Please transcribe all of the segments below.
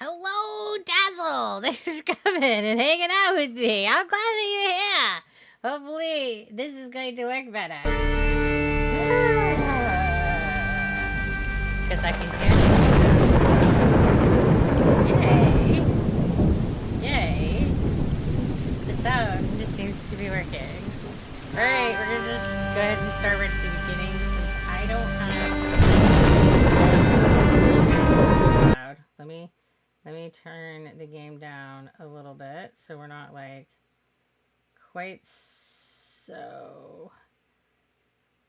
Hello, Dazzle! Thanks for coming and hanging out with me. I'm glad that you're here. Hopefully, this is going to work better. Because I can hear things now. So. Yay. The sound just seems to be working. Alright, we're going to just go ahead and start right at the beginning since I don't have... Let me turn the game down a little bit so we're not like quite so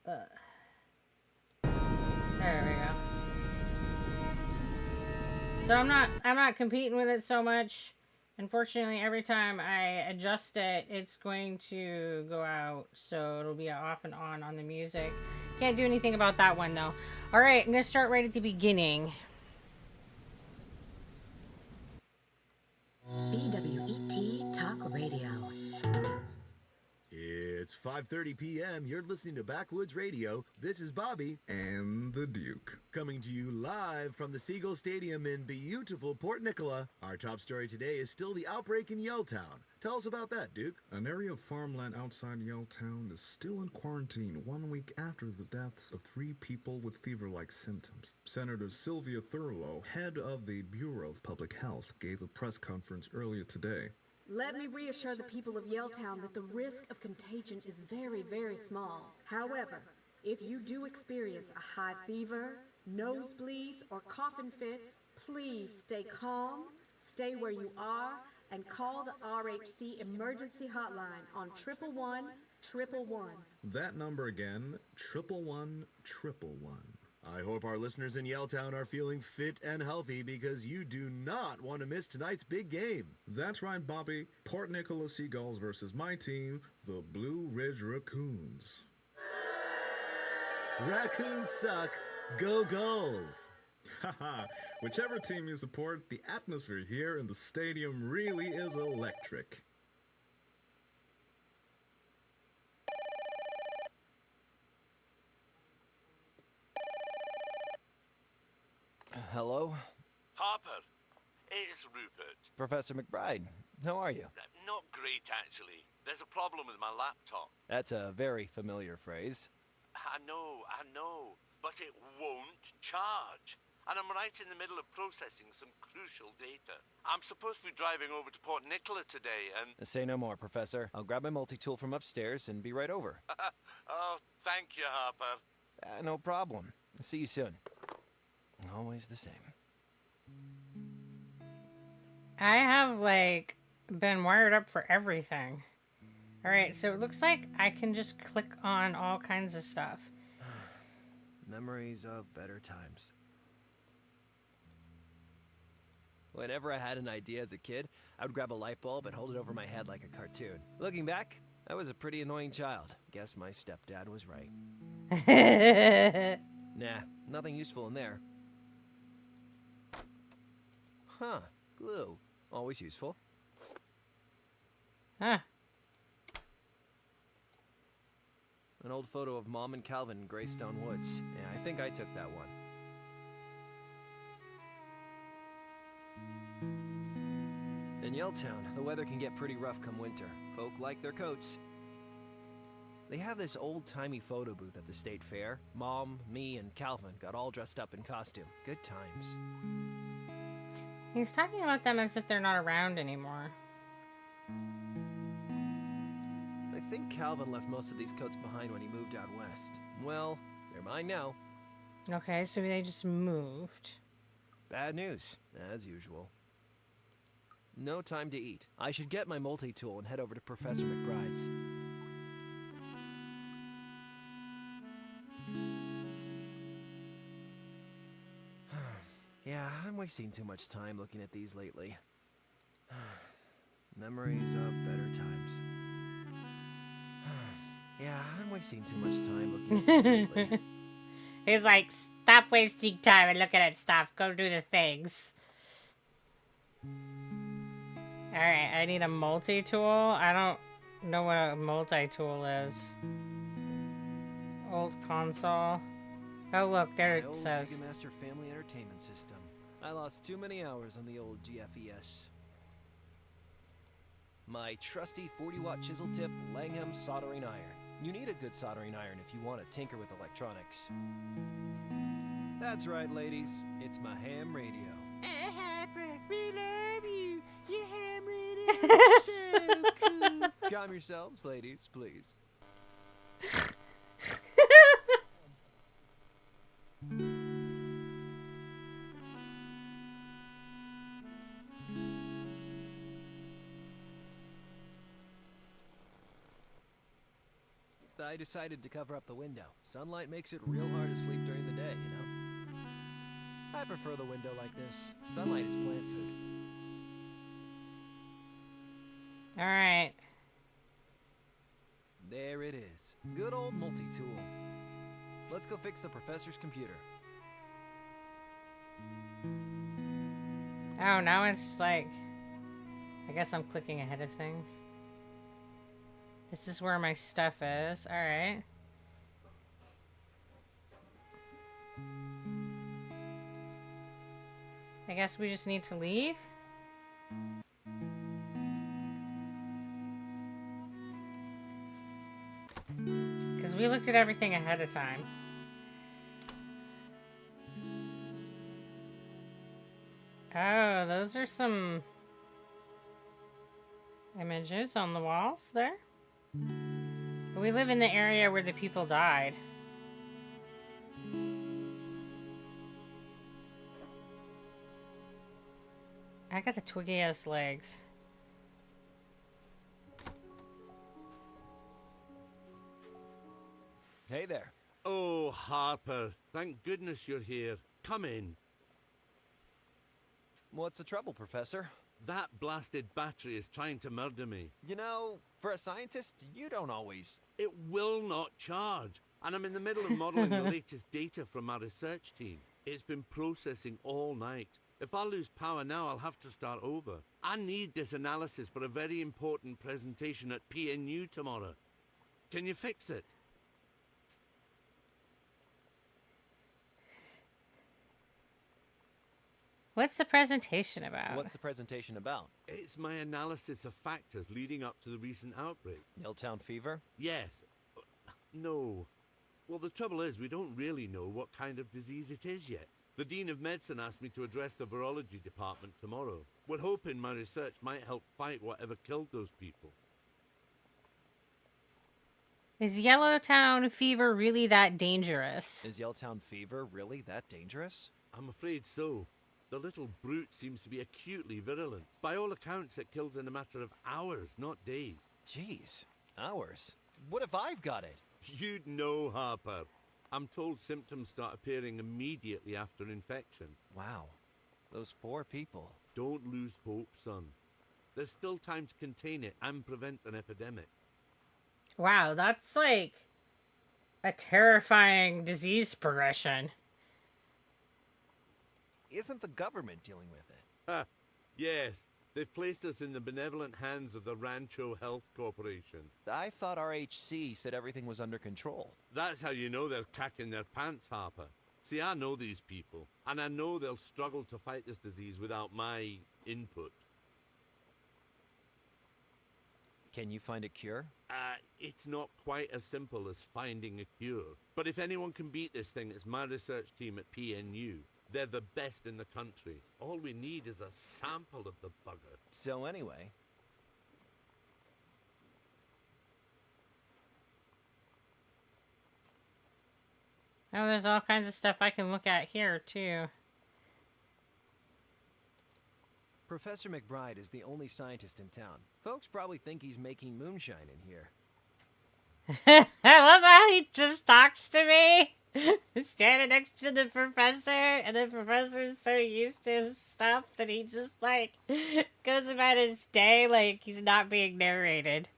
there we go. So I'm not competing with it so much. Unfortunately, every time I adjust it, it's going to go out, so it'll be off and on the music. Can't do anything about that one though. All right, I'm gonna start right at the beginning. BWET Talk Radio. It's 5:30 p.m. You're listening to Backwoods Radio. This is Bobby and the Duke, coming to you live from the Seagull Stadium in beautiful Port Nicola. Our top story today is still the outbreak in Yelltown. Tell us about that, Duke. An area of farmland outside Yelltown is still in quarantine 1 week after the deaths of 3 people with fever-like symptoms. Senator Sylvia Thurlow, head of the Bureau of Public Health, gave a press conference earlier today. Let me reassure the people of Yelltown that the risk of contagion is very, very small. However, if you do experience a high fever, nosebleeds, or coughing fits, please stay calm, stay where you are, and call the RHC emergency hotline on 111-111. That number again, 111-111. I hope our listeners in Yelltown are feeling fit and healthy because you do not want to miss tonight's big game. That's right, Bobby. Port Nicola Seagulls versus my team, the Blue Ridge Raccoons. Raccoons suck. Go Gulls. Haha, whichever team you support, the atmosphere here in the stadium really is electric. Hello? Harper, it's Rupert. Professor McBride, how are you? Not great, actually. There's a problem with my laptop. That's a very familiar phrase. I know, but it won't charge. And I'm right in the middle of processing some crucial data. I'm supposed to be driving over to Port Nicola today, and... Say no more, Professor. I'll grab my multi-tool from upstairs and be right over. Oh, thank you, Harper. No problem. See you soon. Always the same. I have, like, been wired up for everything. Alright, so it looks like I can just click on all kinds of stuff. Memories of better times. Whenever I had an idea as a kid, I would grab a light bulb and hold it over my head like a cartoon. Looking back, I was a pretty annoying child. Guess my stepdad was right. Nah, nothing useful in there. Huh, glue. Always useful. Huh. An old photo of Mom and Calvin in Greystone Woods. Yeah, I think I took that one. In Yelltown, the weather can get pretty rough come winter. Folk like their coats. They have this old-timey photo booth at the state fair. Mom, me, and Calvin got all dressed up in costume. Good times. He's talking about them as if they're not around anymore. I think Calvin left most of these coats behind when he moved out west. Well, they're mine now. Okay, so they just moved. Bad news, as usual. No time to eat. I should get my multi-tool and head over to Professor McBride's. Yeah, I'm wasting too much time looking at these lately. Memories of better times. Yeah, I'm wasting too much time looking at these lately. He's like, stop wasting time and looking at stuff. Go do the things. Alright, I need a multi-tool. I don't know what a multi-tool is. Old console. Oh, look, there it says. Master Family Entertainment System. I lost too many hours on the old GFES. My trusty 40-watt chisel tip Langham soldering iron. You need a good soldering iron if you want to tinker with electronics. That's right, ladies. It's my ham radio. Harper, we love you. Your ham radio is so cool. Calm yourselves, ladies, please. I decided to cover up the window. Sunlight makes it real hard to sleep during the day, you know? I prefer the window like this. Sunlight is plant food. Alright. There it is. Good old multi-tool. Let's go fix the professor's computer. Oh, now it's like... I guess I'm clicking ahead of things. This is where my stuff is. Alright. I guess we just need to leave? Because we looked at everything ahead of time. Oh, those are some images on the walls there. We live in the area where the people died. I got the twiggy ass legs. Hey there. Oh, Harper, thank goodness you're here. Come in. What's the trouble, Professor? That blasted battery is trying to murder me. You know, for a scientist, you don't always... It will not charge. And I'm in the middle of modeling the latest data from my research team. It's been processing all night. If I lose power now, I'll have to start over. I need this analysis for a very important presentation at PNU tomorrow. Can you fix it? What's the presentation about? What's the presentation about? It's my analysis of factors leading up to the recent outbreak. Yelltown fever? Yes. No. Well, the trouble is, we don't really know what kind of disease it is yet. The Dean of Medicine asked me to address the virology department tomorrow. We're hoping my research might help fight whatever killed those people. Is Yellowtown fever really that dangerous? Is Yelltown fever really that dangerous? I'm afraid so. The little brute seems to be acutely virulent. By all accounts, it kills in a matter of hours, not days. Jeez, hours? What if I've got it? You'd know, Harper. I'm told symptoms start appearing immediately after infection. Wow, those poor people. Don't lose hope, son. There's still time to contain it and prevent an epidemic. Wow, that's like a terrifying disease progression. Isn't the government dealing with it? Ha! Yes, they've placed us in the benevolent hands of the Rancho Health Corporation. I thought RHC said everything was under control. That's how you know they're cacking their pants, Harper. See, I know these people, and I know they'll struggle to fight this disease without my input. Can you find a cure? It's not quite as simple as finding a cure. But if anyone can beat this thing, it's my research team at PNU. They're the best in the country. All we need is a sample of the bugger. So anyway... Oh, there's all kinds of stuff I can look at here, too. Professor McBride is the only scientist in town. Folks probably think he's making moonshine in here. I love how he just talks to me. Standing next to the professor, and the professor's so used to his stuff that he just, like, goes about his day like he's not being narrated.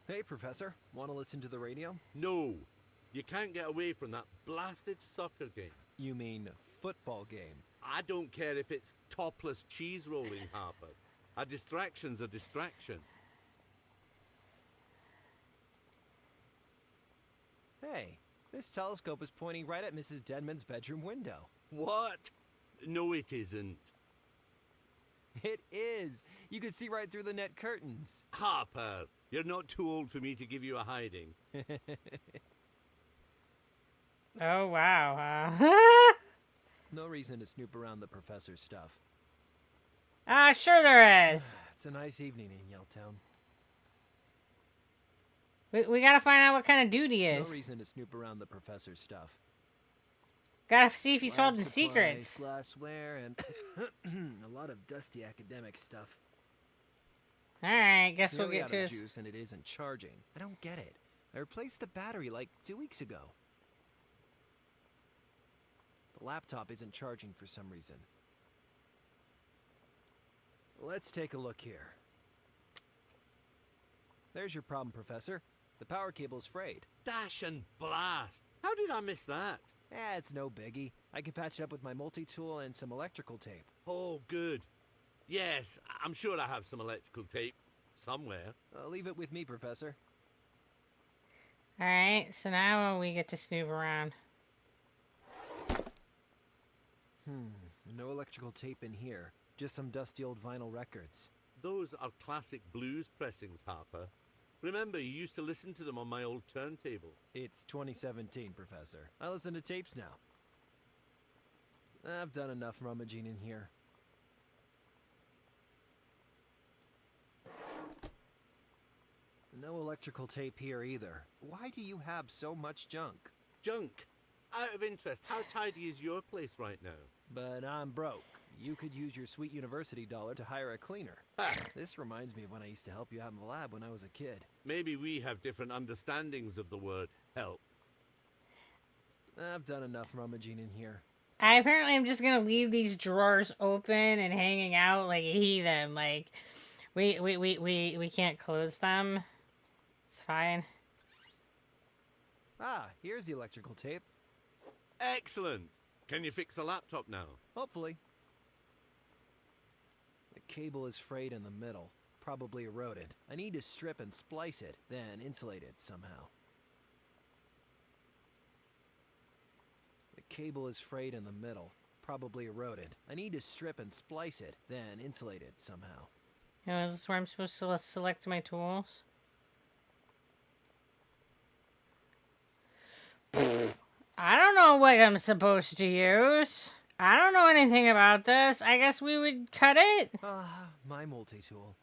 Hey, Professor. Want to listen to the radio? No, you can't get away from that blasted soccer game. You mean football game? I don't care if it's topless cheese rolling, Harper. A distraction's a distraction. Hey, this telescope is pointing right at Mrs. Denman's bedroom window. What? No, it isn't. It is. You can see right through the net curtains. Harper, you're not too old for me to give you a hiding. Oh, wow. No reason to snoop around the professor's stuff. Sure there is. It's a nice evening in Yelltown. We gotta find out what kind of dude he No is. reason to snoop around the professor's stuff. Gotta see if he's Lab holding supplies, secrets. glassware, and a lot of dusty academic stuff. Alright, guess It's we'll nearly get out to of his... juice and it isn't charging. I don't get it. I replaced the battery like 2 weeks ago. The laptop isn't charging for some reason. Let's take a look here. There's your problem, Professor. The power cable's frayed. Dash and blast. How did I miss that? It's no biggie. I can patch it up with my multi-tool and some electrical tape. Oh, good. Yes, I'm sure I have some electrical tape somewhere. Leave it with me, Professor. Alright, so now we get to snoop around. No electrical tape in here. Just some dusty old vinyl records. Those are classic blues pressings, Harper. Remember, you used to listen to them on my old turntable. It's 2017, Professor. I listen to tapes now. I've done enough rummaging in here. No electrical tape here either. Why do you have so much junk? Junk. Out of interest, how tidy is your place right now? But I'm broke. You could use your sweet university dollar to hire a cleaner. Ha! This reminds me of when I used to help you out in the lab when I was a kid. Maybe we have different understandings of the word help. I've done enough rummaging in here. I apparently am just gonna leave these drawers open and hanging out like a heathen. Like, we can't close them. It's fine. Here's the electrical tape. Excellent. Can you fix a laptop now? Hopefully. The cable is frayed in the middle, probably eroded. I need to strip and splice it, then insulate it somehow. The cable is frayed in the middle, probably eroded. I need to strip and splice it, then insulate it somehow. Oh, is this where I'm supposed to select my tools? I don't know what I'm supposed to use. I don't know anything about this. I guess we would cut it? My multi-tool.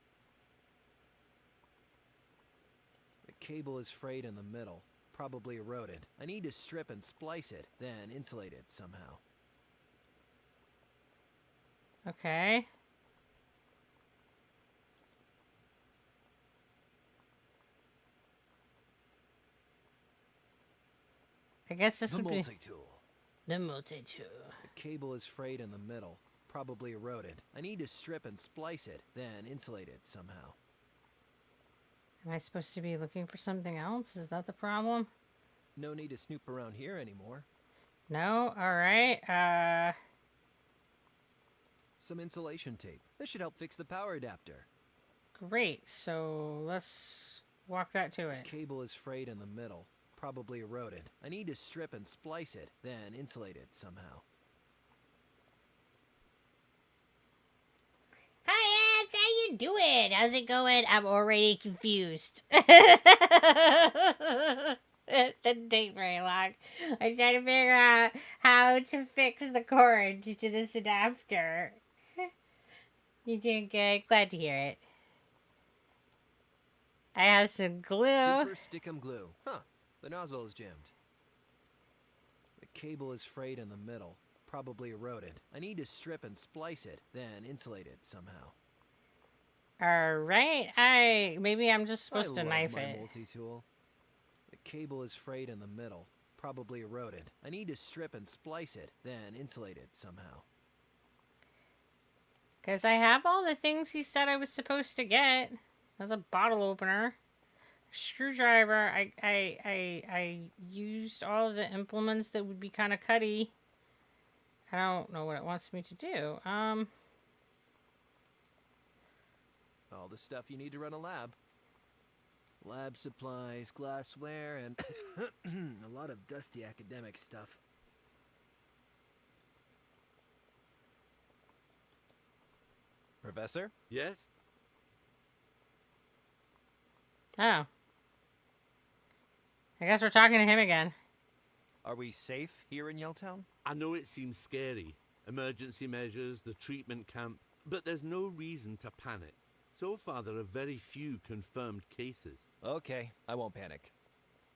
The cable is frayed in the middle, probably eroded. I need to strip and splice it, then insulate it somehow. Okay. I guess this The would be multi-tool. the multi-tool. The cable is frayed in the middle, probably eroded. I need to strip and splice it, then insulate it somehow. Am I supposed to be looking for something else? Is that the problem? No need to snoop around here anymore. No? Alright. Some insulation tape. This should help fix the power adapter. Great. So let's walk that to it. Cable is frayed in the middle, probably eroded. I need to strip and splice it, then insulate it somehow. Hi, Eds. How you doing? How's it going? I'm already confused. It didn't take very long. I'm trying to figure out how to fix the cord to this adapter. You're doing good. Glad to hear it. I have some glue. Super stickum glue. The nozzle is jammed. The cable is frayed in the middle, probably eroded. I need to strip and splice it, then insulate it somehow. Alright. Maybe I'm just supposed to knife my it. multi-tool. The cable is frayed in the middle, probably eroded. I need to strip and splice it, then insulate it somehow. Because I have all the things he said I was supposed to get. There's a bottle opener. Screwdriver. I used all of the implements that would be kind of cutty. I don't know what it wants me to do. All the stuff you need to run a lab. Lab supplies, glassware, and a lot of dusty academic stuff. Professor? Yes? Oh. I guess we're talking to him again. Are we safe here in Yelltown? I know it seems scary. Emergency measures, the treatment camp, but there's no reason to panic. So far, there are very few confirmed cases. Okay, I won't panic.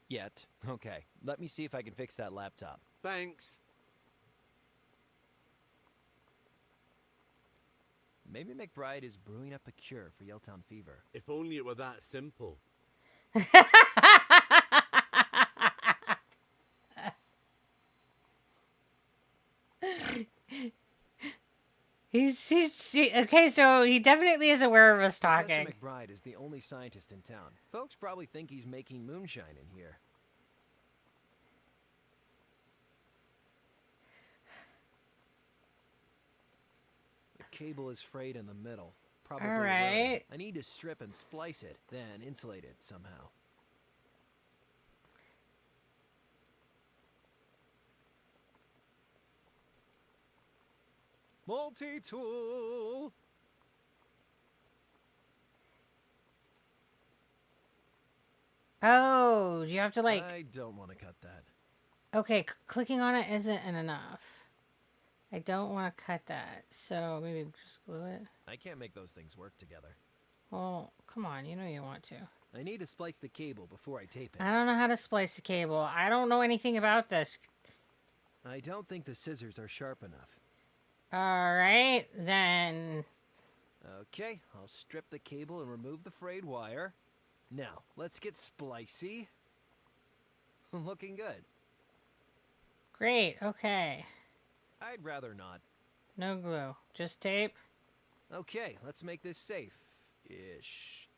Yet. Okay, let me see if I can fix that laptop. Thanks. Maybe McBride is brewing up a cure for Yelltown fever. If only it were that simple. Okay, so he definitely is aware of us Professor talking. McBride is the only scientist in town. Folks probably think he's making moonshine in here. The cable is frayed in the middle. Probably All eroded. right. I need to strip and splice it, then insulate it somehow. Multi-tool! Oh, you have to like... I don't want to cut that. Okay, clicking on it isn't enough. I don't want to cut that, so maybe just glue it. I can't make those things work together. Well, come on, you know you want to. I need to splice the cable before I tape it. I don't know how to splice the cable. I don't know anything about this. I don't think the scissors are sharp enough. Alright, then... Okay, I'll strip the cable and remove the frayed wire. Now, let's get splicey. Looking good. Great, okay. I'd rather not. No glue, just tape. Okay, let's make this safe-ish.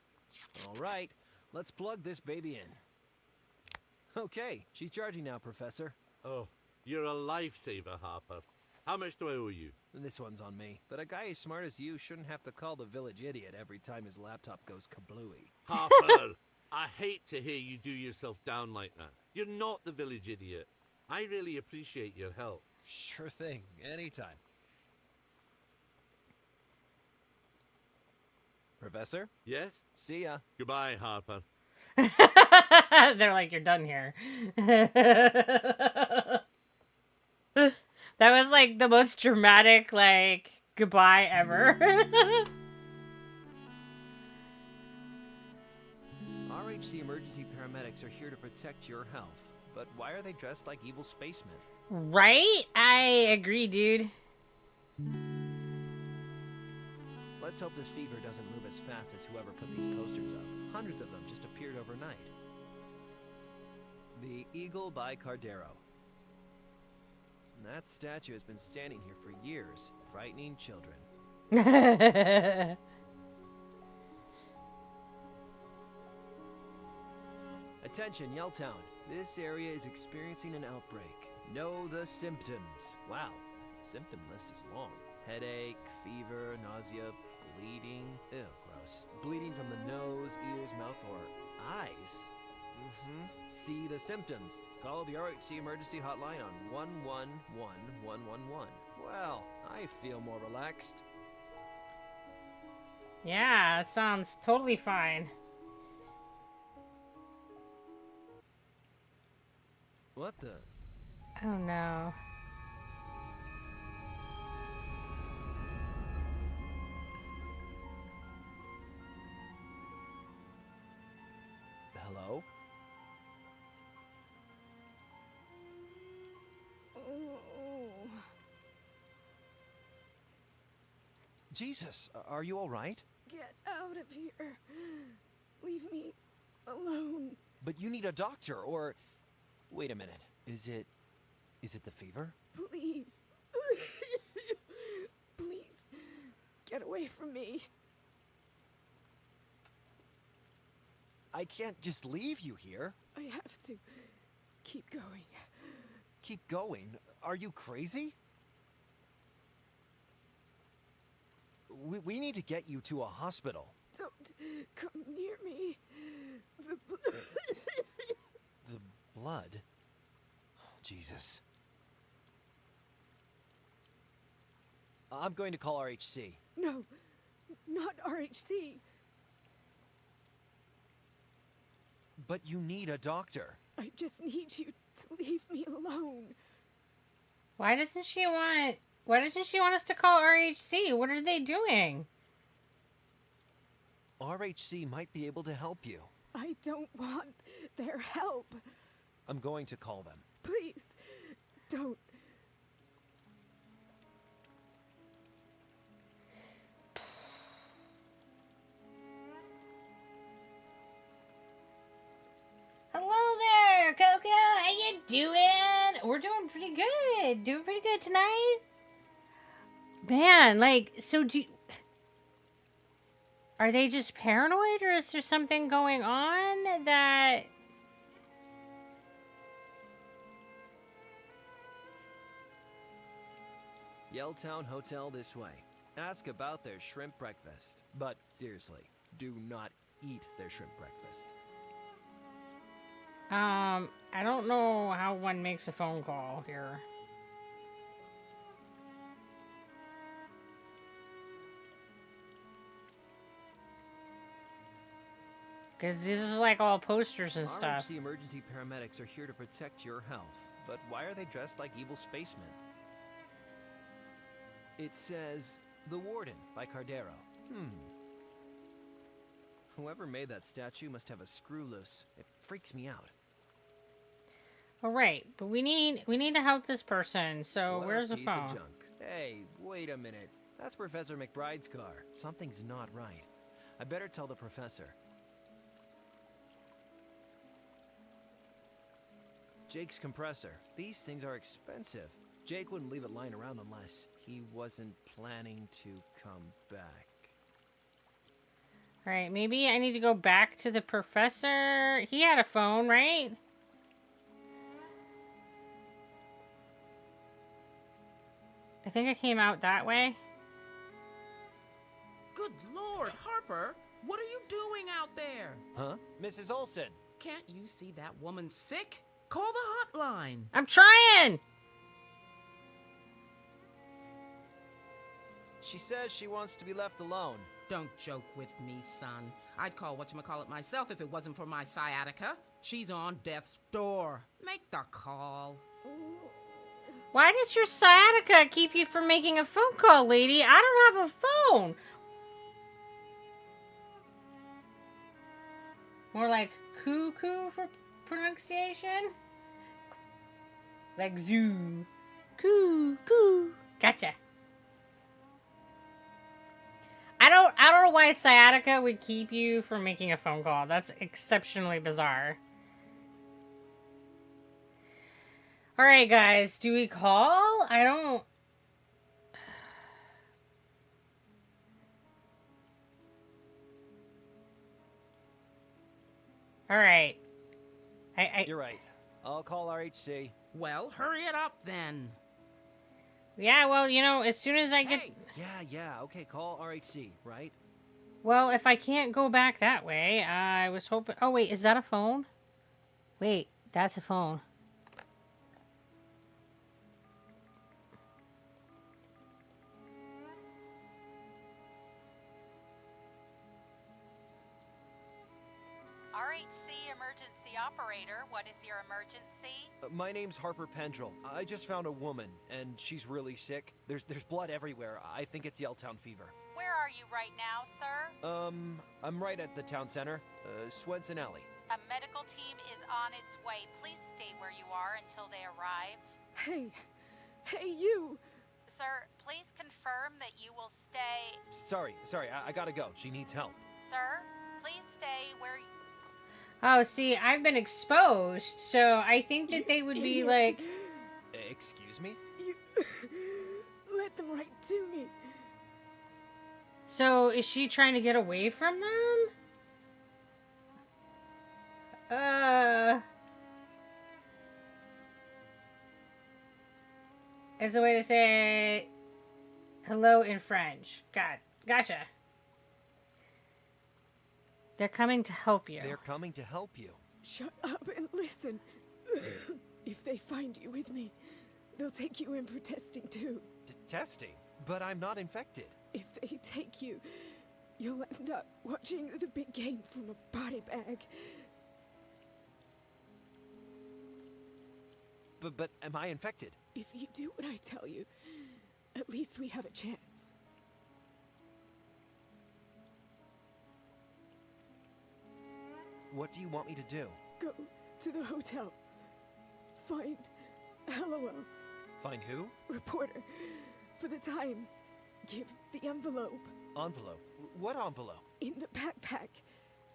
All right, let's plug this baby in. Okay, she's charging now, Professor. Oh, you're a lifesaver, Harper. How much do I owe you? This one's on me. But a guy as smart as you shouldn't have to call the village idiot every time his laptop goes kablooey. Harper, I hate to hear you do yourself down like that. You're not the village idiot. I really appreciate your help. Sure thing, anytime. Professor? Yes? See ya. Goodbye, Harper. They're like, you're done here. That was like the most dramatic, like, goodbye ever. RHC emergency paramedics are here to protect your health. But why are they dressed like evil spacemen? Right? I agree, dude. Let's hope this fever doesn't move as fast as whoever put these posters up. Hundreds of them just appeared overnight. The Eagle by Cardero. That statue has been standing here for years, frightening children. Attention, Yelltown. This area is experiencing an outbreak. Know the symptoms. Wow, symptom list is long. Headache, fever, nausea, bleeding. Ew, gross. Bleeding from the nose, ears, mouth, or eyes. See the symptoms. Call the RHC emergency hotline on 111111. Well, I feel more relaxed. Yeah, it sounds totally fine. What the? Oh no. Hello? Jesus, are you all right? Get out of here. Leave me alone. But you need a doctor, or... Wait a minute. Is it the fever? Please. Please. Get away from me. I can't just leave you here. I have to keep going. Keep going? Are you crazy? We need to get you to a hospital. Don't come near me. The blood? Oh, Jesus. I'm going to call RHC. No. not RHC. But you need a doctor. I just need you to leave me alone. Why doesn't she want us to call RHC? What are they doing? RHC might be able to help you. I don't want their help. I'm going to call them. Please, don't. Hello there, Coco. How you doing? We're doing pretty good. Doing pretty good tonight. Man, like, so are they just paranoid, or is there something going on that... Yelltown Hotel this way. Ask about their shrimp breakfast. But seriously, do not eat their shrimp breakfast. I don't know how one makes a phone call here. Because this is like all posters and stuff. RHC emergency paramedics are here to protect your health. But why are they dressed like evil spacemen? It says, The Warden by Cardero. Whoever made that statue must have a screw loose. It freaks me out. Alright, but we need to help this person, so What where's a the piece of phone? junk. Hey, wait a minute. That's Professor McBride's car. Something's not right. I better tell the professor. Jake's compressor. These things are expensive. Jake wouldn't leave it lying around unless he wasn't planning to come back. Alright, maybe I need to go back to the professor. He had a phone, right? I think I came out that way. Good Lord, Harper! What are you doing out there? Huh? Mrs. Olson! Can't you see that woman sick? Call the hotline. I'm trying! She says she wants to be left alone. Don't joke with me, son. I'd call whatchamacallit myself if it wasn't for my sciatica. She's on death's door. Make the call. Why does your sciatica keep you from making a phone call, lady? I don't have a phone. More like cuckoo for pronunciation? Like zoo. Coo, coo. Gotcha. I don't know why sciatica would keep you from making a phone call. That's exceptionally bizarre. Alright, guys. Do we call? I don't... Alright. You're right. I'll call RHC. Well, hurry it up then. Yeah, well, you know, as soon as I get... Hey, Yeah, okay, call RHC, right? Well, if I can't go back that way, I was hoping... Oh, wait, is that a phone? Wait, that's a phone. RHC emergency operator, what is your emergency? My name's Harper Pendrell. I just found a woman, and she's really sick. There's blood everywhere. I think it's Yelltown fever. Where are you right now, sir? I'm right at the town center, Swenson Alley. A medical team is on its way. Please stay where you are until they arrive. Hey, you! Sir, please confirm that you will stay... Sorry, I gotta go. She needs help. Sir, please stay where you... Oh, see, I've been exposed, so I think that they would be like... Excuse me? You let them right to me. So, is she trying to get away from them? As a way to say hello in French. Gotcha. They're coming to help you. They're coming to help you. Shut up and listen. If they find you with me, they'll take you in for testing too. Testing? But I'm not infected. If they take you, you'll end up watching the big game from a body bag. But am I infected? If you do what I tell you, at least we have a chance. What do you want me to do? Go to the hotel. Find Hallowell, Find who? reporter for the Times. Give the envelope Envelope. What envelope? in the backpack.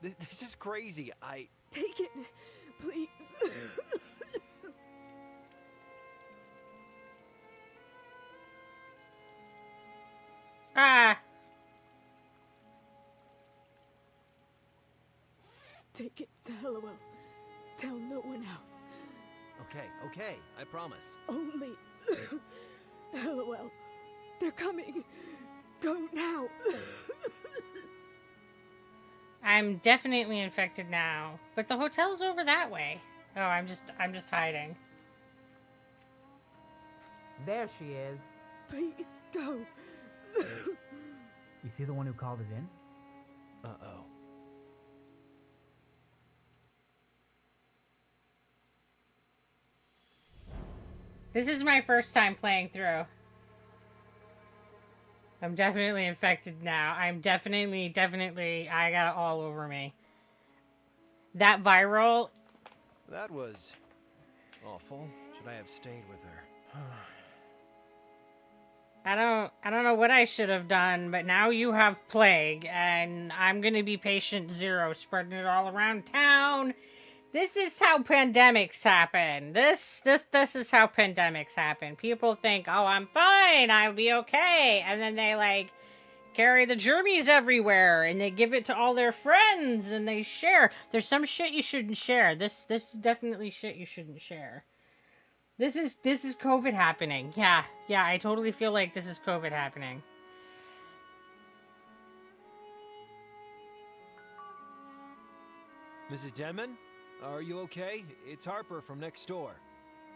This is crazy. Take it, please. Ah! Take it to Hallowell. Tell no one else. Okay, I promise. Only Hallowell. They're coming. Go now. I'm definitely infected now, but the hotel's over that way. Oh, I'm just hiding. There she is. Please go. You see the one who called it in? Uh-oh. This is my first time playing through. I'm definitely infected now. I'm definitely, I got it all over me. That viral. That was awful. Should I have stayed with her? I don't know what I should have done, but now you have plague, and I'm gonna be patient zero, spreading it all around town. This is how pandemics happen. This is how pandemics happen. People think, oh, I'm fine, I'll be okay. And then they, like, carry the germies everywhere, and they give it to all their friends, and they share. There's some shit you shouldn't share. This is definitely shit you shouldn't share. This is COVID happening. Yeah, I totally feel like this is COVID happening. Mrs. Denman? Are you okay? It's Harper from next door.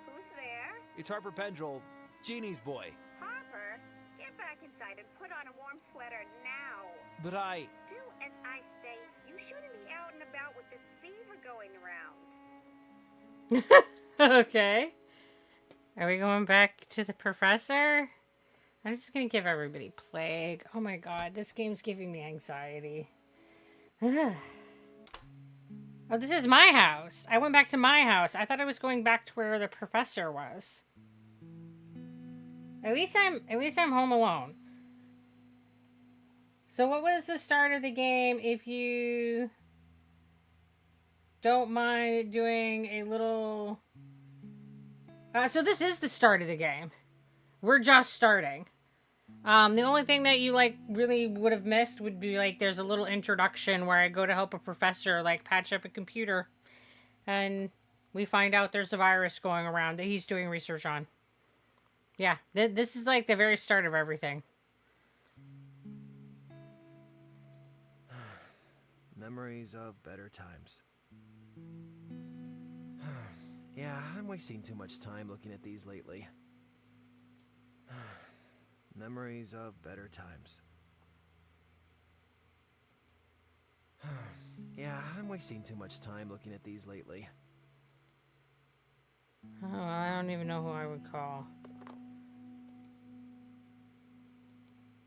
Who's there? It's Harper Pendrell, Jeannie's boy. Harper, get back inside and put on a warm sweater now. But I... Do as I say. You shouldn't be out and about with this fever going around. Okay. Are we going back to the professor? I'm just gonna give everybody plague. Oh my god, this game's giving me anxiety. Oh, this is my house. I went back to my house. I thought I was going back to where the professor was. At least I'm home alone. So what was the start of the game? If you don't mind doing a little... so this is the start of the game. We're just starting. The only thing that you, like, really would have missed would be, like, there's a little introduction where I go to help a professor, like, patch up a computer. And we find out there's a virus going around that he's doing research on. Yeah, this is, like, the very start of everything. Memories of better times. Yeah, I'm wasting too much time looking at these lately. Memories of better times. Yeah, I'm wasting too much time looking at these lately. Oh, I don't even know who I would call.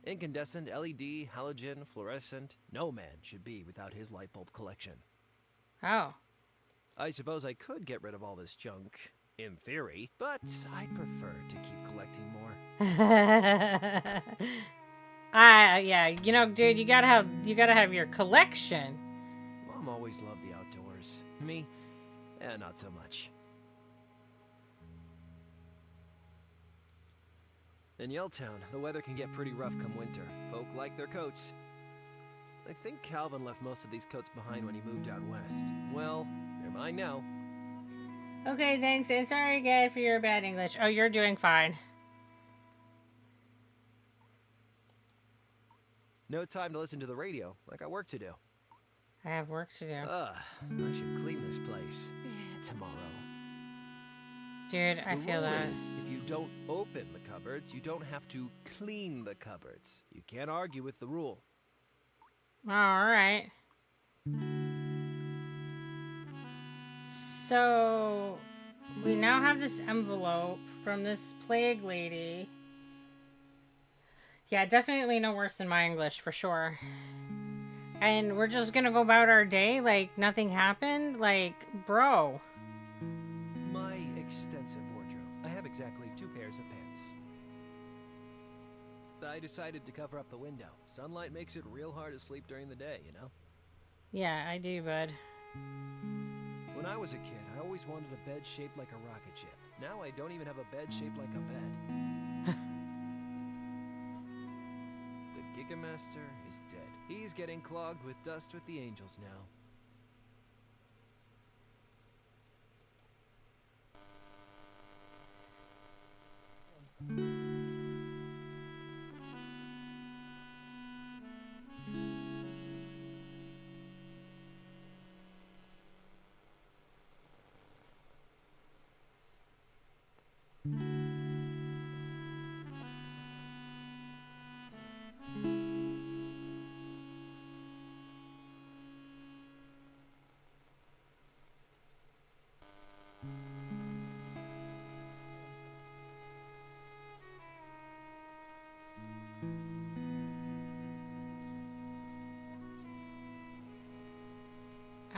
Incandescent, LED, halogen, fluorescent. No man should be without his light bulb collection. Oh. I suppose I could get rid of all this junk, in theory, but I'd prefer to keep collecting more. Yeah, you know, dude, you gotta have your collection. Mom always loved the outdoors. Me, not so much. In Yelltown, the weather can get pretty rough come winter. Folk like their coats. I think Calvin left most of these coats behind when he moved out west. Well, they're mine now. Okay, thanks, and sorry again for your bad English. Oh, you're doing fine. No time to listen to the radio. I got work to do. I have work to do. I should clean this place. Tomorrow. Dude, I feel that. If you don't open the cupboards, you don't have to clean the cupboards. You can't argue with the rule. Alright. So, we now have this envelope from this plague lady. Yeah, definitely no worse than my English, for sure. And we're just gonna go about our day like nothing happened? Like, bro. My extensive wardrobe. I have exactly 2 pairs of pants. I decided to cover up the window. Sunlight makes it real hard to sleep during the day, you know? Yeah, I do, bud. When I was a kid, I always wanted a bed shaped like a rocket ship. Now I don't even have a bed shaped like a bed. The Gigamaster is dead. He's getting clogged with dust with the angels now.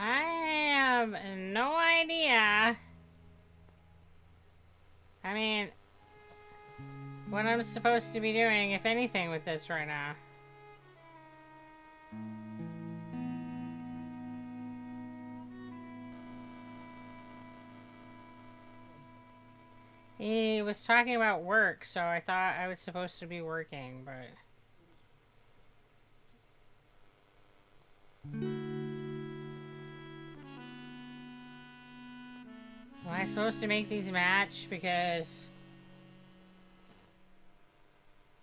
I have no idea. I mean, what I'm supposed to be doing, if anything, with this right now. He was talking about work, so I thought I was supposed to be working, but... Am I supposed to make these match? Because...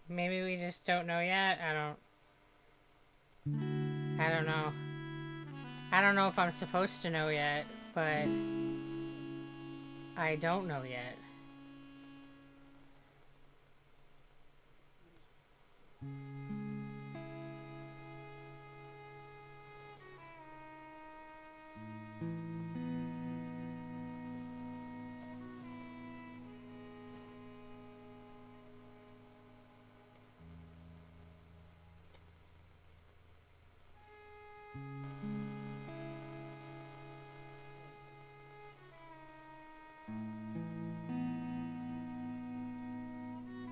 maybe we just don't know yet? I don't know. I don't know if I'm supposed to know yet, but... I don't know yet.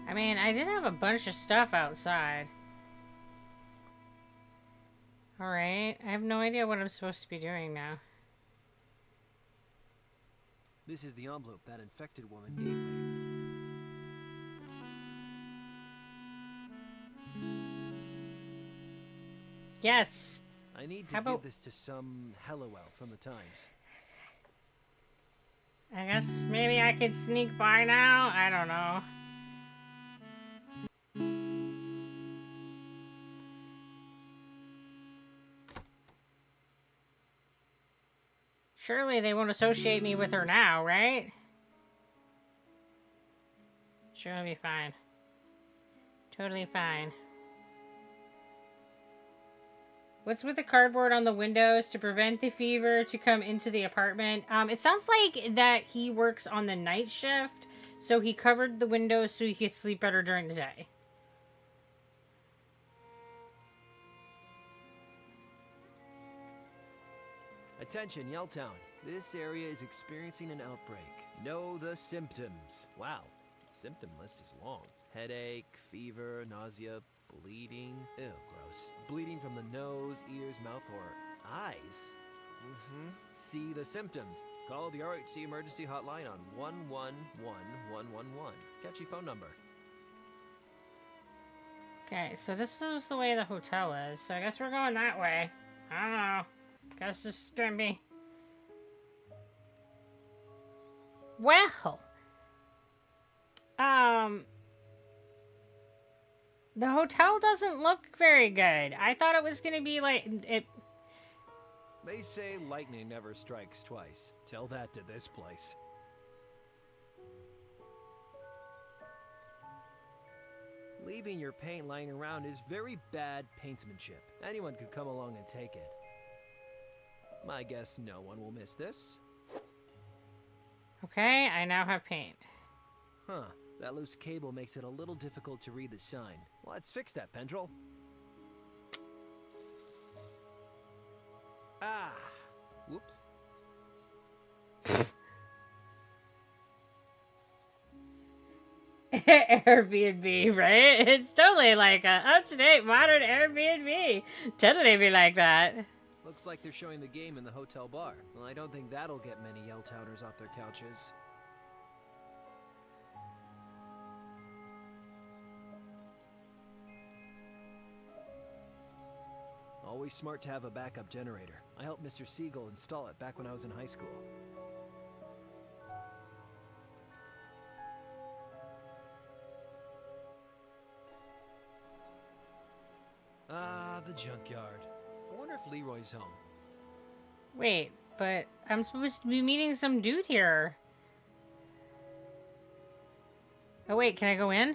I mean, I did have a bunch of stuff outside. Alright, I have no idea what I'm supposed to be doing now. This is the envelope that infected woman gave me. Yes! I need to give this to some hello elf from the Times. I guess maybe I could sneak by now? I don't know. Surely they won't associate me with her now, right? Sure, I'll be fine. Totally fine. What's with the cardboard on the windows to prevent the fever to come into the apartment? It sounds like that he works on the night shift, so he covered the windows so he could sleep better during the day. Attention, Yelltown. This area is experiencing an outbreak. Know the symptoms. Wow, the symptom list is long. Headache, fever, nausea, bleeding. Ew, gross. Bleeding from the nose, ears, mouth, or eyes. See the symptoms. Call the RHC emergency hotline on 111111. Catchy phone number. Okay, so this is the way the hotel is. So I guess we're going that way. I don't know. Guess this is gonna be... Well. The hotel doesn't look very good. I thought it was gonna be like... They say lightning never strikes twice. Tell that to this place. Leaving your paint lying around is very bad paintsmanship. Anyone could come along and take it. I guess no one will miss this. Okay, I now have paint. Huh. That loose cable makes it a little difficult to read the sign. Let's fix that, Pendrell. Ah! Whoops. Airbnb, right? It's totally like a up-to-date modern Airbnb. Totally be like that. Looks like they're showing the game in the hotel bar. Well, I don't think that'll get many Yelltowners off their couches. Always smart to have a backup generator. I helped Mr. Siegel install it back when I was in high school. Ah, the junkyard. I wonder if Leroy's home. Wait, but I'm supposed to be meeting some dude here. Oh wait, can I go in?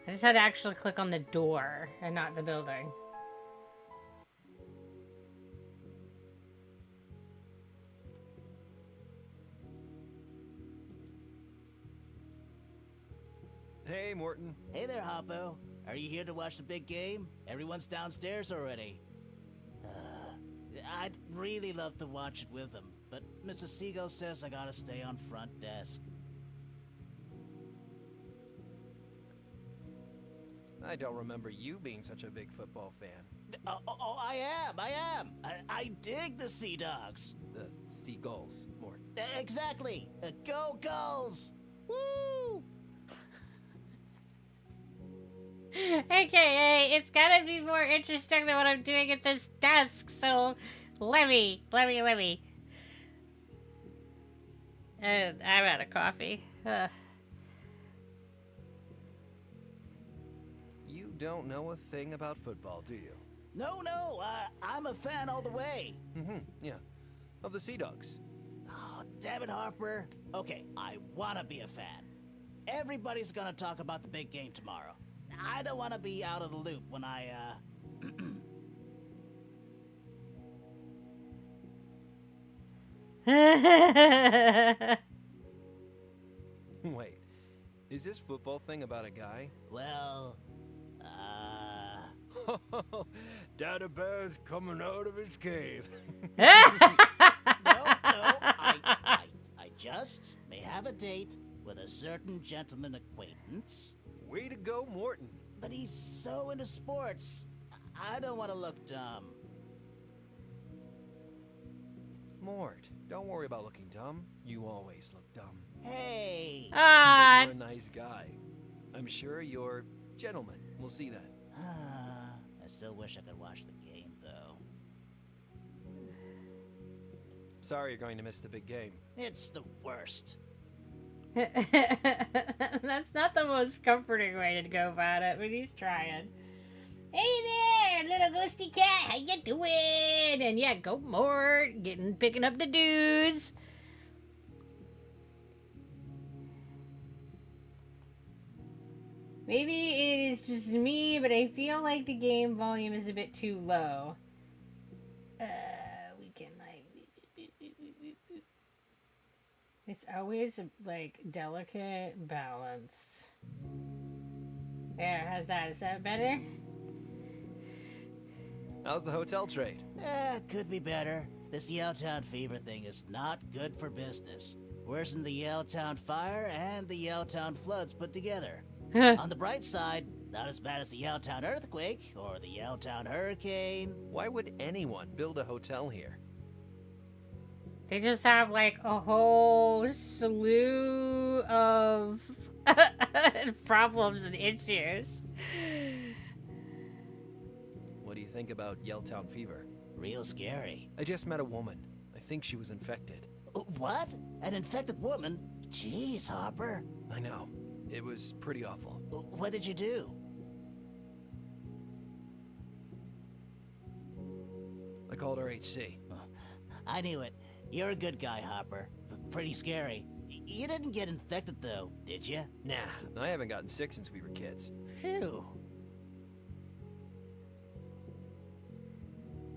I just had to actually click on the door and not the building. Hey, Morton. Hey there, Hoppo. Are you here to watch the big game? Everyone's downstairs already. I'd really love to watch it with them, but Mr. Siegel says I gotta stay on front desk. I don't remember you being such a big football fan. I am. I dig the Sea Dogs. The Seagulls, Morton. Exactly. Go Gulls! Woo! AKA, it's gotta be more interesting than what I'm doing at this desk, so let me. And I'm out of coffee. You don't know a thing about football, do you? No, I'm a fan all the way. Yeah. Of the Sea Dogs. Oh, damn it, Harper. Okay, I wanna be a fan. Everybody's gonna talk about the big game tomorrow. I don't want to be out of the loop when Wait, is this football thing about a guy? Well, Dada Bear's coming out of his cave. No, I just may have a date with a certain gentleman acquaintance. Way to go, Morton. But he's so into sports. I don't want to look dumb. Mort, don't worry about looking dumb. You always look dumb. Hey! But you're a nice guy. I'm sure you're gentleman. We'll see that. I still wish I could watch the game, though. Sorry you're going to miss the big game. It's the worst. That's not the most comforting way to go about it, but he's trying. Hey there, little ghosty cat, how you doing? And yeah, go Mort, picking up the dudes. Maybe it is just me, but I feel like the game volume is a bit too low. We can like... It's always like delicate balance. There, how's that? Is that better? How's the hotel trade? Could be better. This Yelltown fever thing is not good for business. Worse than the Yelltown fire and the Yelltown floods put together. On the bright side, not as bad as the Yelltown earthquake or the Yelltown hurricane. Why would anyone build a hotel here? They just have like a whole slew of problems and issues. What do you think about Yelltown fever? Real scary. I just met a woman. I think she was infected. What? An infected woman? Jeez, Harper. I know. It was pretty awful. What did you do? I called our HC. I knew it. You're a good guy, Hopper. Pretty scary. You didn't get infected, though, did you? Nah, I haven't gotten sick since we were kids. Phew.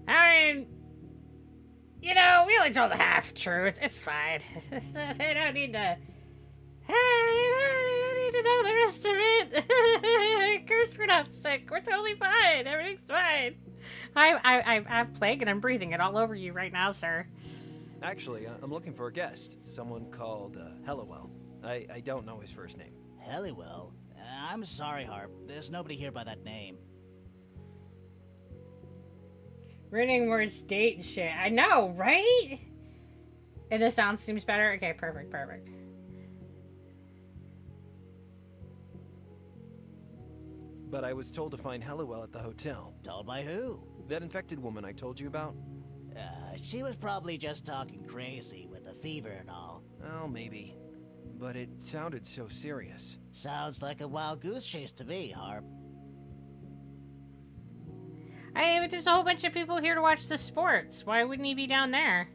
I mean, you know, we only told the half truth. It's fine. They don't need to. They don't need to know the rest of it. Of course, we're not sick. We're totally fine. Everything's fine. I have plague and I'm breathing it all over you right now, sir. Actually, I'm looking for a guest. Someone called Hellowell. I don't know his first name. Hellywell? I'm sorry, Harp. There's nobody here by that name. Reading words, date, and shit. I know, right? And the sound seems better. Okay, perfect, perfect. But I was told to find Hellowell at the hotel. Told by who? That infected woman I told you about? She was probably just talking crazy with the fever and all. Oh, maybe. But it sounded so serious. Sounds like a wild goose chase to me, Harp. But there's a whole bunch of people here to watch the sports. Why wouldn't he be down there?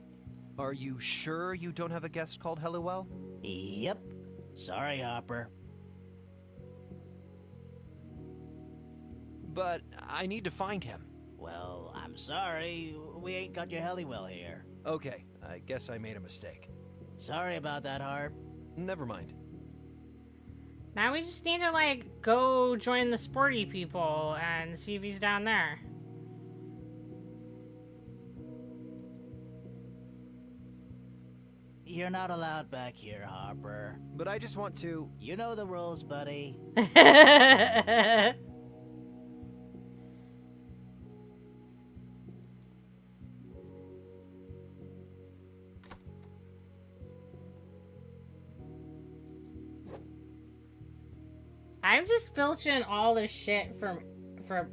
Are you sure you don't have a guest called Hellowell? Yep. Sorry, Hopper. But I need to find him. Well, I'm sorry. We ain't got your Hellywell here. Okay, I guess I made a mistake. Sorry about that, Harp. Never mind. Now we just need to, like, go join the sporty people and see if he's down there. You're not allowed back here, Harper. But I just want to... You know the rules, buddy. I'm just filching all this shit from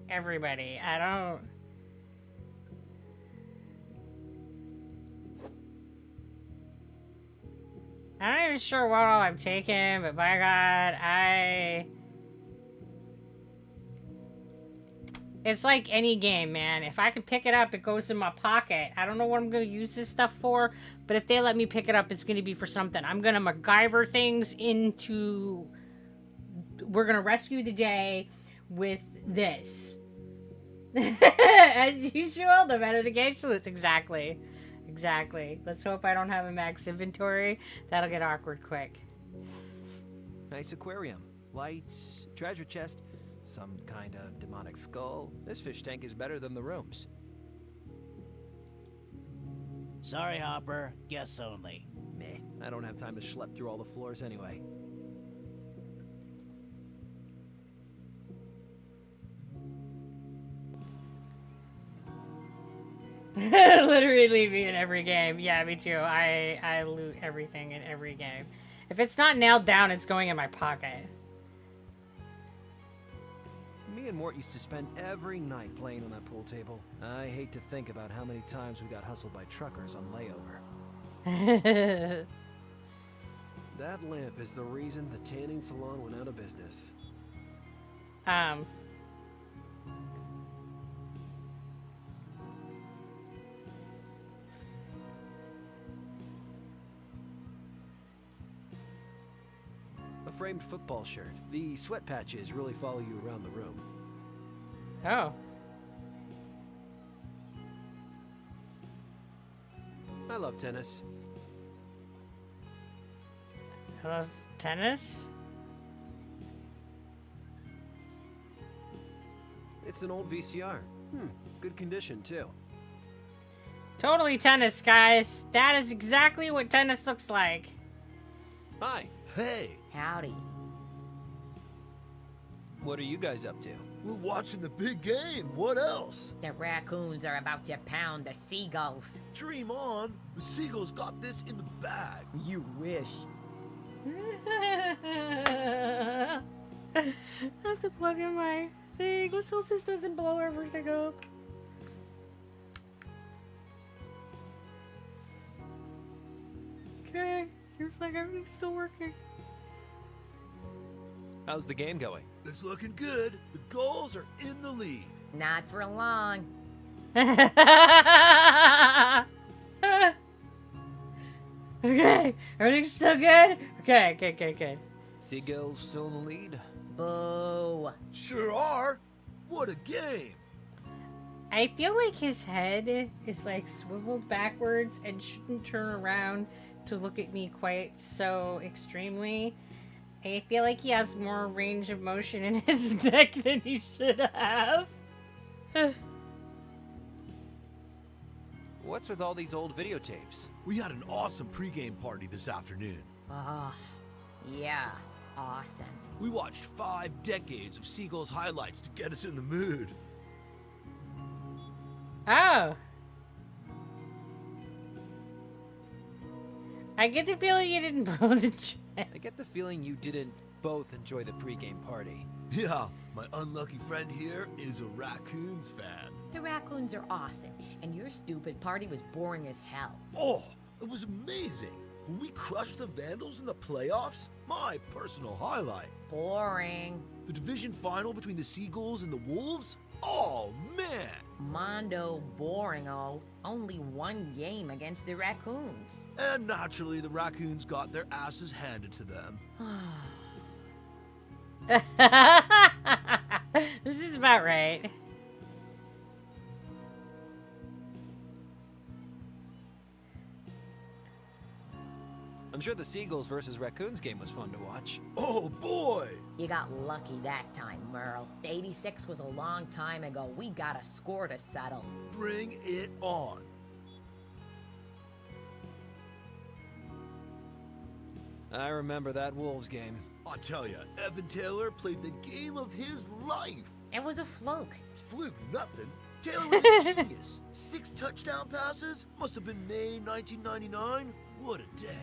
everybody. I'm not even sure what all I'm taking, but by God, it's like any game, man. If I can pick it up, it goes in my pocket. I don't know what I'm going to use this stuff for, but if they let me pick it up, it's going to be for something. I'm going to MacGyver things into... We're going to rescue the day with this. As usual, the better the game salutes. Exactly. Exactly. Let's hope I don't have a max inventory. That'll get awkward quick. Nice aquarium. Lights, treasure chest, some kind of demonic skull. This fish tank is better than the rooms. Sorry, Hopper. Guests only. Meh. I don't have time to schlep through all the floors anyway. Literally me in every game. Yeah, me too. I loot everything in every game. If it's not nailed down, it's going in my pocket. Me and Mort used to spend every night playing on that pool table. I hate to think about how many times we got hustled by truckers on layover. That lamp is the reason the tanning salon went out of business. A framed football shirt. The sweat patches really follow you around the room. Oh. I love tennis. I love tennis? It's an old VCR. Good condition, too. Totally tennis, guys. That is exactly what tennis looks like. Hi. Hey, Howdy. What are you guys up to? we're watching the big game. What else? The raccoons are about to pound the seagulls. Dream on. The Seagulls got this in the bag. You wish. I have to plug in my thing. Let's hope this doesn't blow everything up. Okay, seems like everything's still working. How's the game going? It's looking good. The Gulls are in the lead. Not for long. Okay, everything's still good? Okay. Seagulls still in the lead? Boo. Sure are. What a game. I feel like his head is like swiveled backwards and shouldn't turn around to look at me quite so extremely. I feel like he has more range of motion in his neck than he should have. What's with all these old videotapes? We had an awesome pregame party this afternoon. Oh, yeah, awesome. We watched 5 decades of Seagull's highlights to get us in the mood. Oh. I get the feeling you didn't blow the check. I get the feeling you didn't both enjoy the pregame party. Yeah, my unlucky friend here is a Raccoons fan. The Raccoons are awesome, and your stupid party was boring as hell. Oh, it was amazing. When we crushed the Vandals in the playoffs, my personal highlight. Boring. The division final between the Seagulls and the Wolves? Oh, man. Mondo boring-o. Only one game against the Raccoons. And naturally, the Raccoons got their asses handed to them. This is about right. I'm sure the Seagulls versus Raccoons game was fun to watch. Oh, boy! You got lucky that time, Merle. 86 was a long time ago. We got a score to settle. Bring it on. I remember that Wolves game. I tell ya, Evan Taylor played the game of his life. It was a fluke. Fluke nothing. Taylor was a genius. 6 touchdown passes? Must have been May 1999. What a day.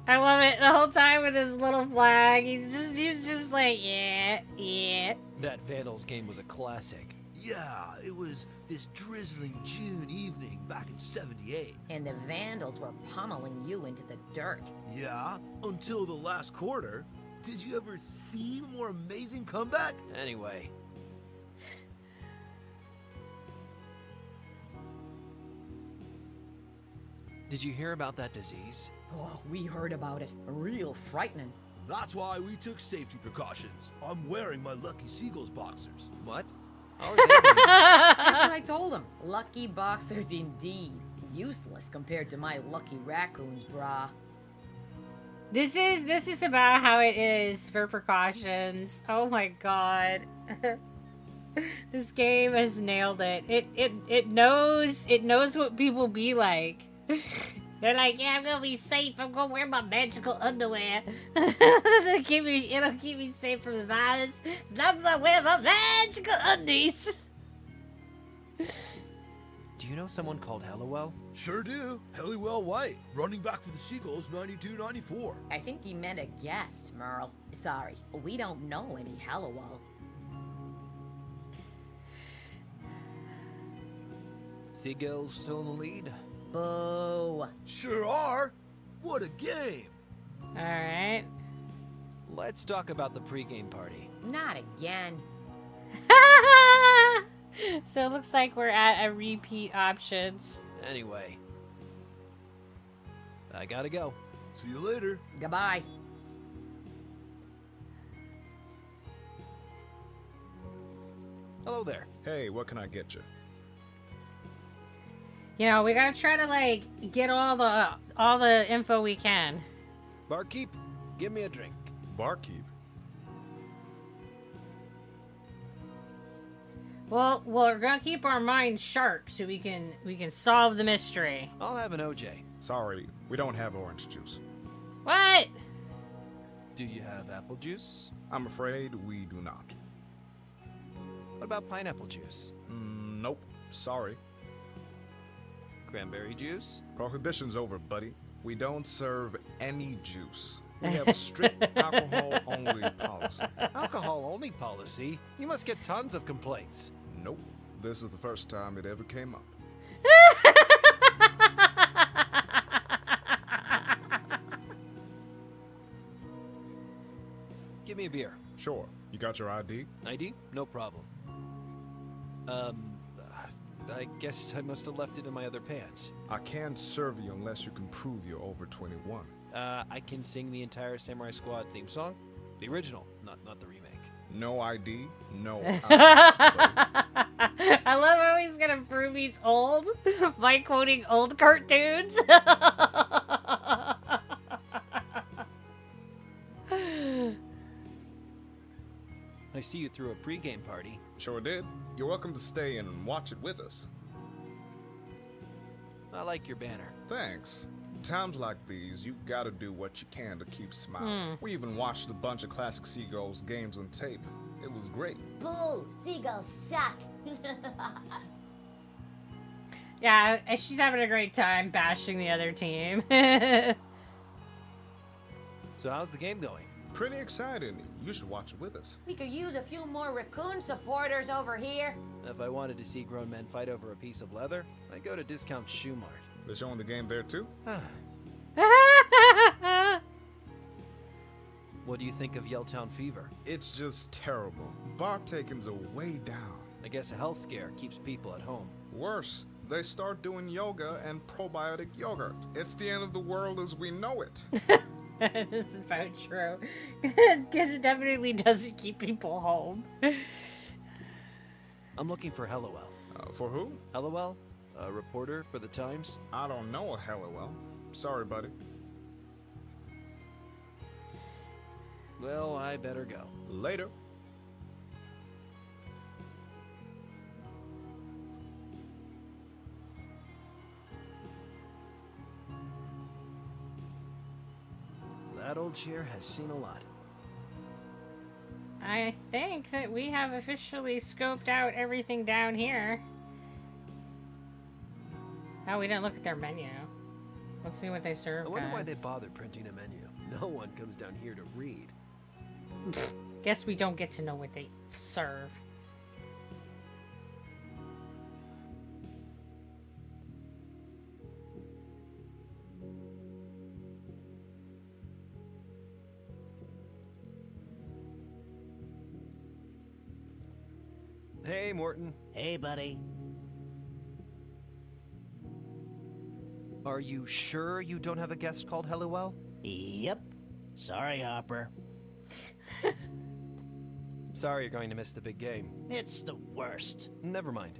I love it the whole time with his little flag. He's just like, yeah. That Vandals game was a classic. Yeah, it was this drizzling June evening back in '78. And the Vandals were pummeling you into the dirt. Yeah, until the last quarter. Did you ever see a more amazing comeback? Anyway. Did you hear about that disease? Oh, we heard about it. Real frightening. That's why we took safety precautions. I'm wearing my Lucky Seagulls boxers. What? That's what I told him. Lucky boxers indeed. Useless compared to my Lucky Raccoons, brah. This is about how it is for precautions. Oh my god. This game has nailed it. It knows what people be like. They're like, yeah, I'm gonna be safe. I'm gonna wear my magical underwear. It'll keep me safe from the virus as long as I wear my magical undies. Do you know someone called Hellowell? Sure do. Hellywell White, running back for the Seagulls, 92-94. I think he meant a guest, Merle. Sorry, we don't know any Hellowell. Seagulls still in the lead? Boo. Sure are. What a game. Alright. Let's talk about the pregame party. Not again. So it looks like we're at a repeat options. Anyway. I gotta go. See you later. Goodbye. Hello there. Hey, what can I get you? You know, we gotta try to like get all the info we can. Barkeep, give me a drink. Barkeep? Well, we're gonna keep our minds sharp so we can solve the mystery. I'll have an OJ. Sorry, we don't have orange juice. What? Do you have apple juice? I'm afraid we do not. What about pineapple juice? Nope. Sorry. Cranberry juice? Prohibition's over, buddy. We don't serve any juice. We have a strict alcohol-only policy. Alcohol-only policy? You must get tons of complaints. Nope. This is the first time it ever came up. Give me a beer. Sure. You got your ID? ID? No problem. I guess I must have left it in my other pants. I can't serve you unless you can prove you're over 21. I can sing the entire Samurai Squad theme song. The original, not the remake. No ID, no I love how he's gonna prove he's old by quoting old cartoons. I see you threw a pregame party. Sure did. You're welcome to stay and watch it with us. I like your banner. Thanks. Times like these, you gotta do what you can to keep smiling. We even watched a bunch of classic Seagulls games on tape. It was great. Boo! Seagulls suck! Yeah, she's having a great time bashing the other team. So how's the game going? Pretty exciting. You should watch it with us. We could use a few more raccoon supporters over here. If I wanted to see grown men fight over a piece of leather, I'd go to Discount Shoe Mart. They're showing the game there too? What do you think of Yelltown Fever? It's just terrible. Bar takings are way down. I guess a health scare keeps people at home. Worse, they start doing yoga and probiotic yogurt. It's the end of the world as we know it. This is about true. Because it definitely doesn't keep people home. I'm looking for Hellowell. For who? Hellowell? A reporter for the Times? I don't know a Hellowell. Sorry, buddy. Well, I better go. Later. That old chair has seen a lot. I think that we have officially scoped out everything down here. Oh, we didn't look at their menu. Let's see what they serve, I wonder why guys. they bothered printing a menu. No one comes down here to read. Guess we don't get to know what they serve. Hey, Morton. Hey, buddy. Are you sure you don't have a guest called Hellowell? Yep. Sorry, Hopper. Sorry you're going to miss the big game. It's the worst. Never mind.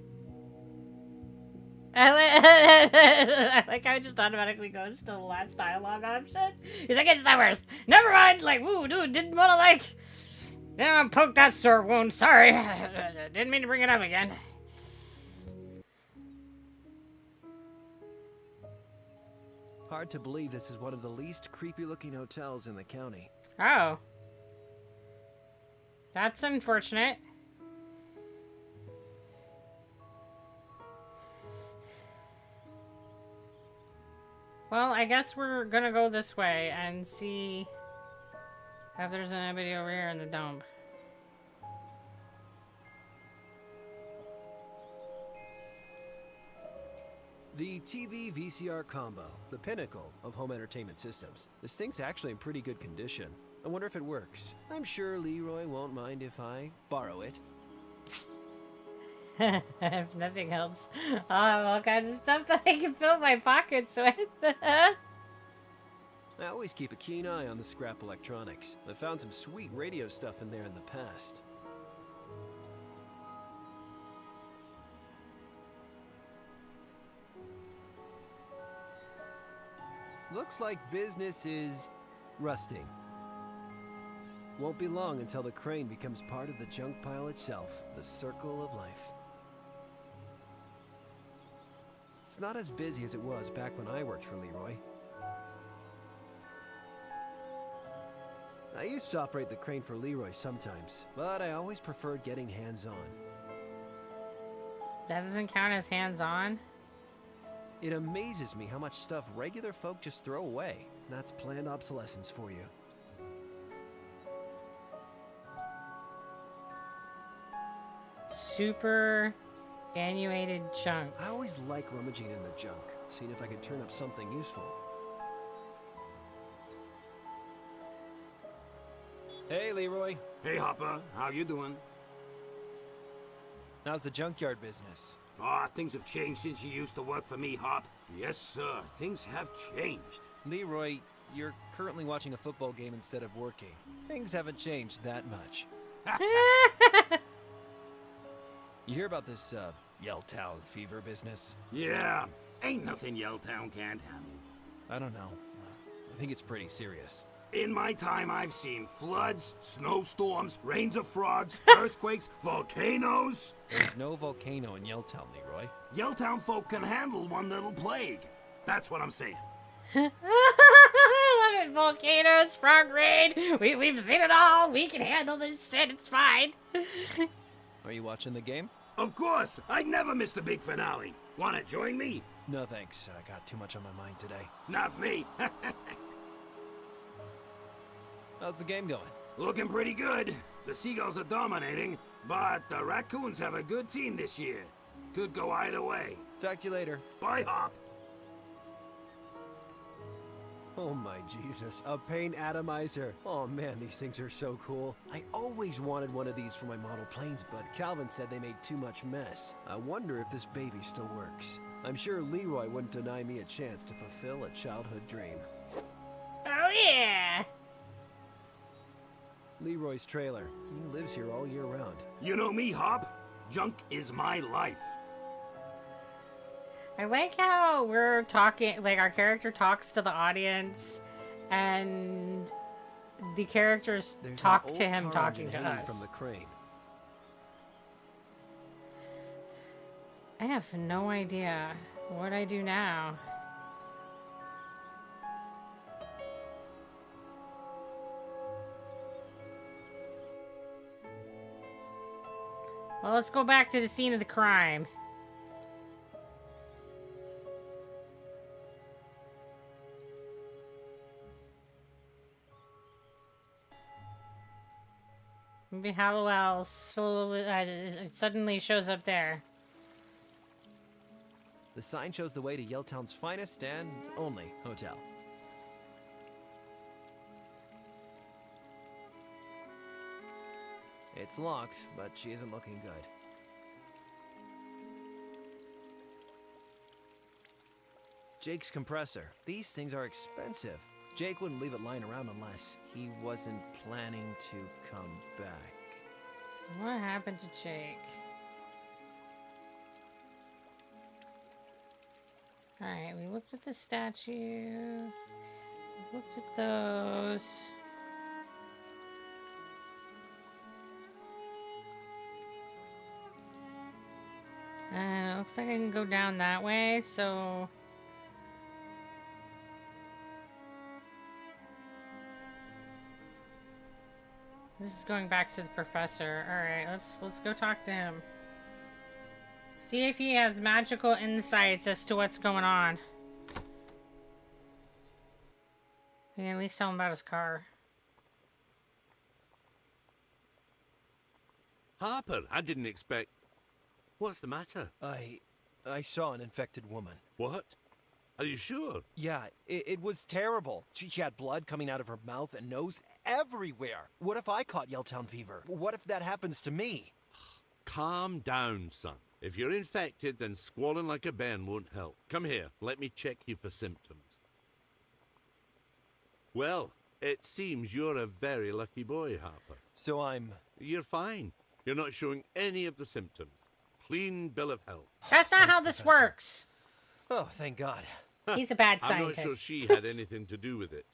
I like how it just automatically goes to the last dialogue option. He's like, it's the worst. Never mind. Like, woo, dude, didn't want to, like, poke that sore wound. Sorry. Didn't mean to bring it up again. Hard to believe this is one of the least creepy-looking hotels in the county. Oh. That's unfortunate. Well, I guess we're gonna go this way and see if there's anybody over here in the dump. The TV VCR combo, the pinnacle of home entertainment systems. This thing's actually in pretty good condition. I wonder if it works. I'm sure Leroy won't mind if I borrow it. If nothing else, I'll have all kinds of stuff that I can fill my pockets with. I always keep a keen eye on the scrap electronics. I found some sweet radio stuff in there in the past. Looks like business is rusting. Won't be long until the crane becomes part of the junk pile itself, the circle of life. It's not as busy as it was back when I worked for Leroy. I used to operate the crane for Leroy sometimes, but I always preferred getting hands-on. That doesn't count as hands-on? It amazes me how much stuff regular folk just throw away. That's planned obsolescence for you. Super annuated junk. I always like rummaging in the junk, seeing if I can turn up something useful. Hey, Leroy. Hey, Hopper. How you doing? How's the junkyard business? Ah, things have changed since you used to work for me, Hop. Yes, sir. Things have changed. Leroy, you're currently watching a football game instead of working. Things haven't changed that much. You hear about this, Yelltown fever business? Yeah. Ain't nothing Yelltown can't handle. I don't know. I think it's pretty serious. In my time, I've seen floods, snowstorms, rains of frogs, earthquakes, volcanoes. There's no volcano in Yelltown, Leroy. Yelltown folk can handle one little plague. That's what I'm saying. I love it. Volcanoes, frog rain. We've seen it all. We can handle this shit. It's fine. Are you watching the game? Of course. I'd never miss the big finale. Wanna join me? No thanks. I got too much on my mind today. Not me. How's the game going? Looking pretty good. The Seagulls are dominating, but the Raccoons have a good team this year. Could go either way. Talk to you later. Bye, Hop. Oh my Jesus, a paint atomizer. Oh man, these things are so cool. I always wanted one of these for my model planes, but Calvin said they made too much mess. I wonder if this baby still works. I'm sure Leroy wouldn't deny me a chance to fulfill a childhood dream. Oh yeah! Leroy's trailer. He lives here all year round. You know me, Hop. Junk is my life. I like how we're talking, like our character talks to the audience, and the characters talk to him talking to us. From the crane. I have no idea what I do now. Well, let's go back to the scene of the crime. Maybe Hallowell suddenly shows up there. The sign shows the way to Yelltown's finest and only hotel. It's locked, but she isn't looking good. Jake's compressor. These things are expensive. Jake wouldn't leave it lying around unless he wasn't planning to come back. What happened to Jake? Alright, we looked at the statue. We looked at those. It looks like I can go down that way, so... This is going back to the professor. Alright, let's go talk to him. See if he has magical insights as to what's going on. We can at least tell him about his car. Harper, I didn't expect... What's the matter? I saw an infected woman. What? Are you sure? Yeah, it was terrible. She had blood coming out of her mouth and nose everywhere. What if I caught Yelltown fever? What if that happens to me? Calm down, son. If you're infected, then squalling like a bairn won't help. Come here, let me check you for symptoms. Well, it seems you're a very lucky boy, Harper. So You're fine. You're not showing any of the symptoms. Clean bill of health. That's not how this works. Oh, thank God. He's a bad I'm scientist. not sure she had anything to do with it.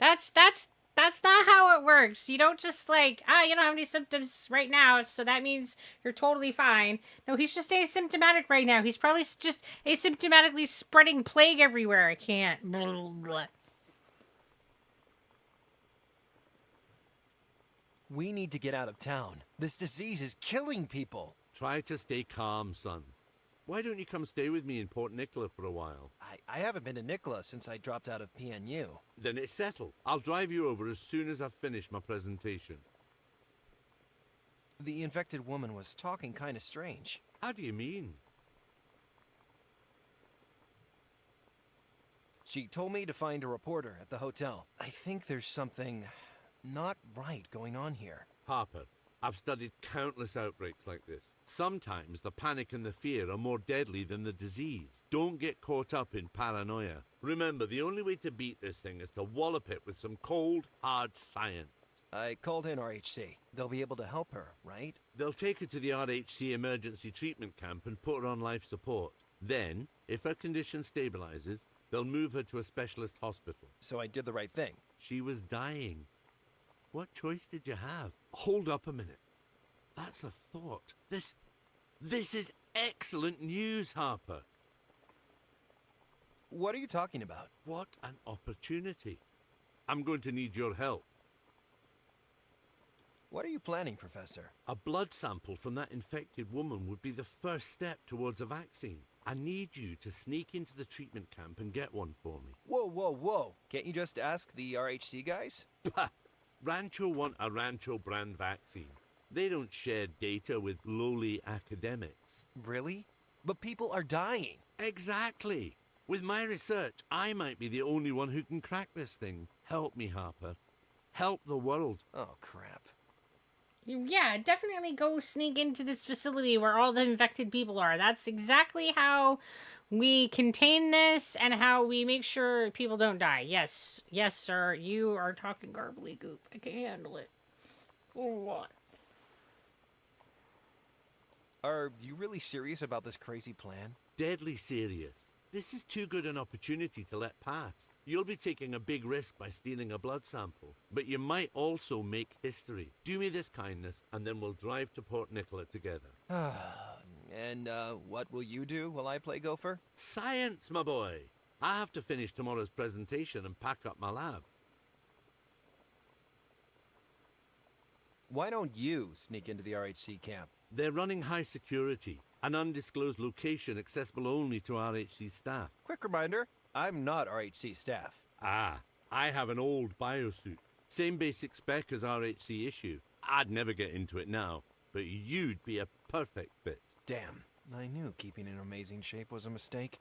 That's not how it works. You don't just like, you don't have any symptoms right now, so that means you're totally fine. No, he's just asymptomatic right now. He's probably just asymptomatically spreading plague everywhere. I can't. Blah, blah, blah. We need to get out of town. This disease is killing people. Try to stay calm, son. Why don't you come stay with me in Port Nicola for a while? I haven't been to Nicola since I dropped out of PNU. Then it's settled. I'll drive you over as soon as I've finished my presentation. The infected woman was talking kind of strange. How do you mean? She told me to find a reporter at the hotel. I think there's something not right going on here. Harper, I've studied countless outbreaks like this. Sometimes the panic and the fear are more deadly than the disease. Don't get caught up in paranoia. Remember, the only way to beat this thing is to wallop it with some cold, hard science. I called in RHC. They'll be able to help her, right? They'll take her to the RHC emergency treatment camp and put her on life support. Then, if her condition stabilizes, they'll move her to a specialist hospital. So I did the right thing. She was dying. What choice did you have? Hold up a minute. That's a thought. This is excellent news, Harper. What are you talking about? What an opportunity. I'm going to need your help. What are you planning, Professor? A blood sample from that infected woman would be the first step towards a vaccine. I need you to sneak into the treatment camp and get one for me. Whoa, whoa, whoa. Can't you just ask the RHC guys? Rancho want a Rancho brand vaccine. They don't share data with lowly academics. Really? But people are dying. Exactly. With my research, I might be the only one who can crack this thing. Help me, Harper. Help the world. Oh, crap. Yeah, definitely go sneak into this facility where all the infected people are. That's exactly how we contain this and how we make sure people don't die. Yes, yes, sir. You are talking garbly goop. I can't handle it. What? Are you really serious about this crazy plan? Deadly serious. This is too good an opportunity to let pass. You'll be taking a big risk by stealing a blood sample, but you might also make history. Do me this kindness, and then we'll drive to Port Nicola together. And what will you do while I play Gopher? Science, my boy. I have to finish tomorrow's presentation and pack up my lab. Why don't you sneak into the RHC camp? They're running high security, an undisclosed location accessible only to RHC staff. Quick reminder, I'm not RHC staff. Ah, I have an old biosuit. Same basic spec as RHC issue. I'd never get into it now, but you'd be a perfect fit. Damn, I knew keeping in amazing shape was a mistake.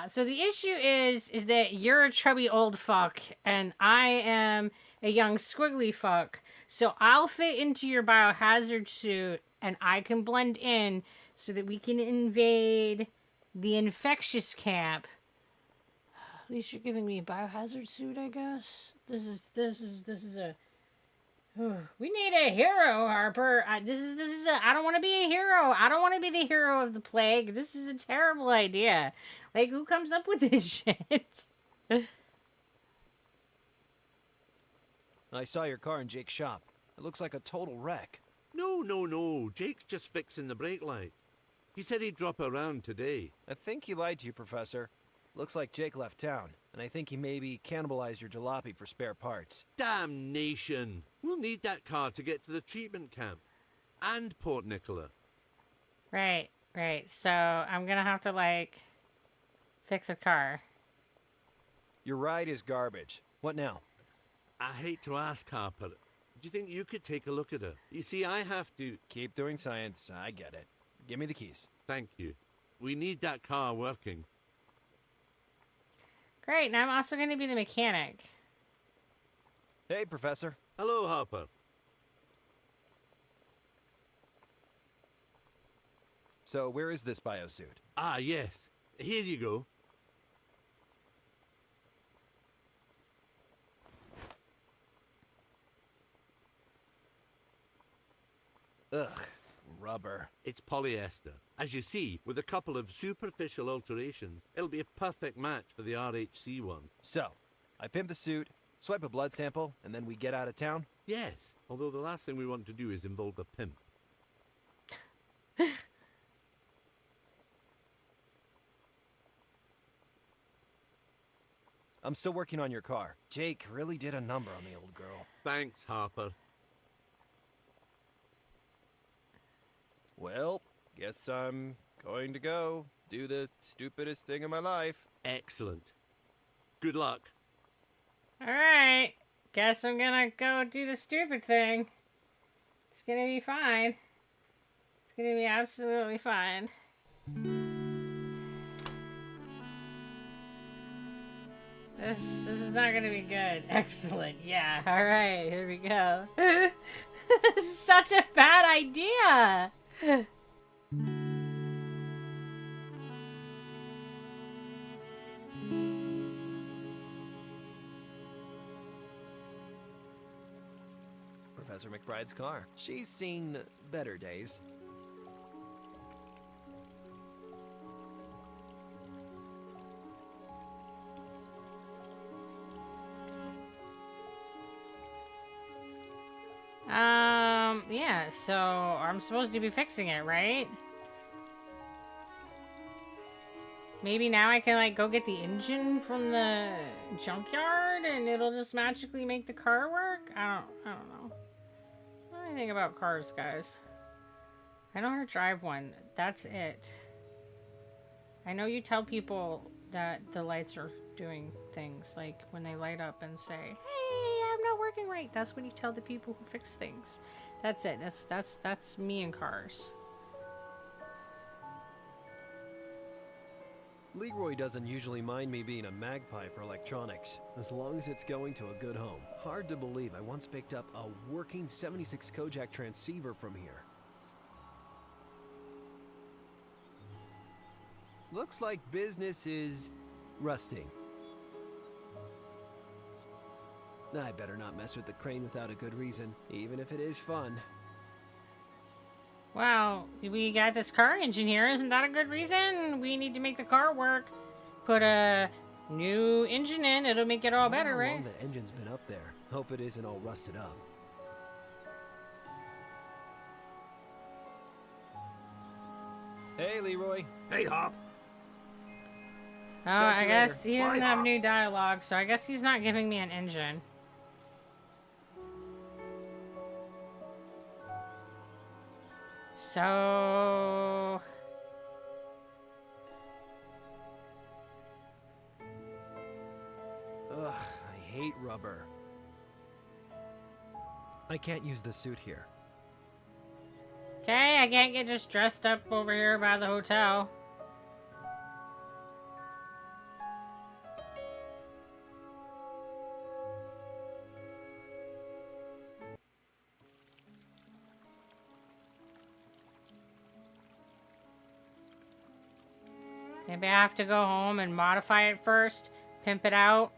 So the issue is that you're a chubby old fuck, and I am a young squiggly fuck. So I'll fit into your biohazard suit, and I can blend in so that we can invade the infectious camp. At least you're giving me a biohazard suit, I guess. This is a. We need a hero, Harper. I don't want to be a hero. I don't want to be the hero of the plague. This is a terrible idea. Like, who comes up with this shit? I saw your car in Jake's shop. It looks like a total wreck. No. Jake's just fixing the brake light. He said he'd drop around today. I think he lied to you, Professor. Looks like Jake left town, and I think he maybe cannibalized your jalopy for spare parts. Damnation! We'll need that car to get to the treatment camp. And Port Nicola. Right. So, I'm gonna have to, like, fix a car. Your ride is garbage. What now? I hate to ask, Harper. Do you think you could take a look at her? You see, I have to... Keep doing science. I get it. Give me the keys. Thank you. We need that car working. Great, and I'm also going to be the mechanic. Hey, Professor. Hello, Harper. So, where is this biosuit? Ah, yes. Here you go. Ugh, rubber. It's polyester. As you see, with a couple of superficial alterations, it'll be a perfect match for the RHC one. So, I pimp the suit, swipe a blood sample, and then we get out of town? Yes, although the last thing we want to do is involve a pimp. I'm still working on your car. Jake really did a number on the old girl. Thanks, Harper. Well, guess I'm going to go do the stupidest thing of my life. Excellent. Good luck. Alright. Guess I'm gonna go do the stupid thing. It's gonna be fine. It's gonna be absolutely fine. This is not gonna be good. Excellent. Yeah. Alright, here we go. This is such a bad idea. Professor McBride's car. She's seen better days. Yeah, so I'm supposed to be fixing it, right? Maybe now I can, like, go get the engine from the junkyard and it'll just magically make the car work? I don't know. What do I think about cars, guys? I know how to drive one. That's it. I know you tell people that the lights are doing things, like when they light up and say, "Hey, I'm not working right." That's when you tell the people who fix things. That's it. That's me and cars. Leroy doesn't usually mind me being a magpie for electronics, as long as it's going to a good home. Hard to believe I once picked up a working 76 Kojak transceiver from here. Looks like business is rusting. I better not mess with the crane without a good reason, even if it is fun. Wow, we got this car engine here. Isn't that a good reason? We need to make the car work. Put a new engine in. It'll make it all better, right? How long that engine's been up there. Hope it isn't all rusted up. Hey, Leroy. Hey, Hop. Oh, I guess he doesn't have new dialogue, so I guess he's not giving me an engine. So... Ugh, I hate rubber. I can't use the suit here. Okay, I can't get just dressed up over here by the hotel. Maybe I have to go home and modify it first, pimp it out.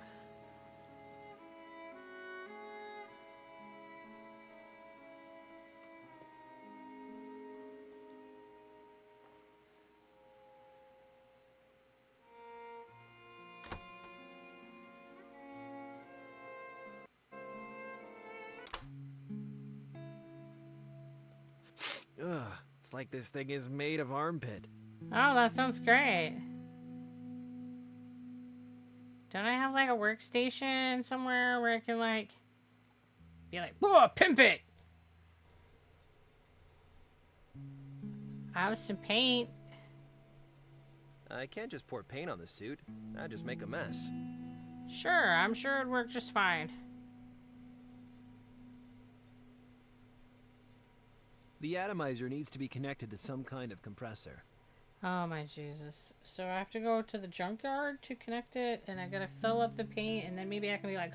Ugh, it's like this thing is made of armpit. Oh, that sounds great. Don't I have like a workstation somewhere where I can like be like, whoa, pimp it! I have some paint. I can't just pour paint on the suit. I'd just make a mess. Sure, I'm sure it'd work just fine. The atomizer needs to be connected to some kind of compressor. Oh my Jesus. So I have to go to the junkyard to connect it, and I gotta fill up the paint, and then maybe I can be like,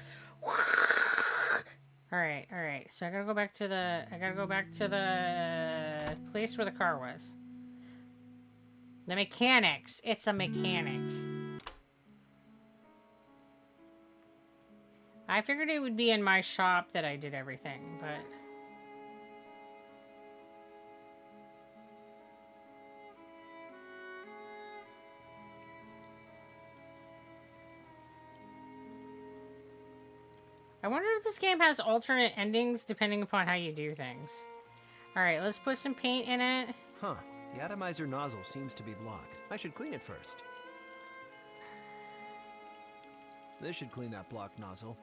alright. So I gotta go back to the place where the car was. The mechanics. It's a mechanic. I figured it would be in my shop that I did everything, but... I wonder if this game has alternate endings depending upon how you do things. Alright, let's put some paint in it. Huh. The atomizer nozzle seems to be blocked. I should clean it first. This should clean that blocked nozzle.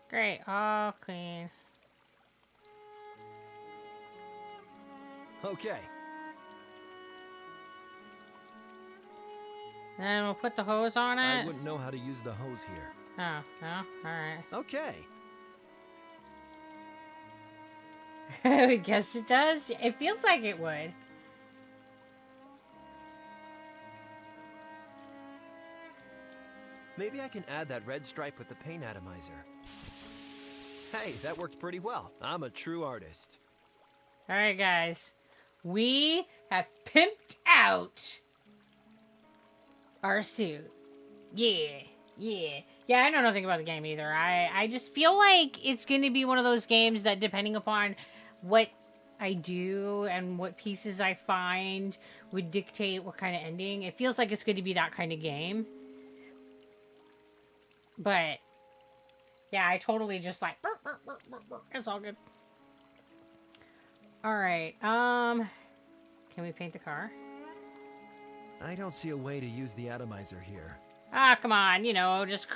Great, all clean. Okay. Then we'll put the hose on it. I wouldn't know how to use the hose here. Oh, no? Alright. Okay. I guess it does. It feels like it would. Maybe I can add that red stripe with the paint atomizer. Hey, that worked pretty well. I'm a true artist. All right, guys. We have pimped out our suit. Yeah. I know nothing about the game either. I just feel like it's going to be one of those games that, depending upon what I do and what pieces I find, would dictate what kind of ending. It feels like it's going to be that kind of game. But yeah, I totally just like, it's all good. All right. Can we paint the car? I don't see a way to use the atomizer here. Ah, come on, just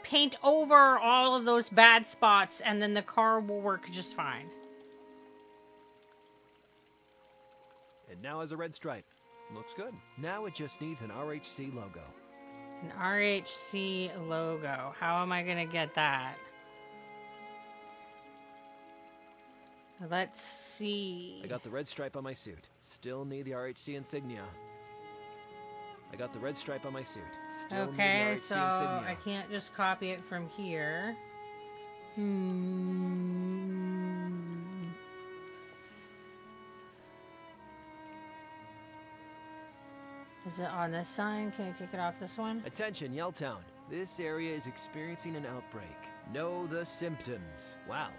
paint over all of those bad spots and then the car will work just fine. It now has a red stripe. Looks good. Now it just needs an RHC logo. An RHC logo. How am I gonna get that? Let's see. I got the red stripe on my suit. Still need the RHC insignia. I got the red stripe on my suit. Still need the Okay, RHC so insignia. I can't just copy it from here. Is it on this sign? Can I take it off this one? Attention, Yelltown. This area is experiencing an outbreak. Know the symptoms. Wow,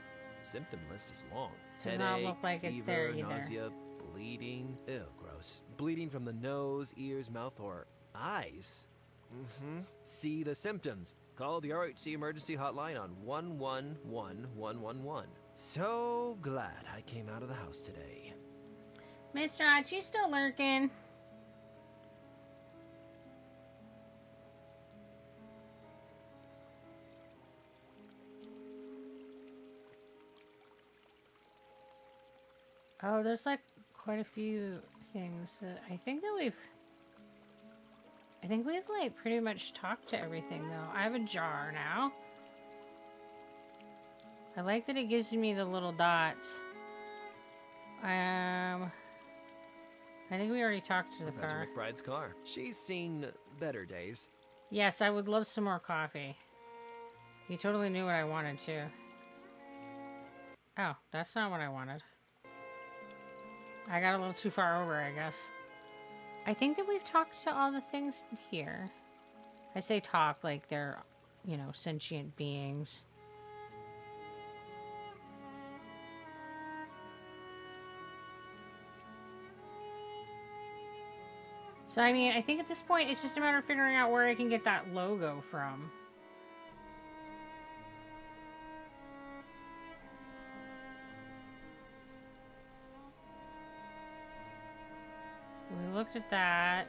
the symptom list is long. Does not look like it's there fever, either. nausea, bleeding. Ew, gross. Bleeding from the nose, ears, mouth, or eyes. See the symptoms. Call the RHC emergency hotline on 1111111. So glad I came out of the house today. Mr. Hutch, you still lurking? Oh, there's like quite a few things that I think we've like pretty much talked to everything though. I have a jar now. I like that it gives me the little dots. I think we already talked to the Professor car. McBride's car. She's seen better days. Yes, I would love some more coffee. You totally knew what I wanted too. Oh, that's not what I wanted. I got a little too far over, I guess. I think that we've talked to all the things here. I say talk like they're, sentient beings. So, I mean, I think at this point, it's just a matter of figuring out where I can get that logo from. We looked at that.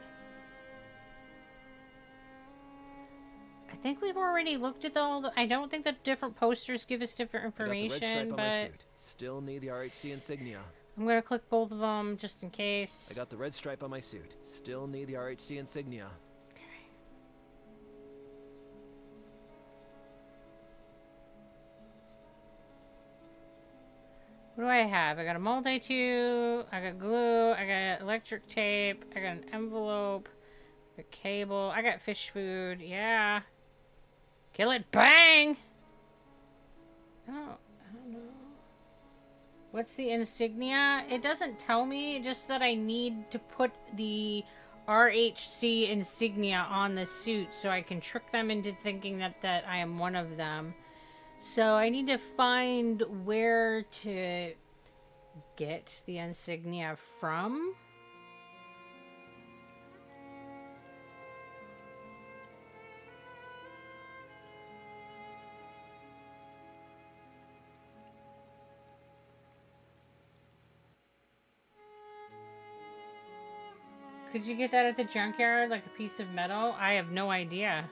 I think we've already looked at all the... I don't think that different posters give us different information, I got the red stripe on my but... suit. Still need the RHC insignia. I'm going to click both of them just in case. I got the red stripe on my suit. Still need the RHC insignia. What do I have? I got a multi-tool, I got glue, I got electric tape, I got an envelope, a cable, I got fish food, yeah. Kill it, bang! Oh, I don't know. What's the insignia? It doesn't tell me, just that I need to put the RHC insignia on the suit so I can trick them into thinking that I am one of them. So I need to find where to get the insignia from. Could you get that at the junkyard, like a piece of metal? I have no idea.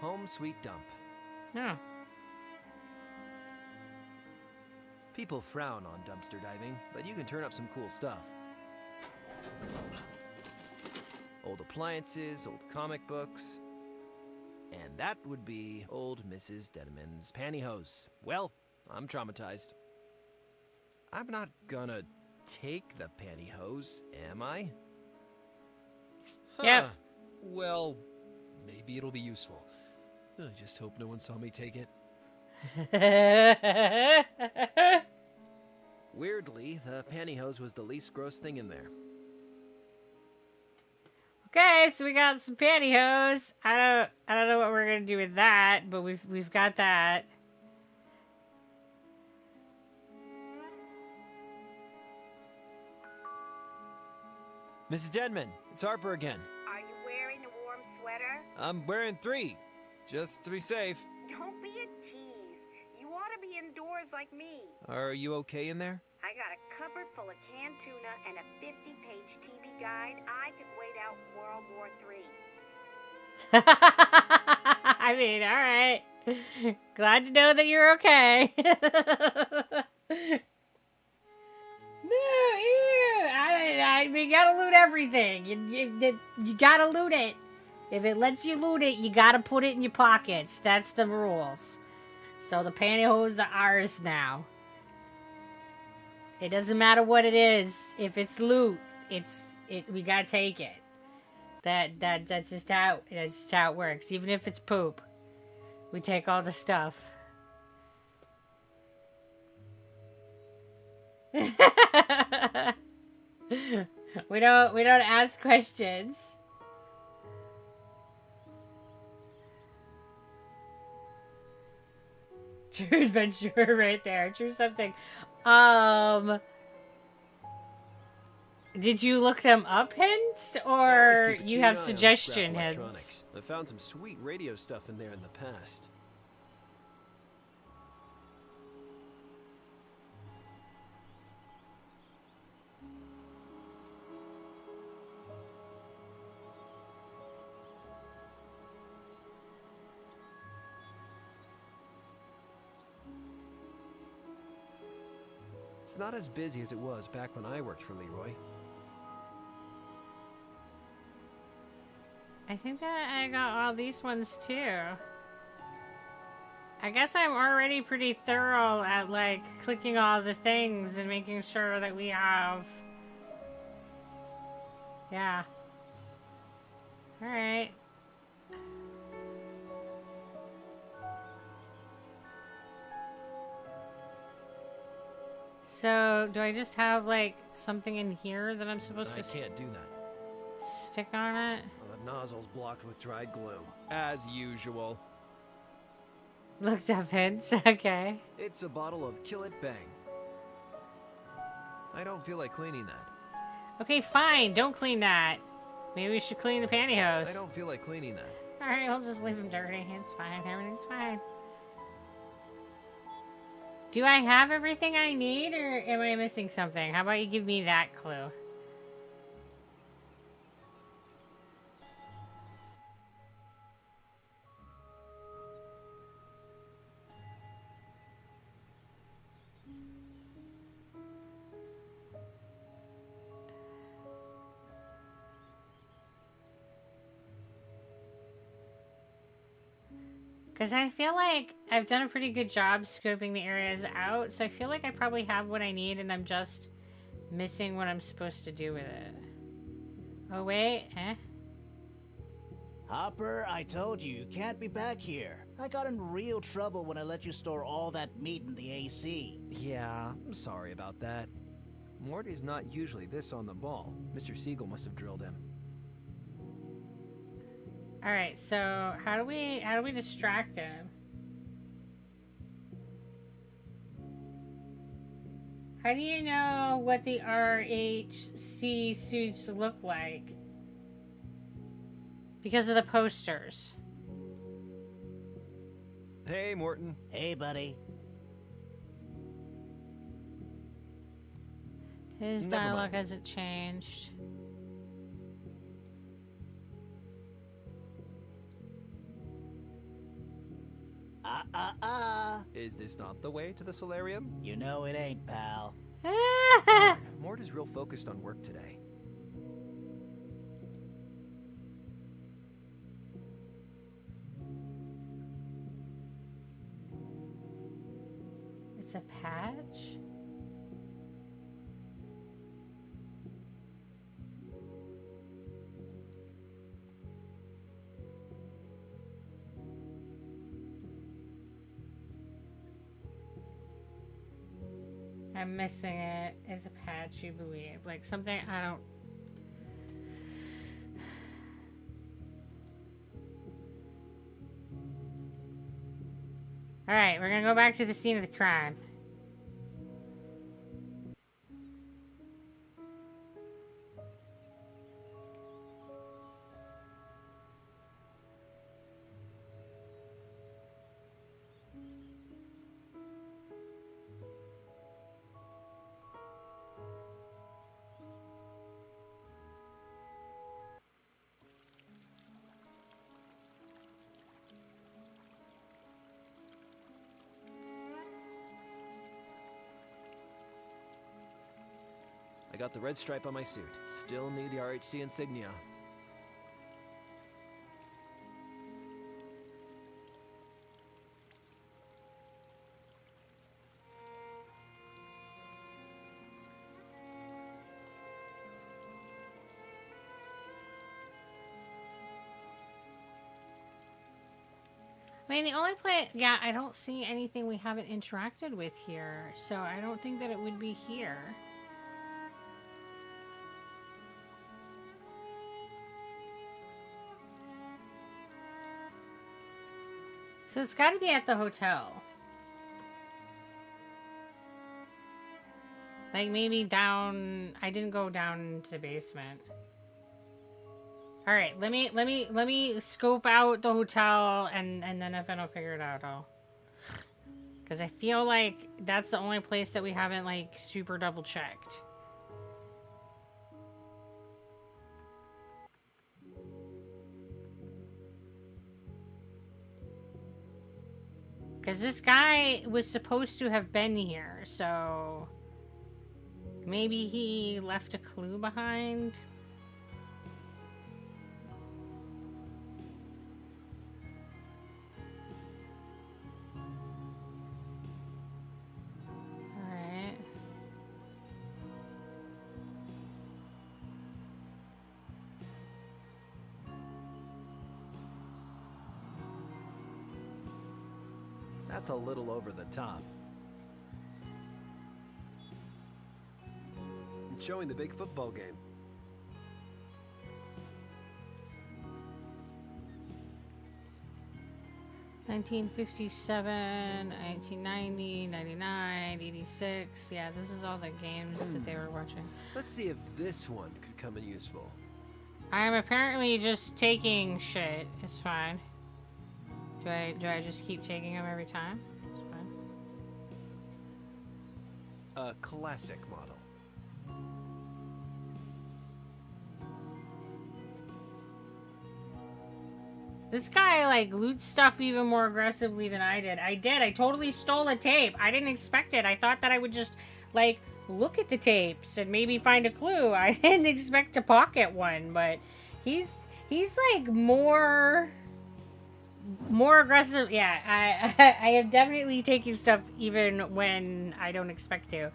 Home sweet dump. Oh. People frown on dumpster diving, but you can turn up some cool stuff. Old appliances, old comic books. And that would be old Mrs. Denman's pantyhose. Well, I'm traumatized. I'm not gonna take the pantyhose, am I? Yep. Well, maybe it'll be useful. I just hope no one saw me take it. Weirdly, the pantyhose was the least gross thing in there. Okay, so we got some pantyhose. I don't know what we're gonna do with that, but we've got that. Mrs. Denman, it's Harper again. Are you wearing a warm sweater? I'm wearing 3, just to be safe. Don't be a tease. You ought to be indoors like me. Are you okay in there? I got a cupboard full of canned tuna and a 50-page TV guide. I could wait out World War III. I mean, all right. Glad to know that you're okay. No, ew. I mean, you gotta loot everything. You gotta loot it. If it lets you loot it, you gotta put it in your pockets. That's the rules. So the pantyhose are ours now. It doesn't matter what it is. If it's loot, we gotta take it. That's just how it works. Even if it's poop, we take all the stuff. we don't ask questions. True adventure right there. True something. Did you look them up, hints, or you have suggestion hints? I found some sweet radio stuff in there in the past. It's not as busy as it was back when I worked for Leroy. I think that I got all these ones too. I guess I'm already pretty thorough at like clicking all the things and making sure that we have. Yeah. Alright. So, do I just have like something in here that I'm supposed to I can't do that. stick on it? Well, the nozzle's blocked with dried glue. As usual. Looked up hints, okay. It's a bottle of Kill It Bang. I don't feel like cleaning that. Okay, fine. Don't clean that. Maybe we should clean the pantyhose. I don't feel like cleaning that. Alright, we'll just leave them dirty. It's fine. Everything's fine. Do I have everything I need, or am I missing something? How about you give me that clue? Because I feel like I've done a pretty good job scoping the areas out, so I feel like I probably have what I need and I'm just missing what I'm supposed to do with it. Oh, wait. Hopper, I told you can't be back here. I got in real trouble when I let you store all that meat in the AC. Yeah, I'm sorry about that. Morty's not usually this on the ball. Mr. Siegel must have drilled him. Alright, so how do we distract him? How do you know what the RHC suits look like? Because of the posters. Hey, Morton. Hey, buddy. His dialogue hasn't changed. Is this not the way to the solarium? You know it ain't, pal. Mort is real focused on work today. It's a patch? I'm missing it. It's a patch, you believe. Like something I don't... Alright, we're gonna go back to the scene of the crime. I got the red stripe on my suit. Still need the RHC insignia. I mean, the only place... Yeah, I don't see anything we haven't interacted with here. So I don't think that it would be here. So it's got to be at the hotel. Like maybe down... I didn't go down into the basement. All right, let me scope out the hotel, and then if I don't figure it out, I'll... Because I feel like that's the only place that we haven't, like, super double checked. Because this guy was supposed to have been here, so... Maybe he left a clue behind? Alright. That's a little over the top. It's showing the big football game. $1957, 1990, 99, 86. Yeah, this is all the games that they were watching. Let's see if this one could come in useful. I'm apparently just taking shit. It's fine. Do I just keep taking them every time? It's fine. A classic model. This guy, like, loots stuff even more aggressively than I did. I totally stole a tape. I didn't expect it. I thought that I would just, like, look at the tapes and maybe find a clue. I didn't expect to pocket one, but he's like, more aggressive. Yeah, I am definitely taking stuff even when I don't expect to.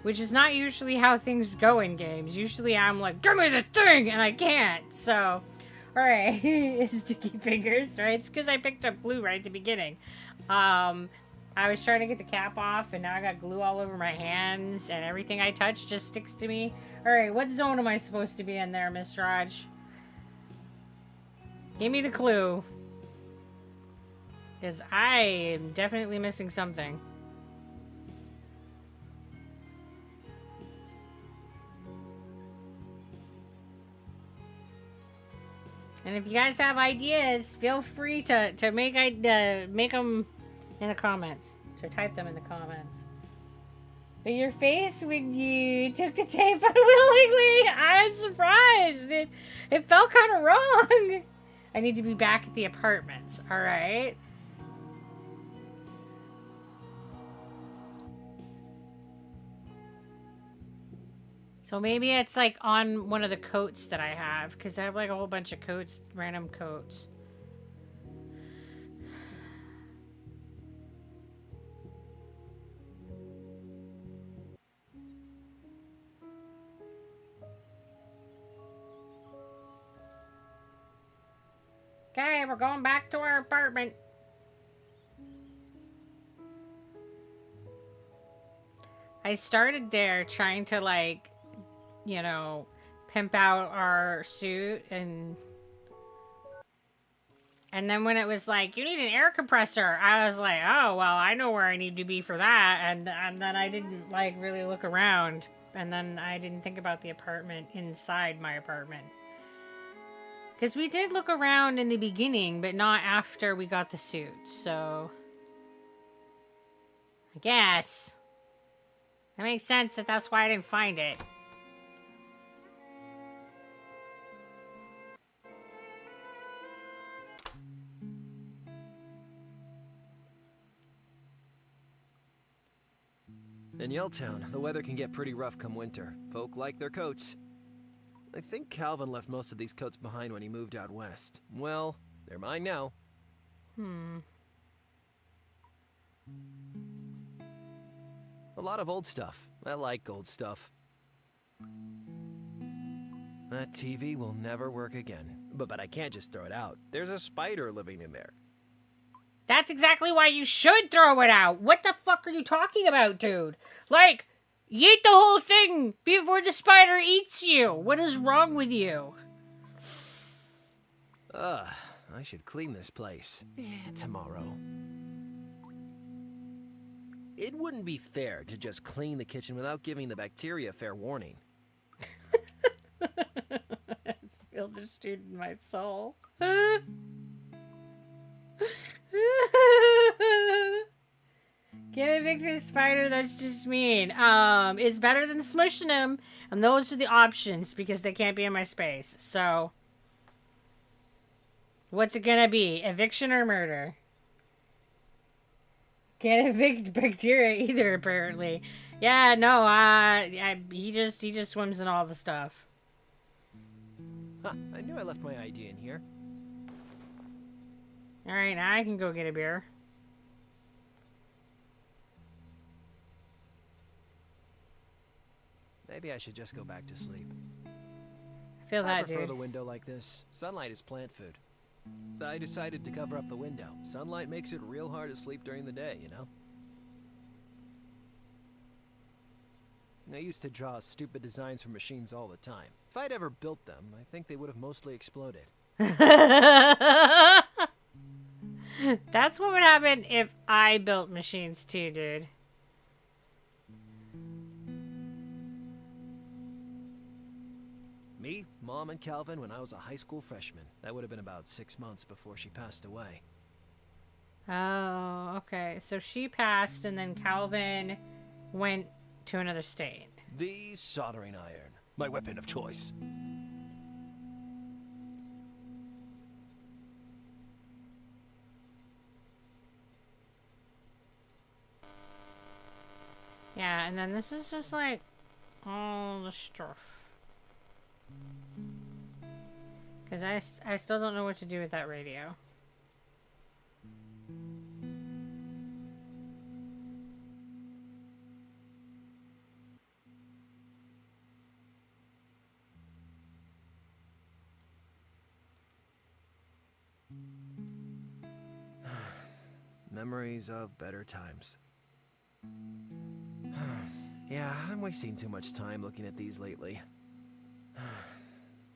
Which is not usually how things go in games. Usually I'm like, give me the thing! And I can't, so... Alright, it's Sticky Fingers, right? It's because I picked up glue right at the beginning. I was trying to get the cap off, and now I got glue all over my hands, and everything I touch just sticks to me. Alright, what zone am I supposed to be in there, Miss Raj? Give me the clue. Because I am definitely missing something. And if you guys have ideas, feel free to make them in the comments. To type them in the comments. But your face when you took the tape unwillingly, I was surprised. It felt kind of wrong. I need to be back at the apartments. All right. So maybe it's like on one of the coats that I have, because I have like a whole bunch of coats, random coats. Okay, we're going back to our apartment. I started there trying to, like, you know, pimp out our suit, and then when it was like, you need an air compressor, I was like, oh, well, I know where I need to be for that, and then I didn't, like, really look around, and then I didn't think about the apartment inside my apartment. Because we did look around in the beginning, but not after we got the suit, so I guess that makes sense that that's why I didn't find it. In Yelltown, the weather can get pretty rough come winter. Folk like their coats. I think Calvin left most of these coats behind when he moved out west. Well, they're mine now. A lot of old stuff. I like old stuff. That TV will never work again. But I can't just throw it out. There's a spider living in there. That's exactly why you should throw it out. What the fuck are you talking about, dude? Like, you eat the whole thing before the spider eats you. What is wrong with you? I should clean this place. Tomorrow. It wouldn't be fair to just clean the kitchen without giving the bacteria fair warning. I feel the student in my soul. Get a victor spider, that's just mean. It's better than smushing them, and those are the options because they can't be in my space. So, what's it gonna be? Eviction or murder? Can't evict bacteria either, apparently. Yeah, no, he just swims in all the stuff. Huh, I knew I left my ID in here. Alright, now I can go get a beer. Maybe I should just go back to sleep. I feel that, I prefer dude. the window like this. Sunlight is plant food. I decided to cover up the window. Sunlight makes it real hard to sleep during the day, you know? I used to draw stupid designs for machines all the time. If I'd ever built them, I think they would have mostly exploded. That's what would happen if I built machines too, dude. Me, Mom, and Calvin when I was a high school freshman. That would have been about 6 months before she passed away. Oh, okay. So she passed and then Calvin went to another state. The soldering iron. My weapon of choice. Yeah, and then this is just like all the stuff. Because I still don't know what to do with that radio. Memories of better times. Yeah, I'm wasting too much time looking at these lately.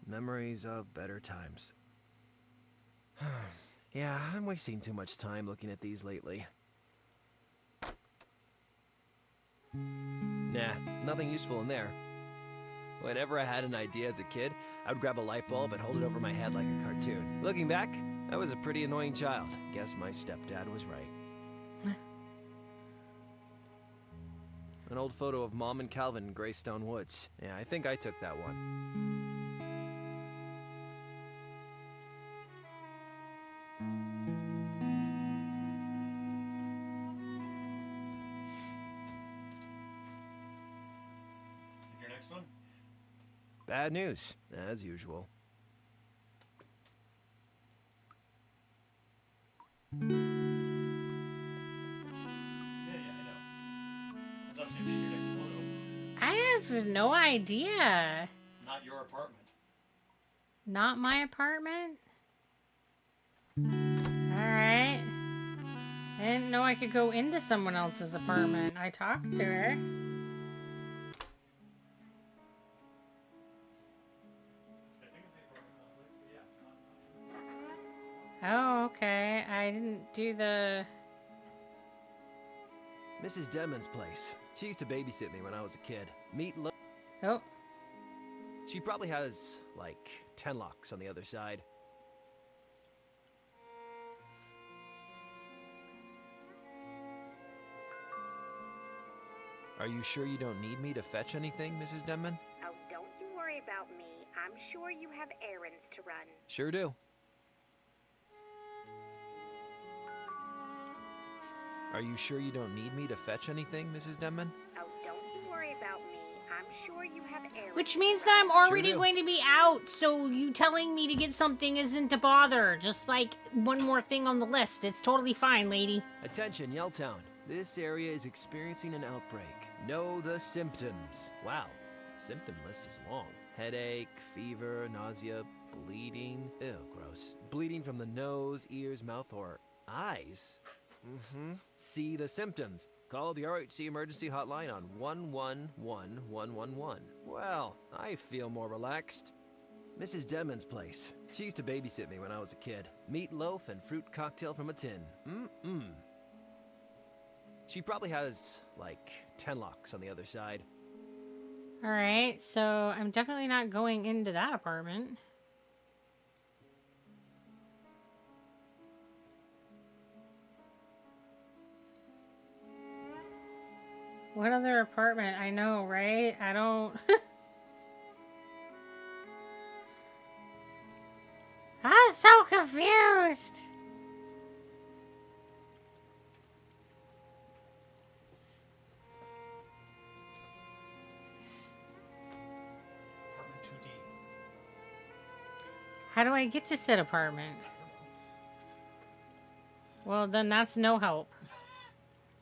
Memories of better times. Yeah, I'm wasting too much time looking at these lately. Nah, nothing useful in there. Whenever I had an idea as a kid, I would grab a light bulb and hold it over my head like a cartoon. Looking back, I was a pretty annoying child. Guess my stepdad was right. An old photo of Mom and Calvin in Greystone Woods. Yeah, I think I took that one. Your next one? Bad news, as usual. Yeah, I know. I was asking if you your next photo. I have no idea. Not your apartment. Not my apartment? Alright. I didn't know I could go into someone else's apartment. I talked to her. didn't do the... Mrs. Denman's place. She used to babysit me when I was a kid. Meet Lo... Oh. She probably has, like, 10 locks on the other side. Are you sure you don't need me to fetch anything, Mrs. Denman? Oh, don't you worry about me. I'm sure you have errands to run. Sure do. Are you sure you don't need me to fetch anything, Mrs. Denman? Oh, don't you worry about me. I'm sure you have errands. Which means that I'm already do. going to be out, so you telling me to get something isn't a bother. Just like one more thing on the list. It's totally fine, lady. Attention, Yelltown. This area is experiencing an outbreak. Know the symptoms. Wow, symptom list is long. Headache, fever, nausea, bleeding. Ew, gross. Bleeding from the nose, ears, mouth, or eyes. See the symptoms. Call the RHC emergency hotline on 111111. Well, I feel more relaxed. Mrs. Denman's place. She used to babysit me when I was a kid. Meatloaf and fruit cocktail from a tin. She probably has, like, 10 locks on the other side. Alright, so I'm definitely not going into that apartment. What other apartment? I know, right? I don't... I'm so confused! Apartment 2D. How do I get to said apartment? Well, then that's no help.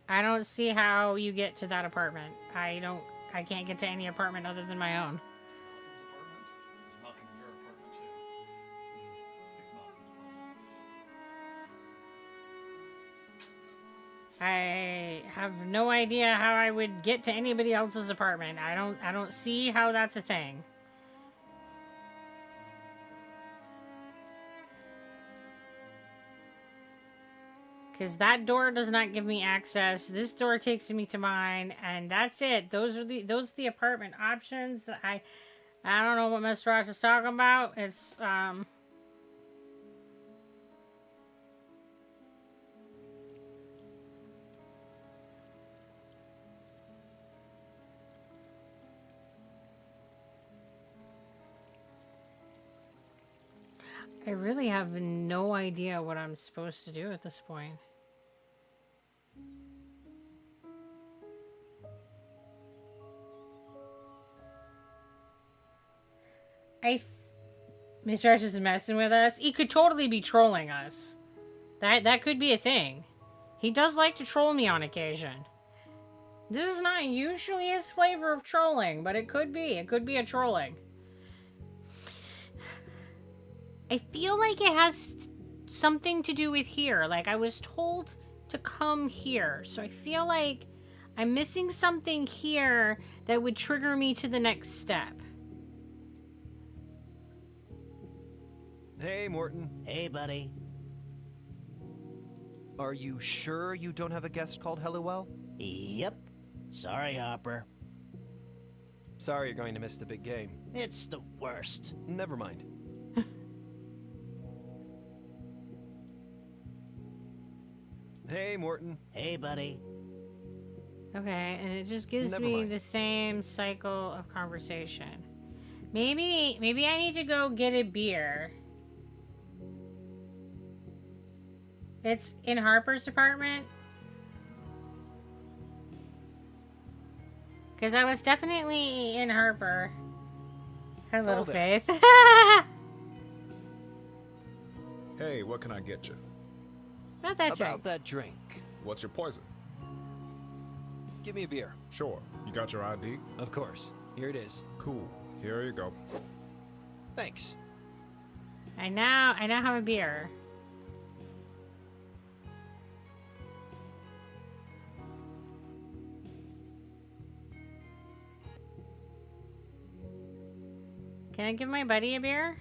I don't see how you get to that apartment. I can't get to any apartment other than my own. Malcolm's apartment. Is Malcolm in your apartment too? I think it's Malcolm's apartment. I have no idea how I would get to anybody else's apartment. I don't see how that's a thing. Because that door does not give me access. This door takes me to mine, and that's it. Those are the apartment options that I don't know what Mr. Ross is talking about. It's I really have no idea what I'm supposed to do at this point. Mr. Rush is messing with us. He could totally be trolling us. That could be a thing. He does like to troll me on occasion. This is not usually his flavor of trolling, but it could be. It could be a trolling. I feel like it has something to do with here. Like, I was told to come here. So I feel like I'm missing something here that would trigger me to the next step. Hey, Morton. Hey, buddy. Are you sure you don't have a guest called Helluel? Yep. Sorry, Hopper. Sorry you're going to miss the big game. It's the worst. Never mind. Hey, Morton. Hey, buddy. Okay, and it just gives Never me mind. the same cycle of conversation. Maybe I need to go get a beer. It's in Harper's apartment. Because I was definitely in Harper. Her little there. Faith. Hey, what can I get you? Not that About drink. that drink. What's your poison? Give me a beer. Sure. You got your ID? Of course. Here it is. Cool. Here you go. Thanks. I now have a beer. Can I give my buddy a beer?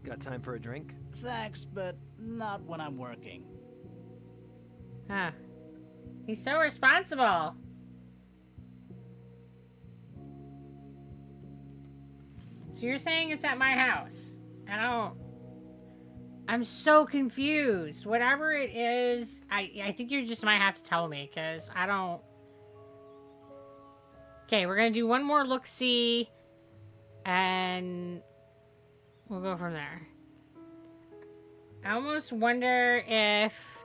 Got time for a drink? Thanks, but not when I'm working. Huh. He's so responsible. So you're saying it's at my house? I'm so confused. Whatever it is, I think you just might have to tell me, because I don't... Okay, we're going to do one more look-see, and we'll go from there. I almost wonder if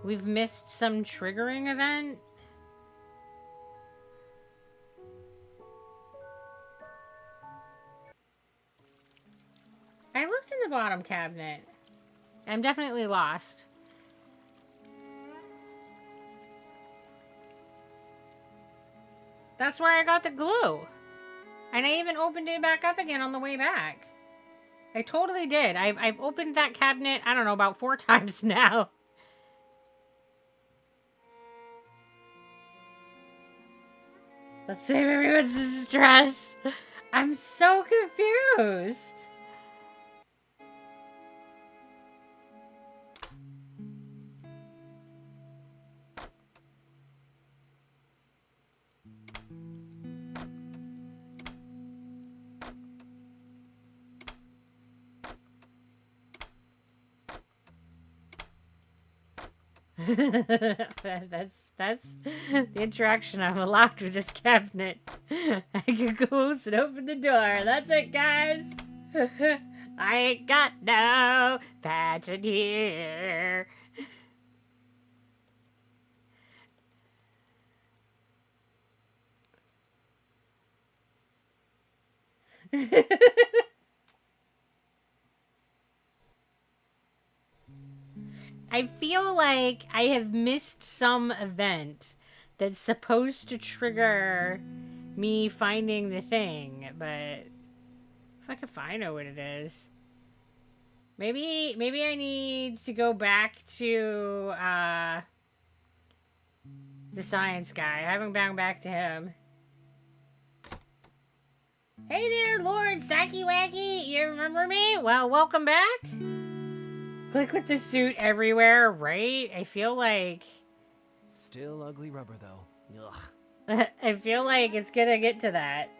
we've missed some triggering event. I looked in the bottom cabinet. I'm definitely lost. That's where I got the glue. And I even opened it back up again on the way back. I totally did. I've opened that cabinet, I don't know, about 4 times now. Let's save everyone some stress. I'm so confused. That's the interaction I'm allowed with this cabinet. I can close and open the door. That's it, guys. I ain't got no pattern here. I feel like I have missed some event that's supposed to trigger me finding the thing, but fuck if I know what it is. Maybe I need to go back to the science guy. I haven't gone back to him. Hey there, Lord Sacky Wacky. You remember me? Well, welcome back. Click with the suit everywhere, right? I feel like... Still ugly rubber, though. Ugh. I feel like it's gonna get to that.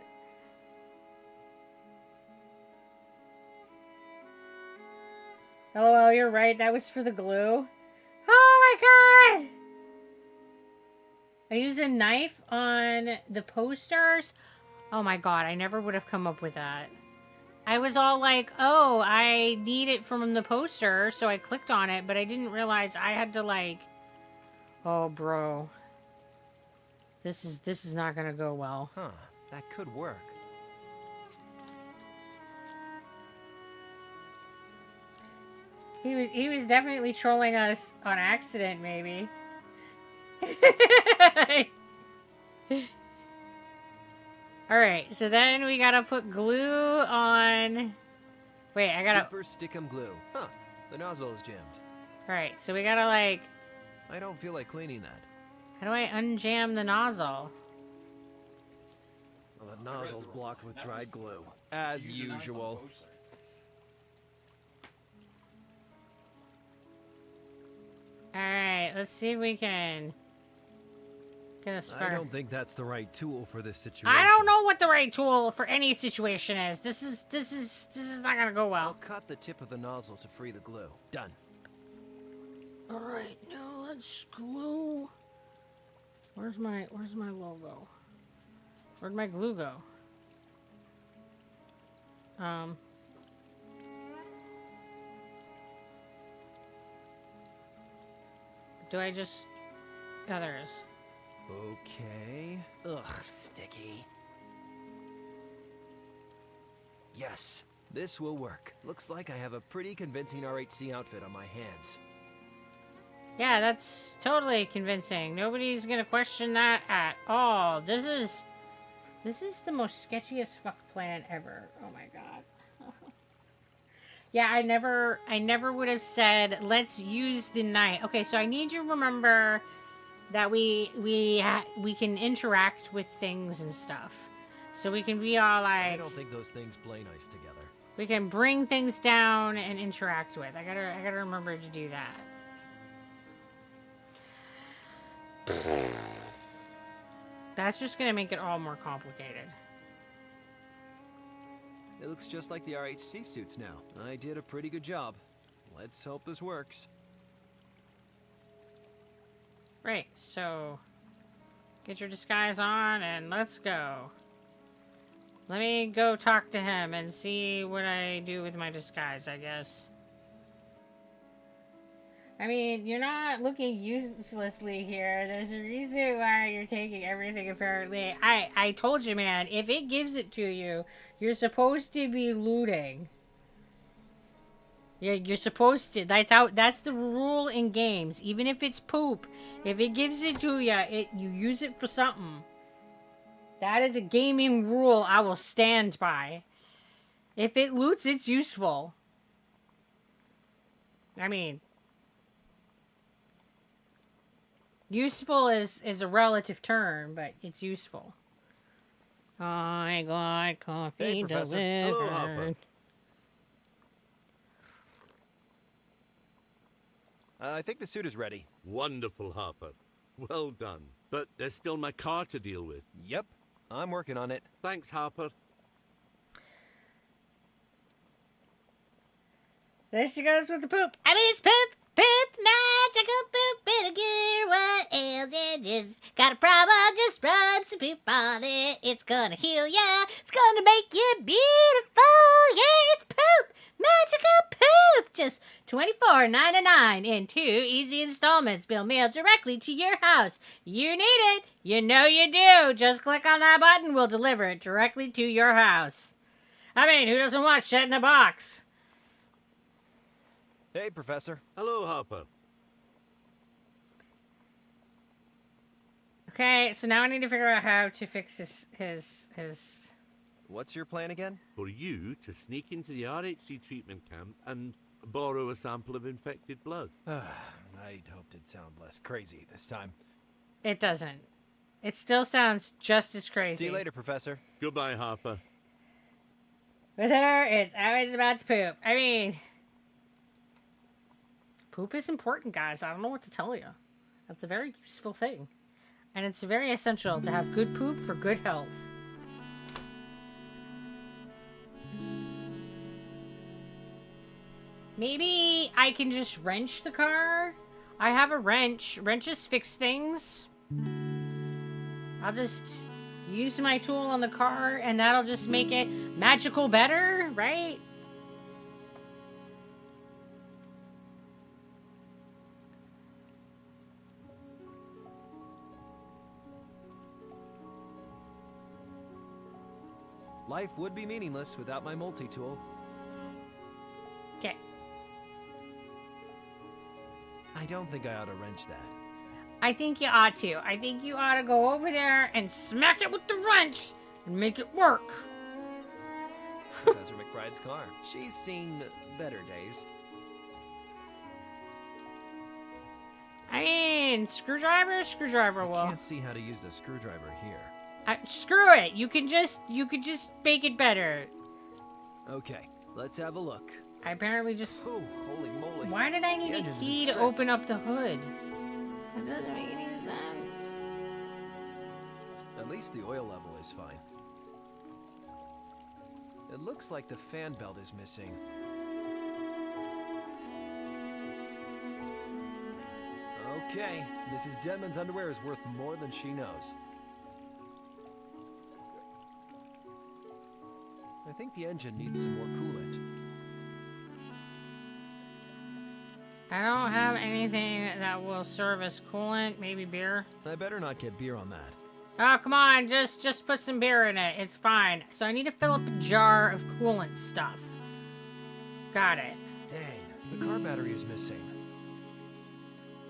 LOL, you're right. That was for the glue. Oh my god! I used a knife on the posters. Oh my god, I never would have come up with that. I was all like, oh, I need it from the poster, so I clicked on it, but I didn't realize I had to, like... Oh, bro. This is not gonna go well. Huh, that could work. He was definitely trolling us on accident, maybe. Alright, so then we gotta put glue on... Wait, I gotta... Super Stickum glue. Huh, the nozzle is jammed. Alright, so we gotta, like... I don't feel like cleaning that. How do I unjam the nozzle? Well, the nozzle's blocked with dried glue. As usual. Alright, let's see if we can... get a spark. I don't think that's the right tool for this situation. I don't know what the right tool for any situation is. This is not gonna go well. I'll cut the tip of the nozzle to free the glue. Done. Alright, now let's glue. Where's my logo? Where'd my glue go? Do I just... Oh, there it is. Okay. Ugh, sticky. Yes, this will work. Looks like I have a pretty convincing RHC outfit on my hands. Yeah, that's totally convincing. Nobody's gonna question that at all. This is the most sketchiest fuck plan ever. Oh my god. Yeah, I never would have said, let's use the knife. Okay, so I need you to remember that we can interact with things and stuff. So we can be all like... I don't think those things play nice together. we can bring things down and interact with. I gotta remember to do that. That's just gonna make it all more complicated. It looks just like the RHC suits now. I did a pretty good job. Let's hope this works. Right, so get your disguise on and let's go. Let me go talk to him and see what I do with my disguise, I guess. I mean, you're not looking uselessly here. There's a reason why you're taking everything, apparently. I told you, man, if it gives it to you, you're supposed to be looting. Yeah, you're supposed to. That's the rule in games. Even if it's poop, if it gives it to you, you use it for something. That is a gaming rule I will stand by. If it loots, it's useful. I mean, useful is a relative term, but it's useful. I got coffee Professor. delivered. Hello, Harper. I think the suit is ready. Wonderful, Harper. Well done. But there's still my car to deal with. Yep, I'm working on it. Thanks, Harper. There she goes with the poop. I mean, it's poop. Poop, magical poop, vinegar. What ails you? Just got a problem, just rub some poop on it. It's gonna heal ya. It's gonna make you beautiful. Yeah, it's poop. Magical poop. Just $24.99 in 2 easy installments. Bill mailed directly to your house. You need it. You know you do. Just click on that button. We'll deliver it directly to your house. I mean, who doesn't want shit in a box? Hey, Professor. Hello, Harper. Okay, so now I need to figure out how to fix his... What's your plan again? For you to sneak into the RHC treatment camp and borrow a sample of infected blood. I'd hoped it'd sound less crazy this time. It doesn't. It still sounds just as crazy. See you later, Professor. Goodbye, Harper. With her, it's always about the poop. I mean... Poop is important, guys. I don't know what to tell you. That's a very useful thing. And it's very essential to have good poop for good health. Maybe I can just wrench the car? I have a wrench. Wrenches fix things. I'll just use my tool on the car and that'll just make it magical better, right? Life would be meaningless without my multi-tool. Okay. I don't think I ought to wrench that. I think you ought to. I think you ought to go over there and smack it with the wrench and make it work. Professor McBride's car. She's seen better days. I mean, screwdriver will. I can't see how to use the screwdriver here. Screw it. You could just make it better. Okay, let's have a look. I apparently just... Oh, holy moly. Why did I need The a engine's key been to open up the hood? That doesn't make any sense. At least the oil level is fine. It looks like the fan belt is missing. Okay, Mrs. Denman's underwear is worth more than she knows. I think the engine needs some more coolant. I don't have anything that will serve as coolant. Maybe beer. I better not get beer on that. Oh, come on. Just put some beer in it. It's fine. So I need to fill up a jar of coolant stuff. Got it. Dang, the car battery is missing.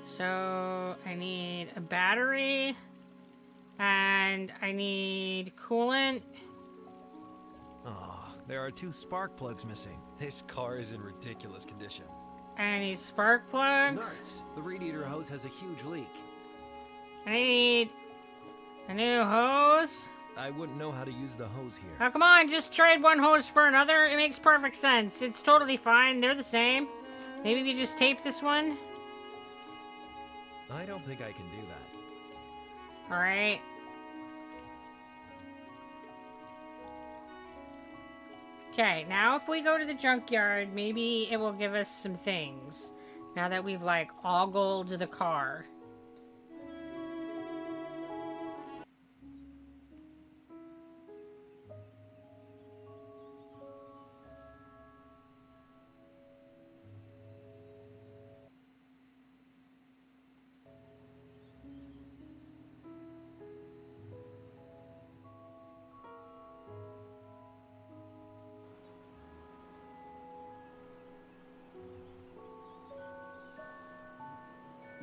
So I need a battery. And I need coolant. Oh, there are 2 spark plugs missing. This car is in ridiculous condition. And I need spark plugs. Nuts. The radiator hose has a huge leak. I need a new hose. I wouldn't know how to use the hose here. Oh, come on, just trade one hose for another. It makes perfect sense. It's totally fine. They're the same. Maybe if you just tape this one. I don't think I can do that. All right. Okay, now if we go to the junkyard, maybe it will give us some things. Now that we've, like, all gold to the car.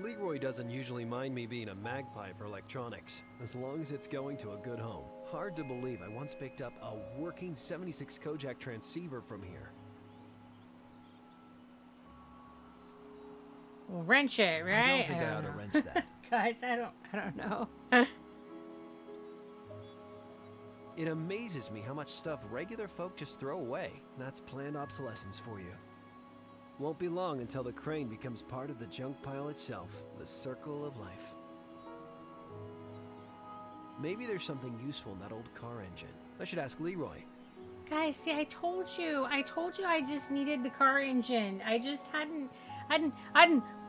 Leroy doesn't usually mind me being a magpie for electronics, as long as it's going to a good home. Hard to believe I once picked up a working 76 Kojak transceiver from here. We'll wrench it, right? I don't think I ought to wrench that. Guys, I don't know. It amazes me how much stuff regular folk just throw away. That's planned obsolescence for you. Won't be long until the crane becomes part of the junk pile itself, the circle of life. Maybe there's something useful in that old car engine. I should ask Leroy. Guys, see, I told you I just needed the car engine. I just hadn't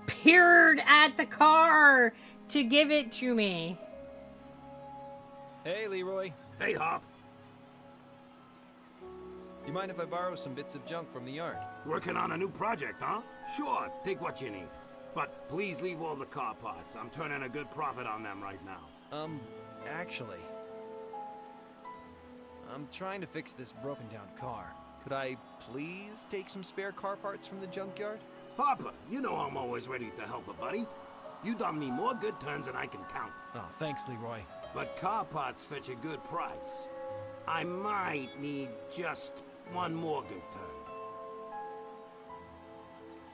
peered at the car to give it to me. Hey, Leroy. Hey, Hop. You mind if I borrow some bits of junk from the yard? Working on a new project, huh? Sure, take what you need. But please leave all the car parts. I'm turning a good profit on them right now. Actually, I'm trying to fix this broken down car. Could I please take some spare car parts from the junkyard? Hopper, you know I'm always ready to help a buddy. You done me more good turns than I can count. Oh, thanks, Leroy. But car parts fetch a good price. I might need just one more good turn.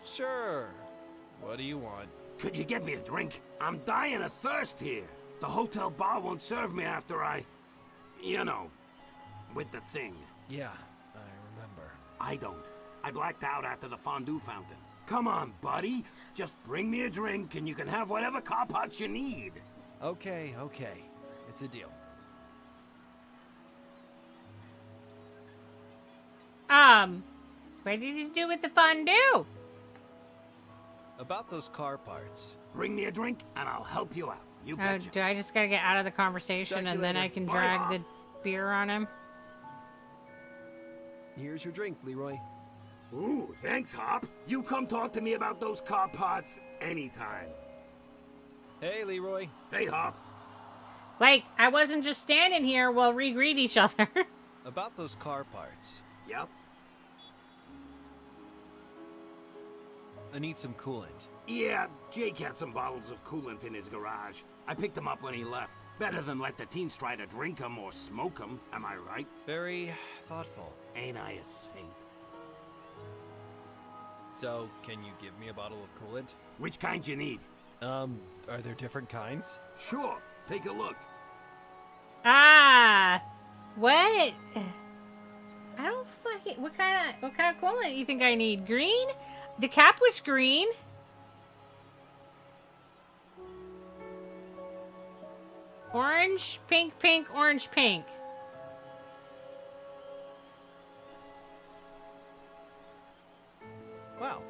Sure. What do you want? Could you get me a drink? I'm dying of thirst here. The hotel bar won't serve me after you know, with the thing. Yeah, I remember. I don't. I blacked out after the fondue fountain. Come on, buddy. Just bring me a drink and you can have whatever car parts you need. Okay. It's a deal. What did you do with the fondue? About those car parts. Bring me a drink and I'll help you out. You Oh, betcha. do I just gotta get out of the conversation Talk to and you then later. I can Bye, drag Hop. the beer on him? Here's your drink, Leroy. Ooh, thanks, Hop. You come talk to me about those car parts anytime. Hey, Leroy. Hey, Hop. Like, I wasn't just standing here while we greet each other. About those car parts. Yep. I need some coolant. Yeah, Jake had some bottles of coolant in his garage. I picked them up when he left. Better than let the teens try to drink them or smoke them, am I right? Very thoughtful. Ain't I a saint? So, can you give me a bottle of coolant? Which kind you need? Are there different kinds? Sure, take a look. What? I don't fucking... What kind of coolant you think I need? Green? The cap was green. Orange, pink, pink, orange, pink. Wow.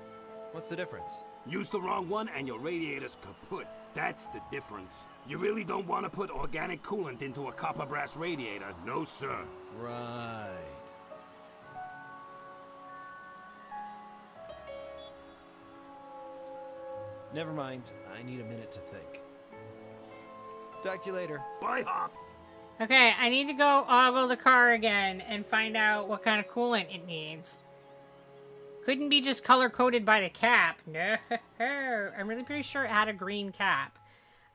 What's the difference? Use the wrong one and your radiator's kaput. That's the difference. You really don't want to put organic coolant into a copper brass radiator, no sir. Right. Never mind. I need a minute to think. Talk to you later. Bye, Hop. Okay, I need to go ogle the car again and find out what kind of coolant it needs. Couldn't be just color-coded by the cap. No. I'm really pretty sure it had a green cap.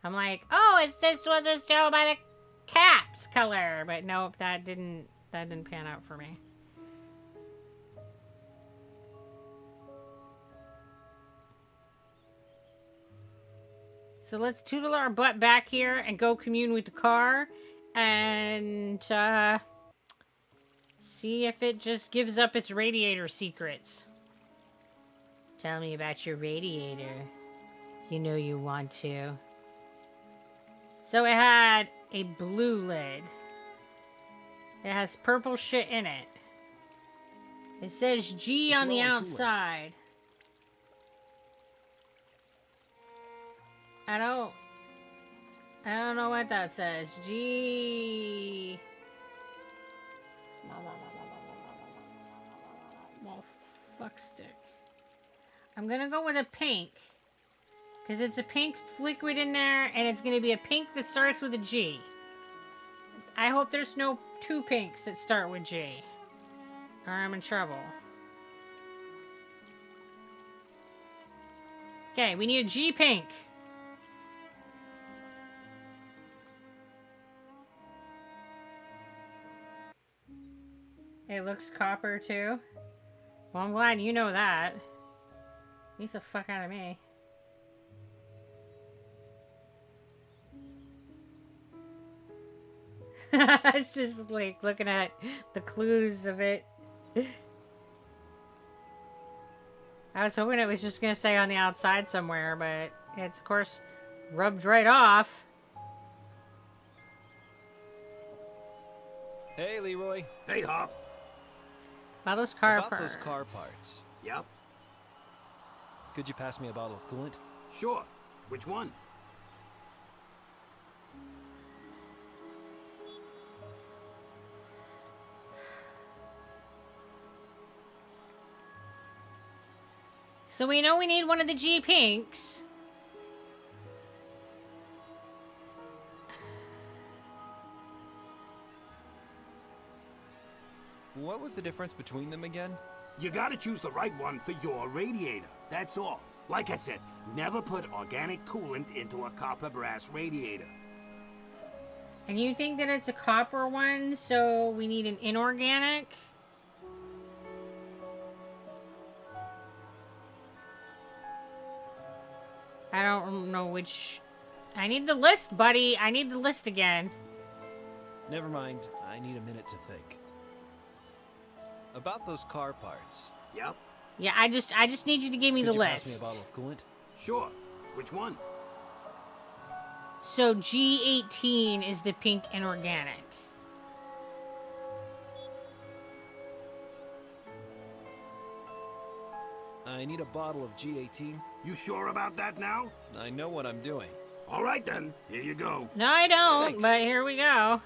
I'm like, oh, it's just was just show by the cap's color. But nope, that didn't pan out for me. So let's tootle our butt back here and go commune with the car. and see if it just gives up its radiator secrets. Tell me about your radiator. You know you want to. So it had a blue lid. It has purple shit in it. It says G on the outside. I don't know what that says. G. Well, fuck stick. I'm gonna go with a pink. Because it's a pink liquid in there, and it's gonna be a pink that starts with a G. I hope there's no two pinks that start with G. Or I'm in trouble. Okay, we need a G pink. It looks copper too. Well, I'm glad you know that. Beats the fuck out of me. It's just like looking at the clues of it. I was hoping it was just gonna say on the outside somewhere, but it's of course rubbed right off. Hey, Leroy. Hey, Hop. About those car About parts. those car parts. Yep. Could you pass me a bottle of coolant? Sure. Which one? So we know we need one of the G pinks. What was the difference between them again? You gotta choose the right one for your radiator. That's all. Like I said, never put organic coolant into a copper brass radiator. And you think that it's a copper one, so we need an inorganic? I don't know which... I need the list, buddy. I need the list again. Never mind. I need a minute to think. About those car parts. Yep. Yeah, I just need you to give me Could the you list. pass me a bottle of coolant? Sure. Which one? So G18 is the pink inorganic. I need a bottle of G18. You sure about that now? I know what I'm doing. All right then. Here you go. No, I don't, Thanks. but here we go.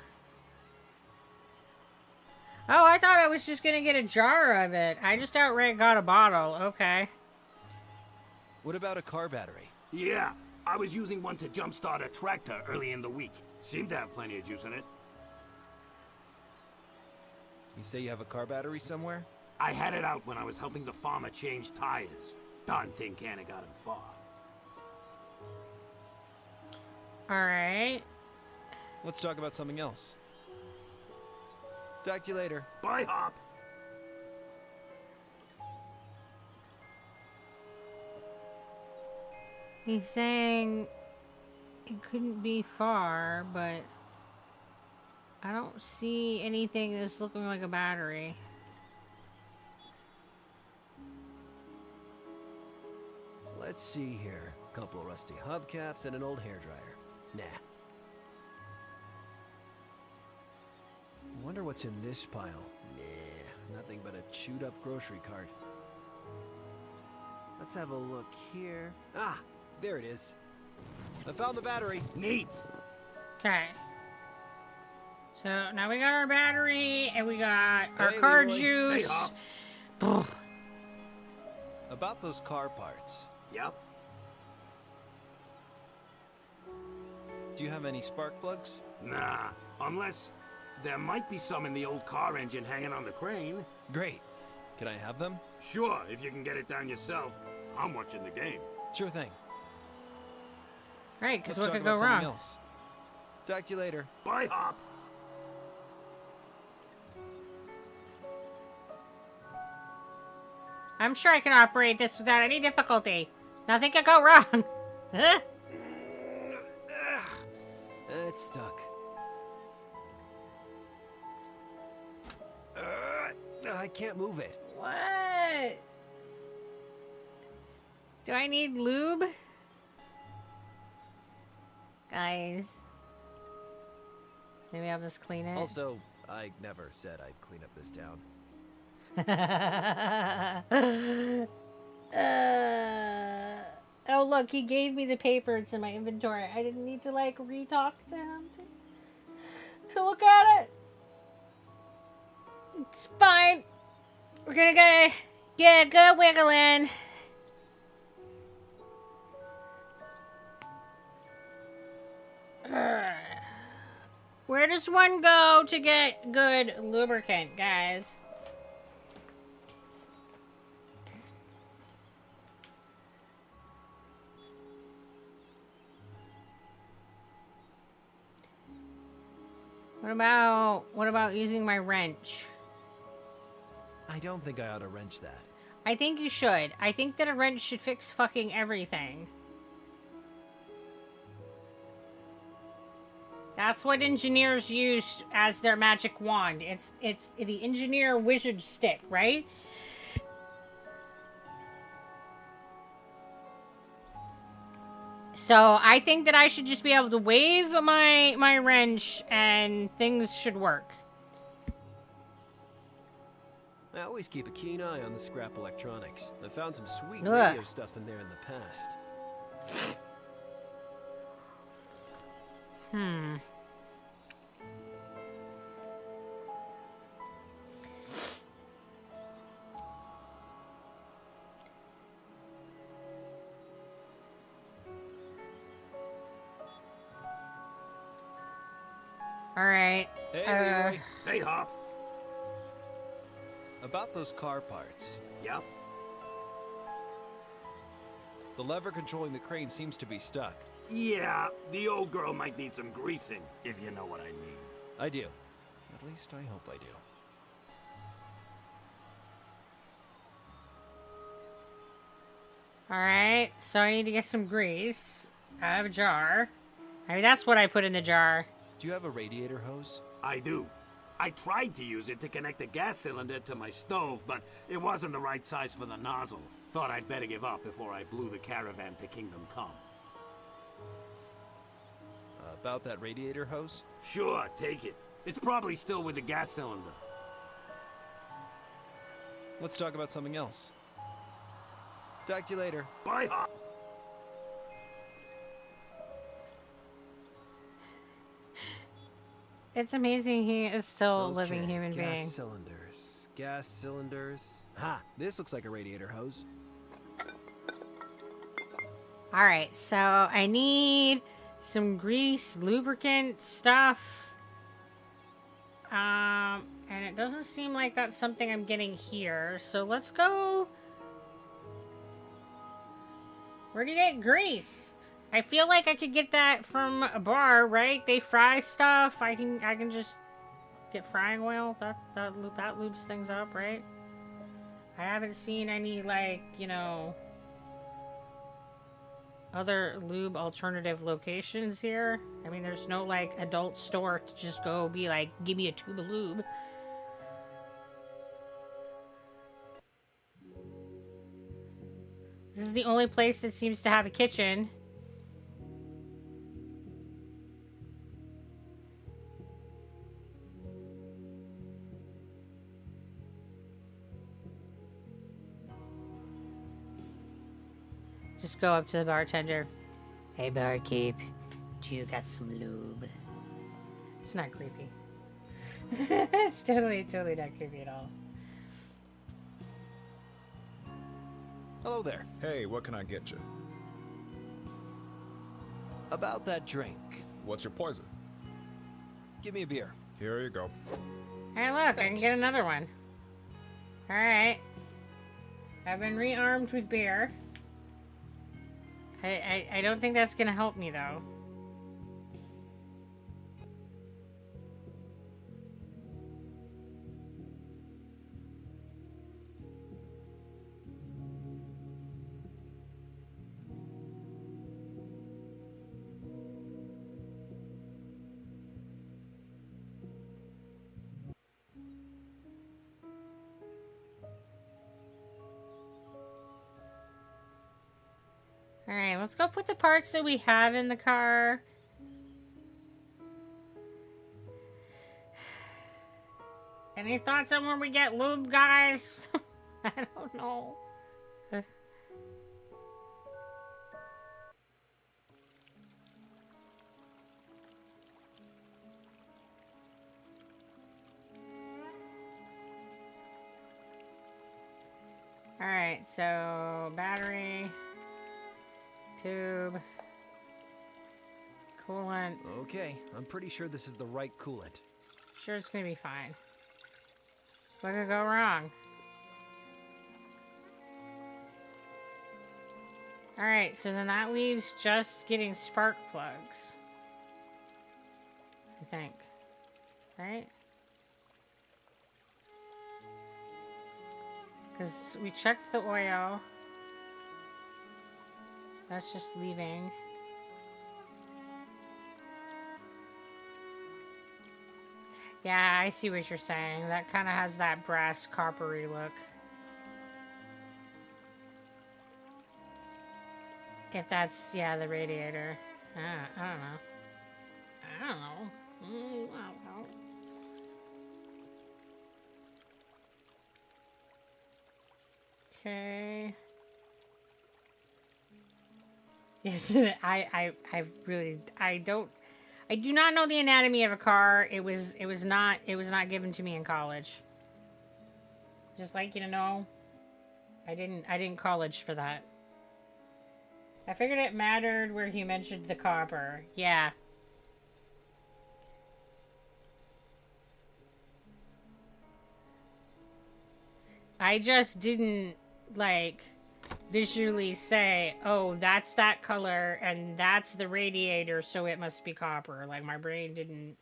Oh, I thought I was just gonna get a jar of it. I just outright got a bottle. Okay. What about a car battery? Yeah. I was using one to jumpstart a tractor early in the week. Seemed to have plenty of juice in it. You say you have a car battery somewhere? I had it out when I was helping the farmer change tires. Darn thing can't have got him far. Alright. Let's talk about something else. Talk to you later. Bye, Hop. He's saying it couldn't be far, but I don't see anything that's looking like a battery. Let's see here. Couple rusty hubcaps and an old hairdryer. Nah. Wonder what's in this pile. Nah, nothing but a chewed up grocery cart. Let's have a look here. Ah, there it is. I found the battery. Neat. Okay. So now we got our battery and we got our Hey, car Leroy. juice. Hey, About those car parts. Yep. Do you have any spark plugs? Nah, unless there might be some in the old car engine hanging on the crane. Great. Can I have them? Sure, if you can get it down yourself. I'm watching the game. Sure thing. Right, because Let's what talk could go about something wrong? else. Talk to you later. Bye, Hop. I'm sure I can operate this without any difficulty. Nothing could go wrong. It's stuck. I can't move it. What? Do I need lube? Guys. Maybe I'll just clean it. Also, I never said I'd clean up this town. Oh look, he gave me the paper. It's in my inventory. I didn't need to like re-talk to him to look at it. It's fine. We're gonna get a good wiggle in. Where does one go to get good lubricant, guys? What about using my wrench? I don't think I ought to wrench that. I think you should. I think that a wrench should fix fucking everything. That's what engineers use as their magic wand. It's the engineer wizard stick, right? So I think that I should just be able to wave my wrench and things should work. I always keep a keen eye on the scrap electronics. I found some sweet Ugh. radio stuff in there in the past. Alright. Hey, Leroy. Hey, Hop. About those car parts. Yep. The lever controlling the crane seems to be stuck. Yeah, the old girl might need some greasing, if you know what I mean. I do. At least I hope I do. Alright, so I need to get some grease. I have a jar. Maybe that's what I put in the jar. Do you have a radiator hose? I do. I tried to use it to connect the gas cylinder to my stove, but it wasn't the right size for the nozzle. Thought I'd better give up before I blew the caravan to Kingdom Come. About that radiator hose? Sure, take it. It's probably still with the gas cylinder. Let's talk about something else. Talk to you later. Bye, Hop. It's amazing he is still a Okay, living human gas being. cylinders. Gas cylinders. Ha! This looks like a radiator hose. Alright, so I need some grease, lubricant stuff. And it doesn't seem like that's something I'm getting here. So let's go. Where do you get grease? I feel like I could get that from a bar, right? They fry stuff. I can just get frying oil. That lubes things up, right? I haven't seen any, like, you know, other lube alternative locations here. I mean, there's no, like, adult store to just go be like, give me a tube of lube. This is the only place that seems to have a kitchen. Just go up to the bartender. Hey, barkeep, do you got some lube? It's not creepy. It's totally not creepy at all. Hello there. Hey, what can I get you? About that drink. What's your poison? Give me a beer. Here you go. Hey, look, I can get another one. Alright. I've been rearmed with beer. I don't think that's gonna help me, though. Alright, let's go put the parts that we have in the car. Any thoughts on where we get lube, guys? I don't know. Alright, so battery, tube, coolant. Okay, I'm pretty sure this is the right coolant. Sure, it's gonna be fine. What could go wrong? Alright, so then that leaves just getting spark plugs. I think. Right? Because we checked the oil. That's just leaving. Yeah, I see what you're saying. That kind of has that brass coppery look. If that's, yeah, the radiator. I don't know. I don't know. I don't know. Okay. Yes, I do not know the anatomy of a car. It was not given to me in college. Just like you to know, I didn't college for that. I figured it mattered where he mentioned the copper. Yeah. I just didn't like visually say, oh, that's that color and that's the radiator, so it must be copper. Like my brain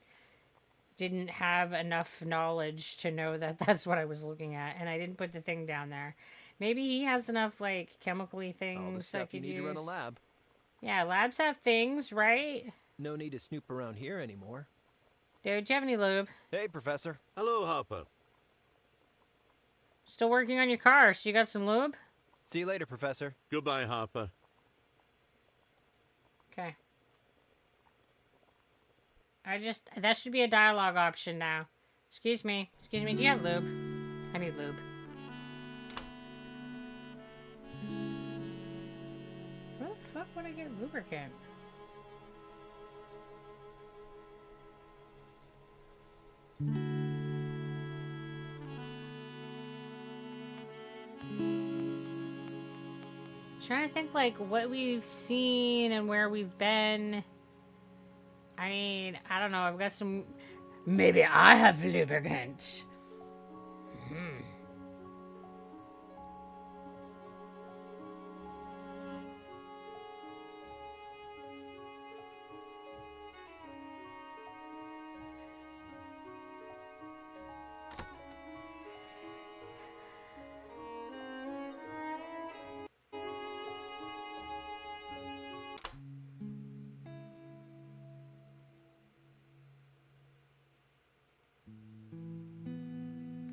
didn't have enough knowledge to know that that's what I was looking at, and I didn't put the thing down there. Maybe he has enough like chemically things All the I stuff you could need use. to run a lab. Yeah, labs have things, right? No need to snoop around here anymore. Dude, do you have any lube? Hey, Professor. Hello, Harper. Still working on your car, so you got some lube? See you later, Professor. Goodbye, Harper. Okay. That should be a dialogue option now. Excuse me, do you have lube? I need lube. Where the fuck would I get lubricant? Trying to think like what we've seen and where we've been. I mean, I don't know. I've got some. Maybe I have lubricant.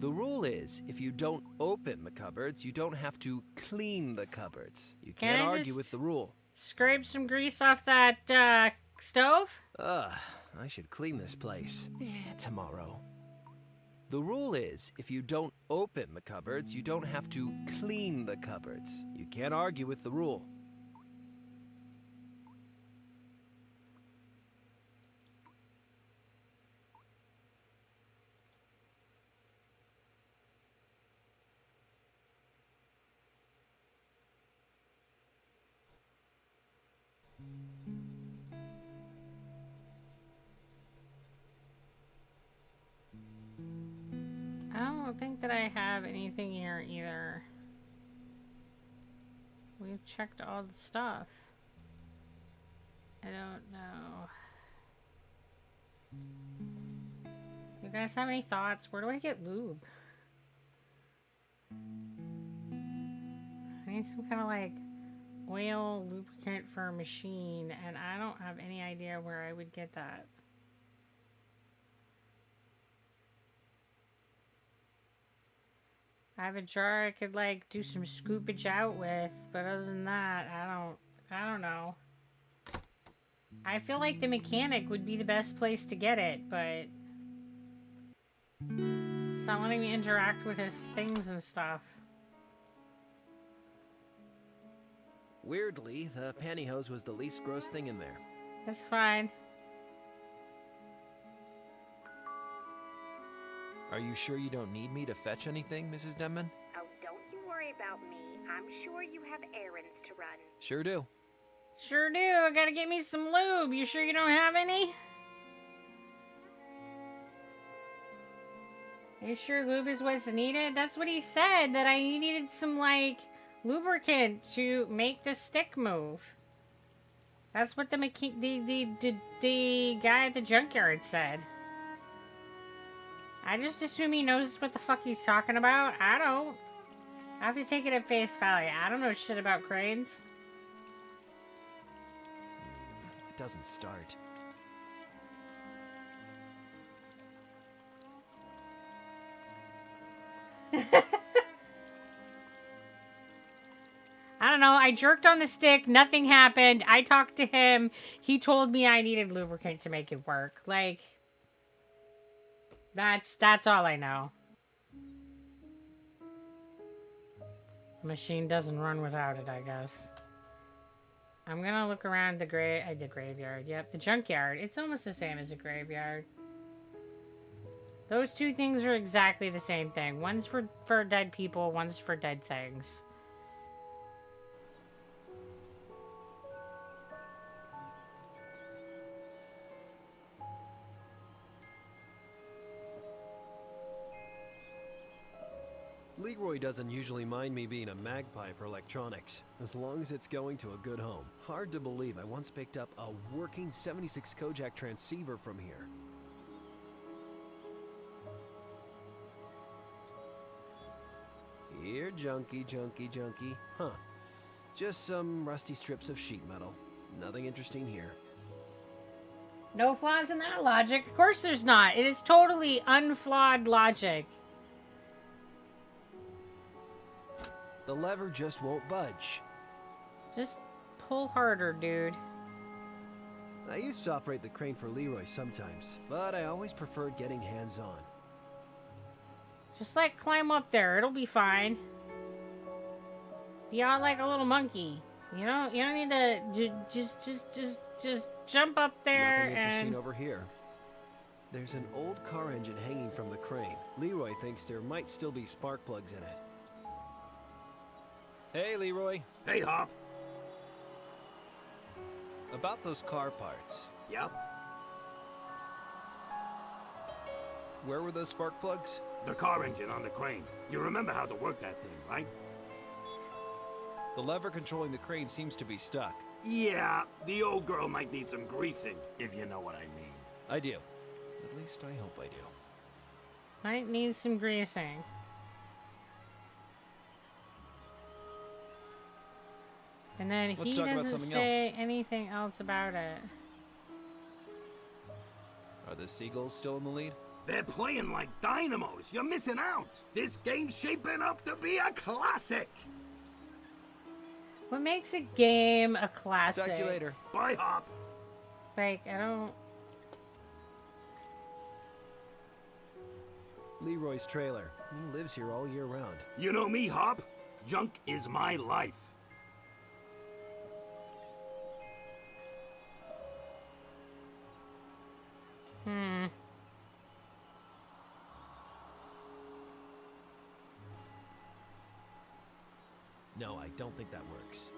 The rule is, if you don't open the cupboards, you don't have to clean the cupboards. You Can can't I argue just with the rule. Scrape some grease off that stove? I should clean this place. Tomorrow. The rule is, if you don't open the cupboards, you don't have to clean the cupboards. You can't argue with the rule. I don't think that I have anything here either. We've checked all the stuff. I don't know. You guys have any thoughts? Where do I get lube? I need some kind of like oil lubricant for a machine, and I don't have any idea where I would get that. I have a jar I could like do some scoopage out with, but other than that, I I don't know. I feel like the mechanic would be the best place to get it, but it's not letting me interact with his things and stuff. Weirdly, the pantyhose was the least gross thing in there. It's fine. Are you sure you don't need me to fetch anything, Mrs. Denman? Oh, don't you worry about me. I'm sure you have errands to run. Sure do. Sure do. I gotta get me some lube. You sure you don't have any? Are you sure lube is what's needed? That's what he said, that I needed some, like, lubricant to make the stick move. That's what the guy at the junkyard said. I just assume he knows what the fuck he's talking about. I don't. I have to take it at face value. I don't know shit about cranes. It doesn't start. I don't know. I jerked on the stick. Nothing happened. I talked to him. He told me I needed lubricant to make it work. Like, that's all I know. The machine doesn't run without it, I guess. I'm gonna look around the graveyard. Yep, the junkyard. It's almost the same as a graveyard. Those two things are exactly the same thing. One's for dead people, one's for dead things. Leroy doesn't usually mind me being a magpie for electronics, as long as it's going to a good home. Hard to believe I once picked up a working 76 Kojak transceiver from here. Here, junkie. Huh. Just some rusty strips of sheet metal. Nothing interesting here. No flaws in that logic. Of course there's not. It is totally unflawed logic. The lever just won't budge. Just pull harder, dude. I used to operate the crane for Leroy sometimes, but I always preferred getting hands-on. Just like climb up there. It'll be fine. Be out like a little monkey. You don't need to just jump up there. Nothing interesting and over here. There's an old car engine hanging from the crane. Leroy thinks there might still be spark plugs in it. Hey, Leroy. Hey, Hop. About those car parts. Yep. Where were those spark plugs? The car engine on the crane. You remember how to work that thing, right? The lever controlling the crane seems to be stuck. Yeah, the old girl might need some greasing, if you know what I mean. I do. At least I hope I do. might need some greasing. And then Let's he talk about doesn't something say else. anything else about it. Are the Seagulls still in the lead? They're playing like dynamos. You're missing out. This game's shaping up to be a classic. What makes a game a classic? Talk to you later. Bye, Hop. Like, I don't... Leroy's trailer. He lives here all year round. You know me, Hop. Junk is my life. No, I don't think that works.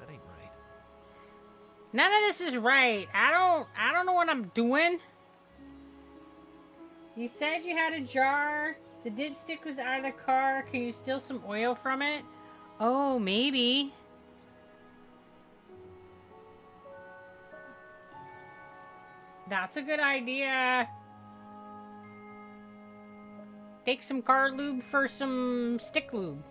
That ain't right. None of this is right. I don't know what I'm doing. You said you had a jar. The dipstick was out of the car. Can you steal some oil from it? Oh, maybe. That's a good idea. Take some car lube for some stick lube.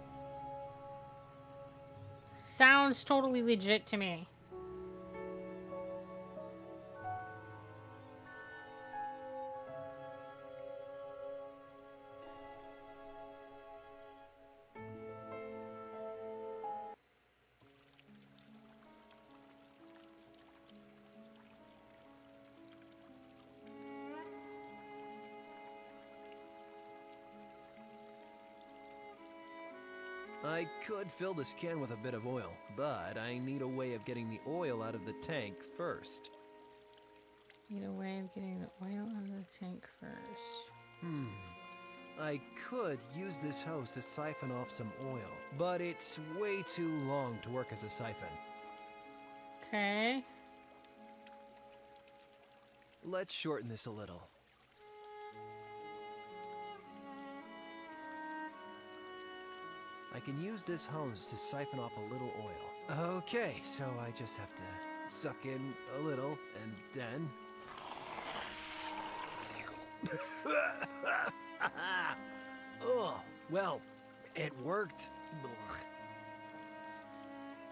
Sounds totally legit to me. I could fill this can with a bit of oil, but I need a way of getting the oil out of the tank first. Need a way of getting the oil out of the tank first. I could use this hose to siphon off some oil, but it's way too long to work as a siphon. Okay. Let's shorten this a little. I can use this hose to siphon off a little oil. Okay, so I just have to suck in a little, and then... Oh, well, it worked.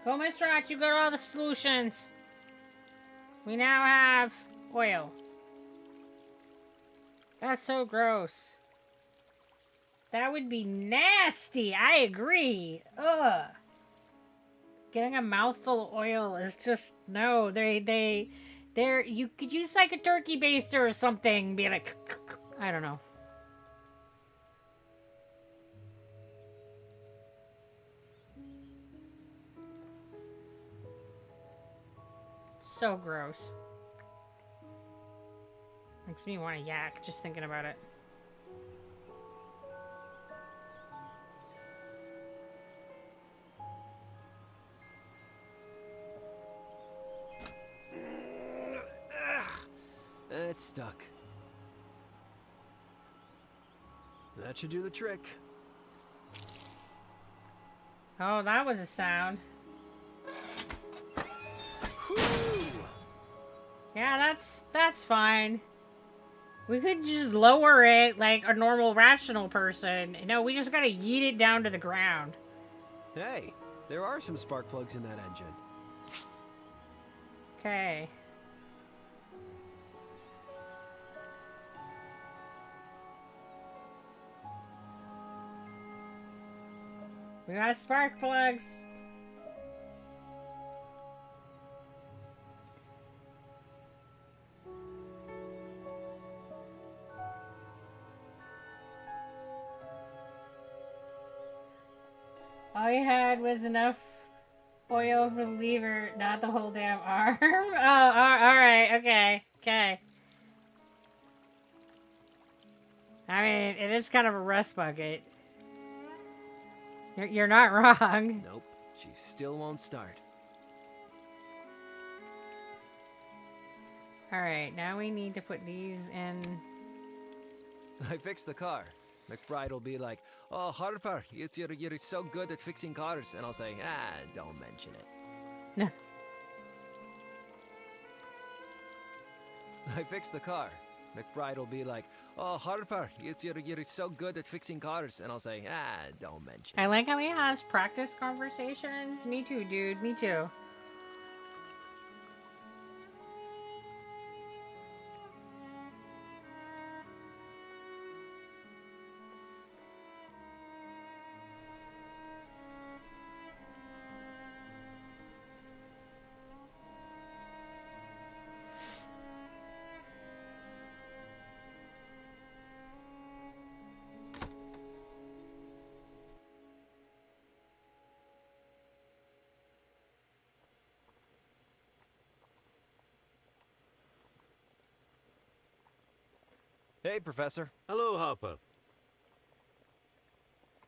Go, Mr. Rot, you got all the solutions. We now have oil. That's so gross. That would be nasty. I agree. Ugh. Getting a mouthful of oil is just no. They're you could use like a turkey baster or something. Be like, I don't know. So gross. Makes me want to yak just thinking about it. It's stuck. That should do the trick. Oh, that was a sound. Whew. Yeah, that's fine. We could just lower it like a normal, rational person. No, we just gotta yeet it down to the ground. Hey, there are some spark plugs in that engine. Okay. We got spark plugs. All you had was enough oil for the lever, not the whole damn arm. Oh, alright, okay, okay. I mean, it is kind of a rust bucket. You're not wrong. Nope, she still won't start. Alright, now we need to put these in. I fixed the car. McBride will be like, "Oh, Harper, you're so good at fixing cars," and I'll say, don't mention it. I fixed the car. McBride will be like, "Oh, Harper, you're so good at fixing cars," and I'll say, don't mention it. I like how he has practice conversations. Me too, dude. Me too. Hey, Professor. Hello, Harper.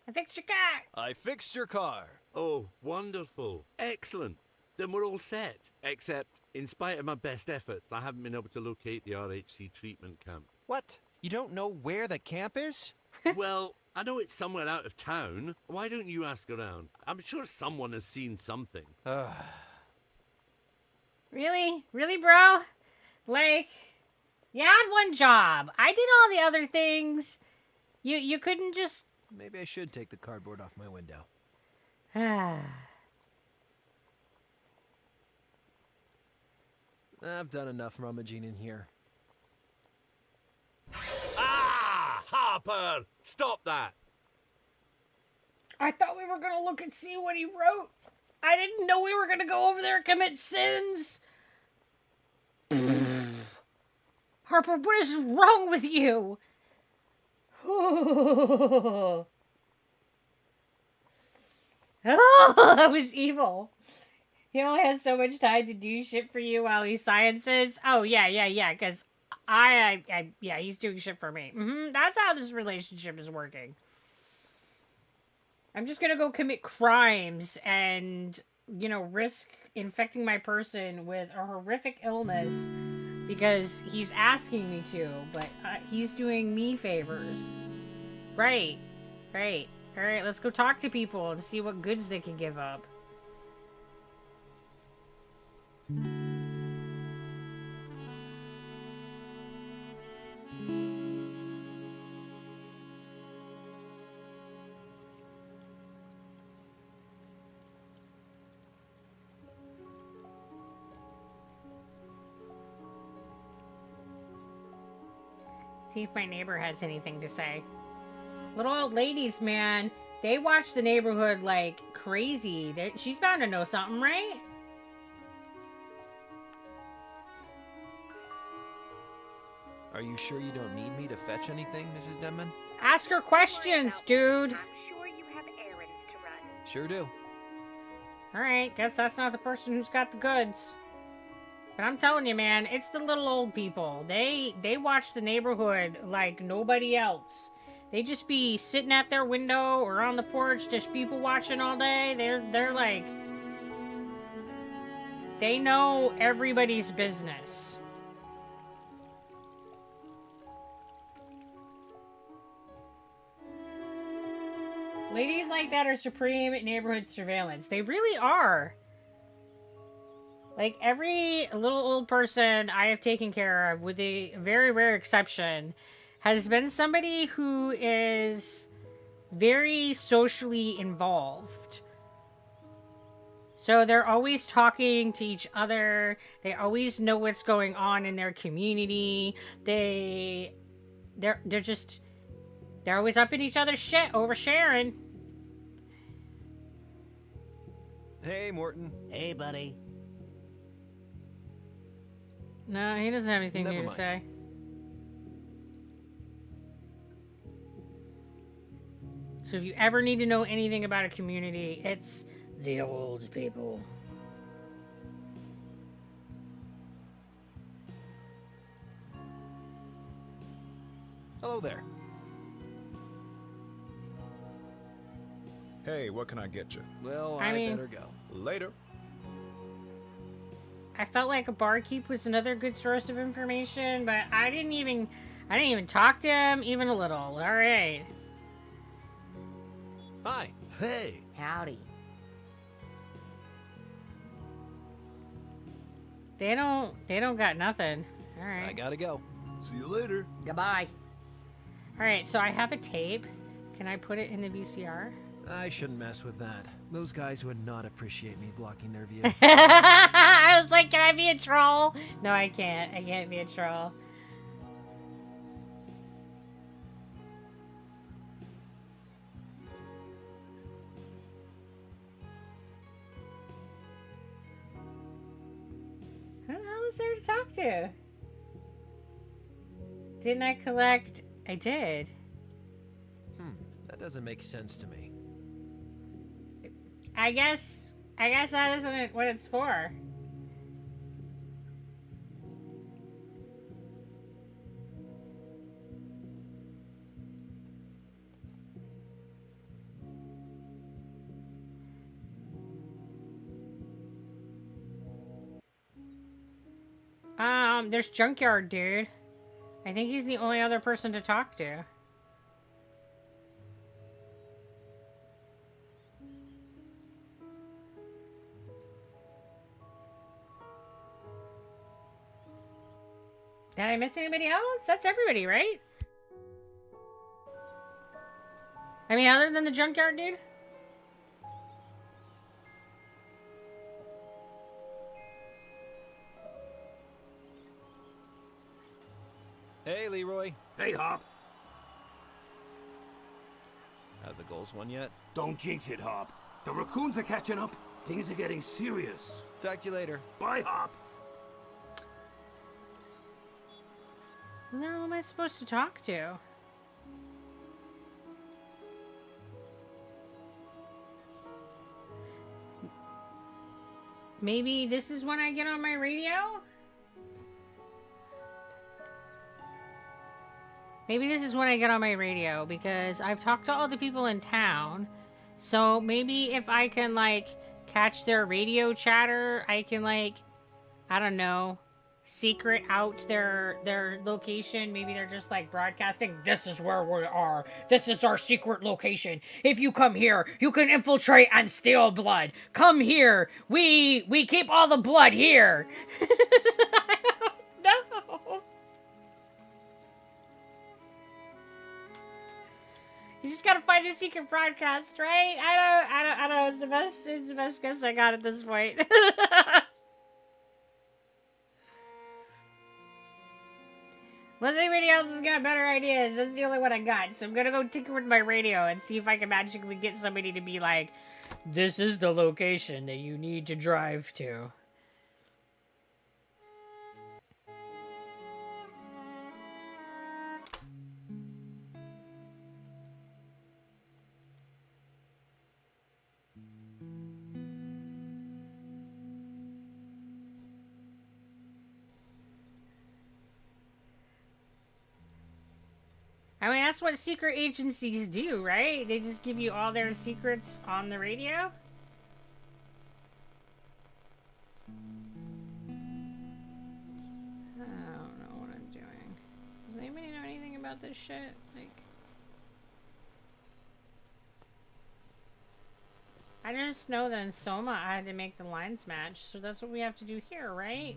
I fixed your car. I fixed your car. Oh, wonderful. Excellent. Then we're all set. Except, in spite of my best efforts, I haven't been able to locate the RHC treatment camp. What? You don't know where the camp is? Well, I know it's somewhere out of town. Why don't you ask around? I'm sure someone has seen something. Really? Really, bro? Like, you had one job. I did all the other things. You couldn't just... Maybe I should take the cardboard off my window. I've done enough rummaging in here. Ah! Harper! Stop that! I thought we were going to look and see what he wrote. I didn't know we were going to go over there and commit sins. Harper, what is wrong with you? Oh, that was evil. He only has so much time to do shit for you while he sciences. Oh, yeah, because yeah, he's doing shit for me. That's how this relationship is working. I'm just gonna go commit crimes and, you know, risk infecting my person with a horrific illness because he's asking me to, but he's doing me favors. Right. Alright, let's go talk to people to see what goods they can give up. See if my neighbor has anything to say. Little old ladies, man. They watch the neighborhood like crazy. She's bound to know something, right? Are you sure you don't need me to fetch anything, Mrs. Denman? Ask her questions, dude. I'm sure you have errands to run. Sure do. Alright, guess that's not the person who's got the goods. But I'm telling you, man, it's the little old people. They watch the neighborhood like nobody else. They just be sitting at their window or on the porch, just people watching all day. They're like... They know everybody's business. Ladies like that are supreme at neighborhood surveillance. They really are. Like, every little old person I have taken care of, with a very rare exception, has been somebody who is very socially involved. So they're always talking to each other. They always know what's going on in their community. They're always up in each other's shit, oversharing. Hey, Morton. Hey, buddy. No, he doesn't have anything Never new to mind. say. So if you ever need to know anything about a community, it's the old people. Hello there. Hey, what can I get you? Well, I I mean- better go. Later. I felt like a barkeep was another good source of information, but I didn't even talk to him even a little. All right. Hi. Hey. Howdy. They don't got nothing. All right. I gotta go. See you later. Goodbye. All right, so I have a tape. Can I put it in the VCR? I shouldn't mess with that. Those guys would not appreciate me blocking their view. I was like, can I be a troll? No, I can't. I can't be a troll. Who the hell is there to talk to? Didn't I collect? I did. That doesn't make sense to me. I guess that isn't what it's for. There's Junkyard Dude. I think he's the only other person to talk to. Did I miss anybody else? That's everybody, right? I mean, other than the Junkyard Dude? Hey, Leroy. Hey, Hop. Have the goals won yet? Don't jinx it, Hop. The raccoons are catching up. Things are getting serious. Talk to you later. Bye, Hop. Who the hell am I supposed to talk to? Maybe this is when I get on my radio? Maybe this is when I get on my radio, because I've talked to all the people in town. So maybe if I can, like, catch their radio chatter, I can, like, I don't know, secret out their location. Maybe they're just, like, broadcasting, this is where we are. This is our secret location. If you come here, you can infiltrate and steal blood. Come here. We keep all the blood here. No. You just gotta find a secret broadcast, right? I don't know. It's the best guess I got at this point. Unless anybody else has got better ideas, that's the only one I got. So I'm gonna go tinker with my radio and see if I can magically get somebody to be like, this is the location that you need to drive to. I mean, that's what secret agencies do, right? They just give you all their secrets on the radio? I don't know what I'm doing. Does anybody know anything about this shit? Like, I just know that in Soma I had to make the lines match, so that's what we have to do here, right?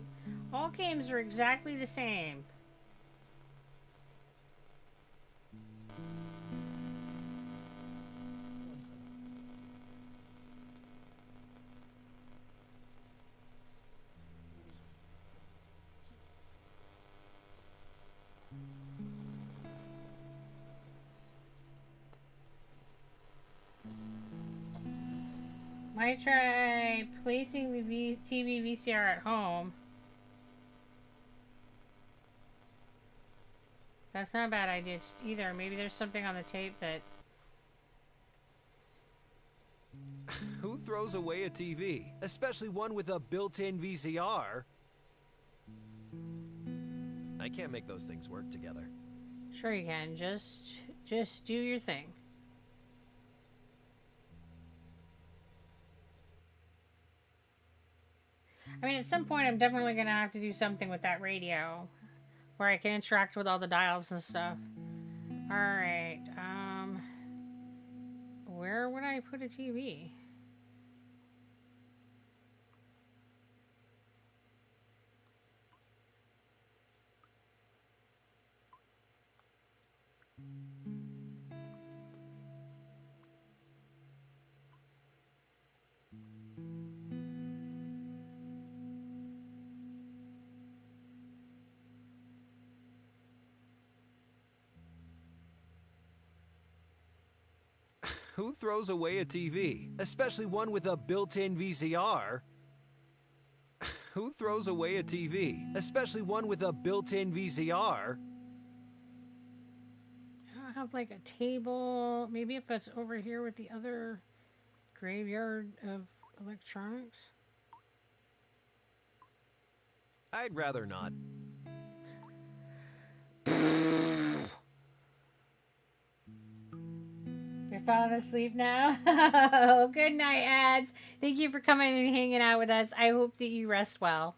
All games are exactly the same. Might try placing the TV VCR at home. That's not a bad idea either. Maybe there's something on the tape that... Who throws away a TV? Especially one with a built-in VCR? I can't make those things work together. Sure you can. Just do your thing. I mean, at some point, I'm definitely going to have to do something with that radio. Where I can interact with all the dials and stuff. Alright, where would I put a TV? Who throws away a TV? Especially one with a built-in VCR? Who throws away a TV? Especially one with a built-in VCR? I don't have like a table. Maybe if it's over here with the other graveyard of electronics. I'd rather not. You're falling asleep now? Good night, ads. Thank you for coming and hanging out with us. I hope that you rest well.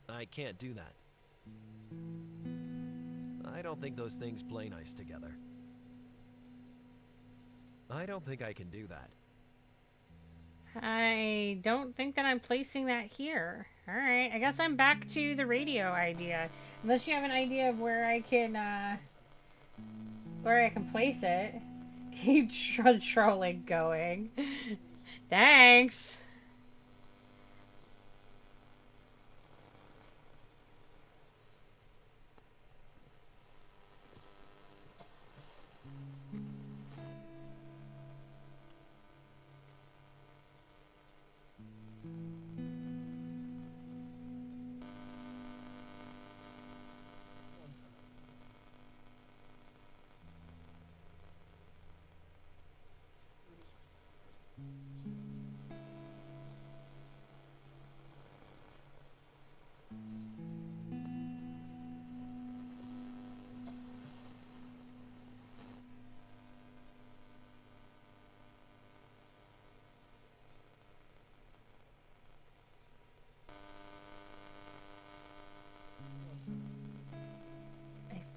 I can't do that. I don't think those things play nice together. I don't think I can do that. I don't think that I'm placing that here. Alright, I guess I'm back to the radio idea. Unless you have an idea of where I can place it. Keep trolling going. Thanks.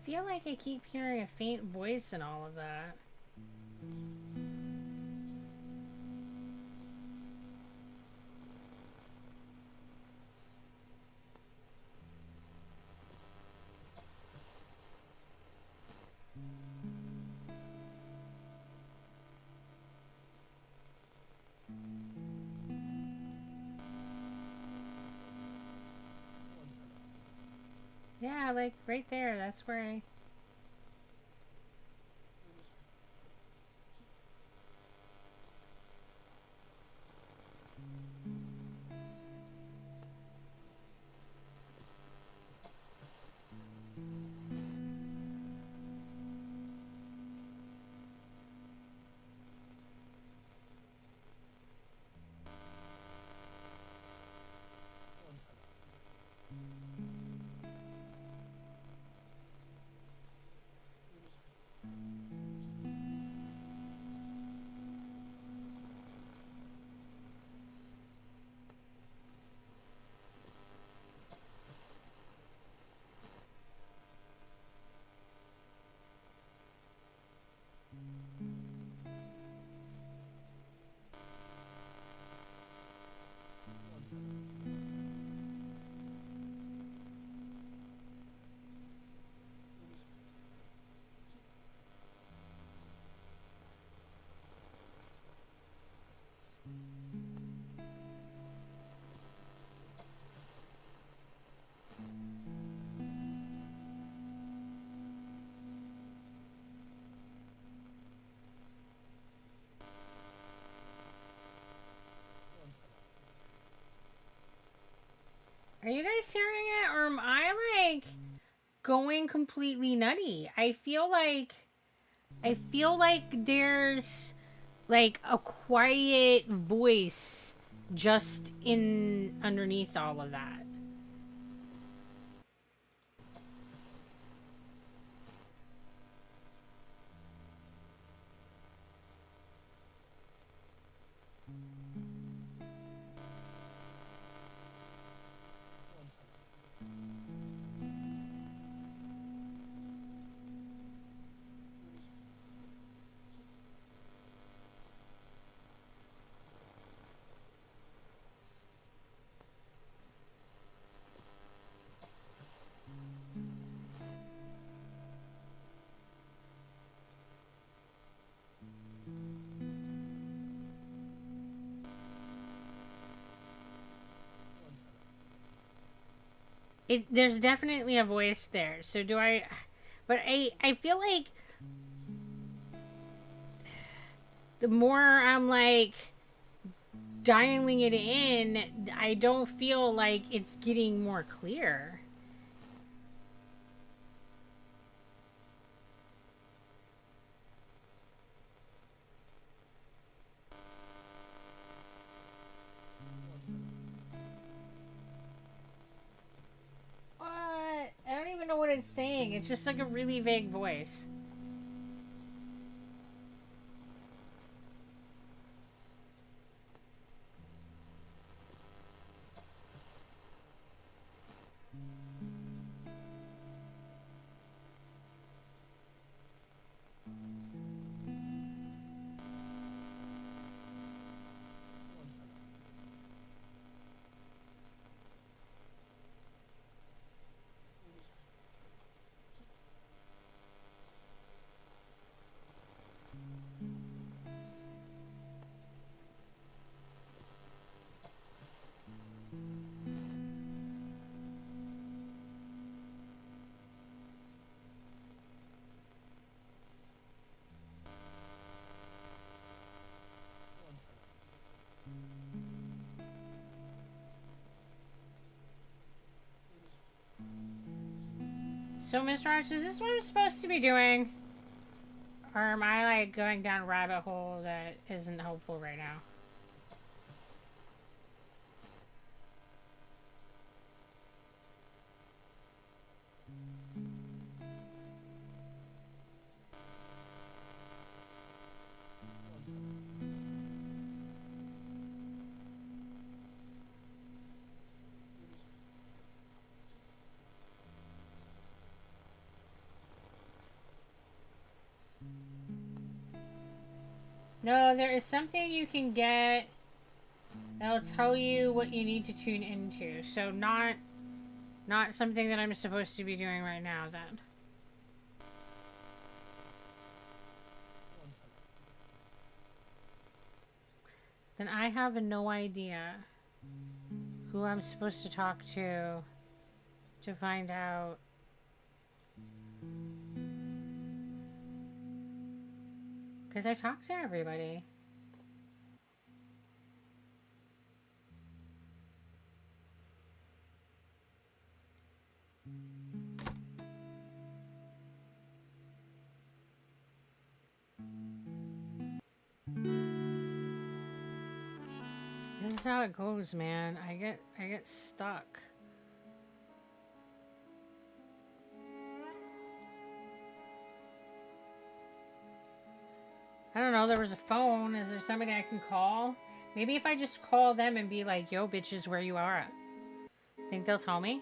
feel like I keep hearing a faint voice in all of that. Yeah, like right there. That's where I... Are you guys hearing it, or am I like going completely nutty? I feel like there's like a quiet voice just in underneath all of that. There's definitely a voice there. So do I... But I feel like the more I'm like dialing it in, I don't feel like it's getting more clear. I don't even know what it's saying. It's just like a really vague voice. So, Miss Roach, is this what I'm supposed to be doing? Or am I, like, going down a rabbit hole that isn't helpful right now? No, there is something you can get that'll tell you what you need to tune into. So not something that I'm supposed to be doing right now then. Then I have no idea who I'm supposed to talk to find out. Because I talked to everybody. This is how it goes, man. I get stuck. I don't know, there was a phone. Is there somebody I can call? Maybe if I just call them and be like, yo, bitches, where you are at? Think they'll tell me?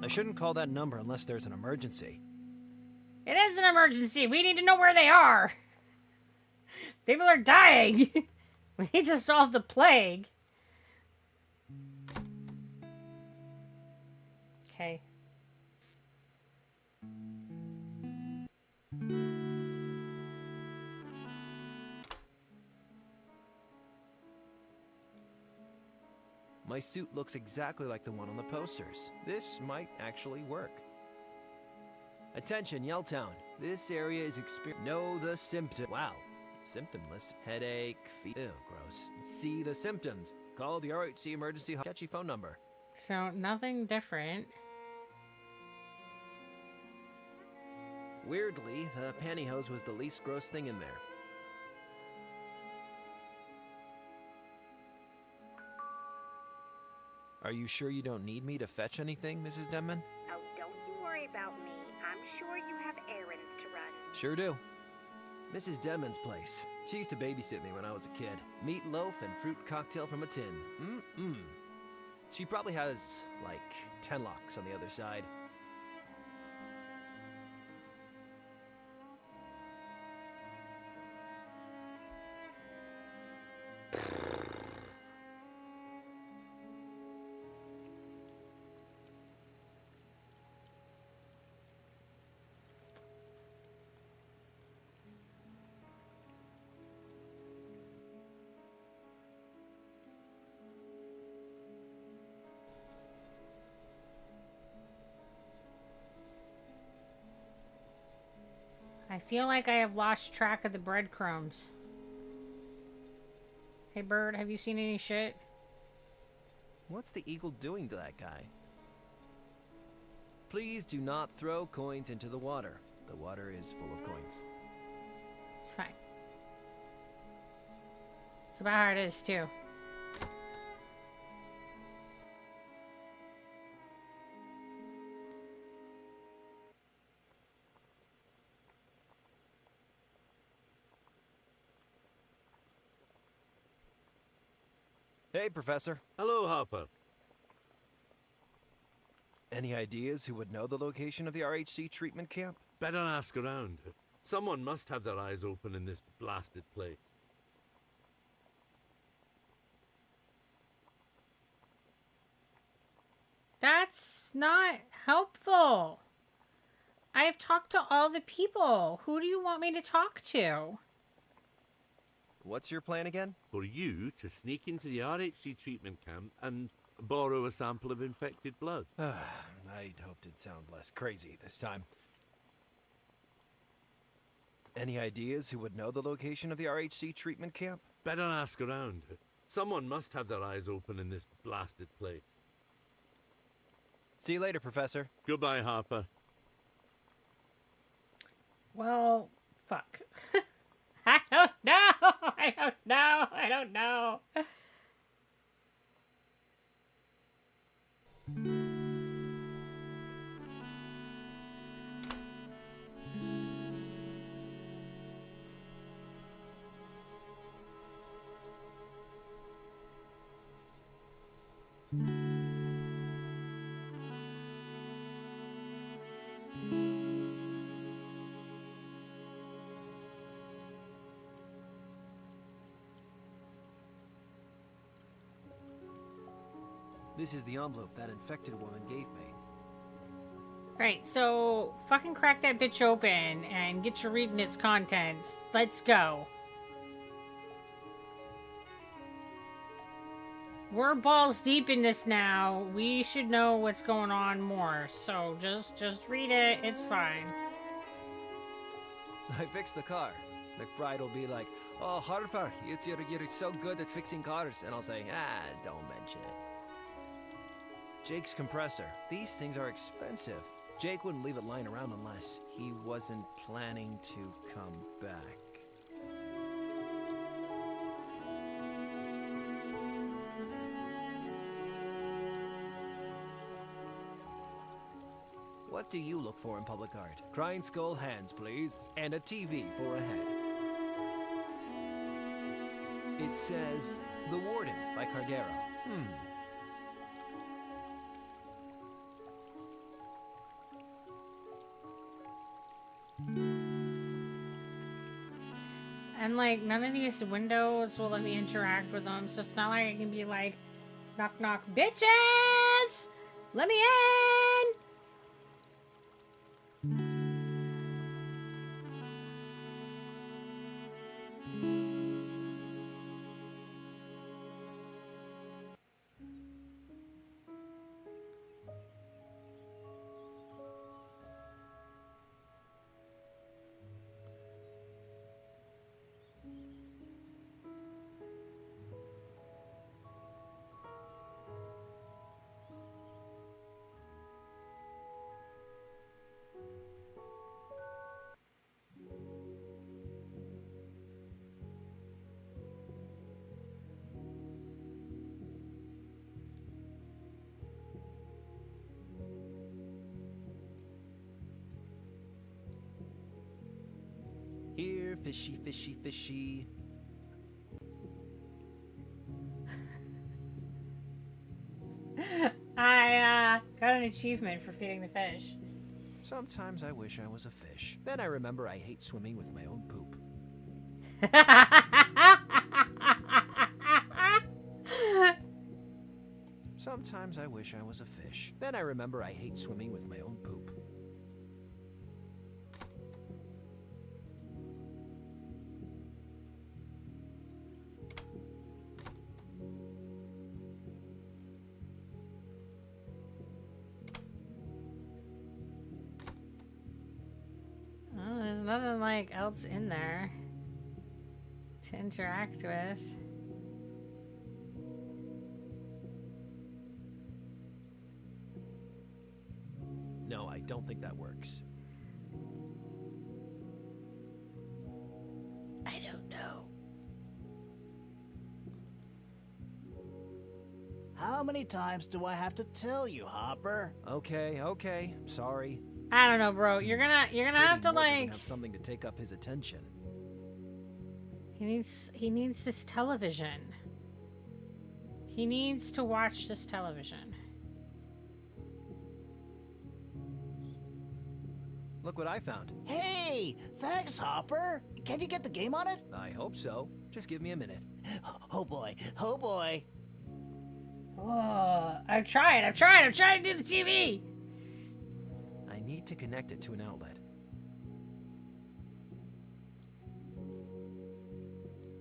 I shouldn't call that number unless there's an emergency. It is an emergency. We need to know where they are. People are dying. We need to solve the plague. Okay. My suit looks exactly like the one on the posters. This might actually work. Attention, Yelltown. This area is Know the symptom. Wow. Symptom list. Headache, ew, gross. See the symptoms. Call the RHC emergency catchy phone number. So, nothing different. Weirdly, the pantyhose was the least gross thing in there. Are you sure you don't need me to fetch anything, Mrs. Denman? Oh, don't you worry about me. I'm sure you have errands to run. Sure do. Mrs. Denman's place. She used to babysit me when I was a kid. Meatloaf and fruit cocktail from a tin. Mm-mm. She probably has, like, 10 locks on the other side. I feel like I have lost track of the breadcrumbs. Hey, Bird, have you seen any shit? What's the eagle doing to that guy? Please do not throw coins into the water. The water is full of coins. It's fine. It's about how it is, too. Hey, Professor. Hello, Harper. Any ideas who would know the location of the RHC treatment camp? Better ask around. Someone must have their eyes open in this blasted place. That's not helpful. I've talked to all the people. Who do you want me to talk to? What's your plan again? For you to sneak into the RHC treatment camp and borrow a sample of infected blood. I'd hoped it'd sound less crazy this time. Any ideas who would know the location of the RHC treatment camp? Better ask around. Someone must have their eyes open in this blasted place. See you later, Professor. Goodbye, Harper. Well, fuck. I don't know. I don't know. I don't know. This is the envelope that infected woman gave me. Right, so fucking crack that bitch open and get to reading its contents. Let's go. We're balls deep in this now. We should know what's going on more. So just read it. It's fine. I fixed the car. McBride will be like, "Oh, Harper, you're so good at fixing cars," and I'll say, "Don't mention it." Jake's compressor. These things are expensive. Jake wouldn't leave it lying around unless he wasn't planning to come back. What do you look for in public art? Crying skull hands, please. And a TV for a head. It says, The Warden by Cardero. And like, none of these windows will let me interact with them, so it's not like I can be like, knock knock, bitches! Let me in! Here, fishy, fishy, fishy. I got an achievement for feeding the fish. Sometimes I wish I was a fish. Then I remember I hate swimming with my own poop. Sometimes I wish I was a fish. Then I remember I hate swimming with my own poop. Oh, there's nothing like else in there to interact with. No, I don't think that works. I don't know. How many times do I have to tell you, Hopper? Okay, sorry. I don't know, bro. You're gonna have to Mort doesn't like. have something to take up his attention. He needs this television. He needs to watch this television. Look what I found. Hey, thanks, Hopper. Can you get the game on it? I hope so. Just give me a minute. Oh boy, oh boy. Oh, I'm trying to do the TV. I need to connect it to an outlet.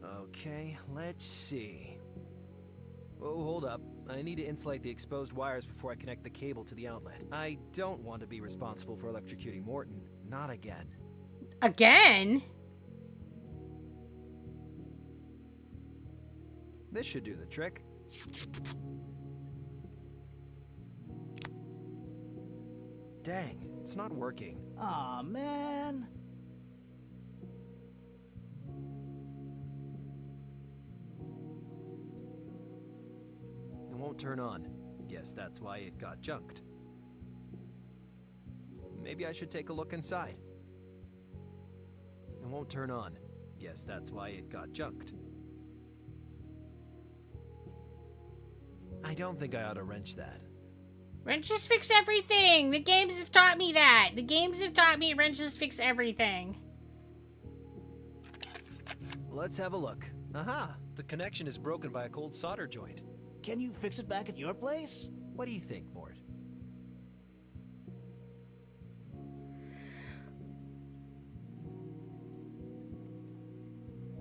Okay, let's see. Oh, hold up. I need to insulate the exposed wires before I connect the cable to the outlet. I don't want to be responsible for electrocuting Morton. Not again. Again? This should do the trick. Dang, it's not working. Aw, man. It won't turn on. Guess that's why it got junked. Maybe I should take a look inside. It won't turn on. Guess that's why it got junked. I don't think I ought to wrench that. Wrenches fix everything. The games have taught me that. The games have taught me wrenches fix everything. Let's have a look. Aha! The connection is broken by a cold solder joint. Can you fix it back at your place? What do you think, Mort?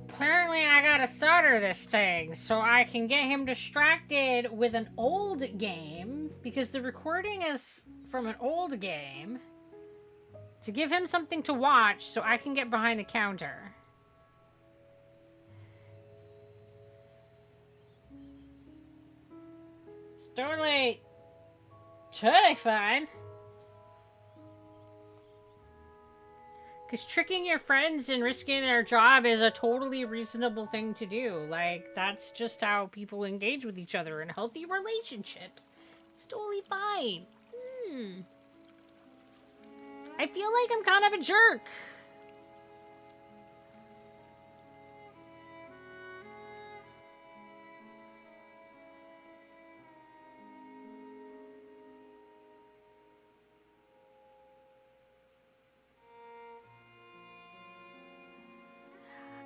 Apparently I gotta solder this thing so I can get him distracted with an old game, because the recording is from an old game, to give him something to watch so I can get behind the counter. It's totally fine. Because tricking your friends and risking their job is a totally reasonable thing to do. Like, that's just how people engage with each other in healthy relationships. It's totally fine. I feel like I'm kind of a jerk.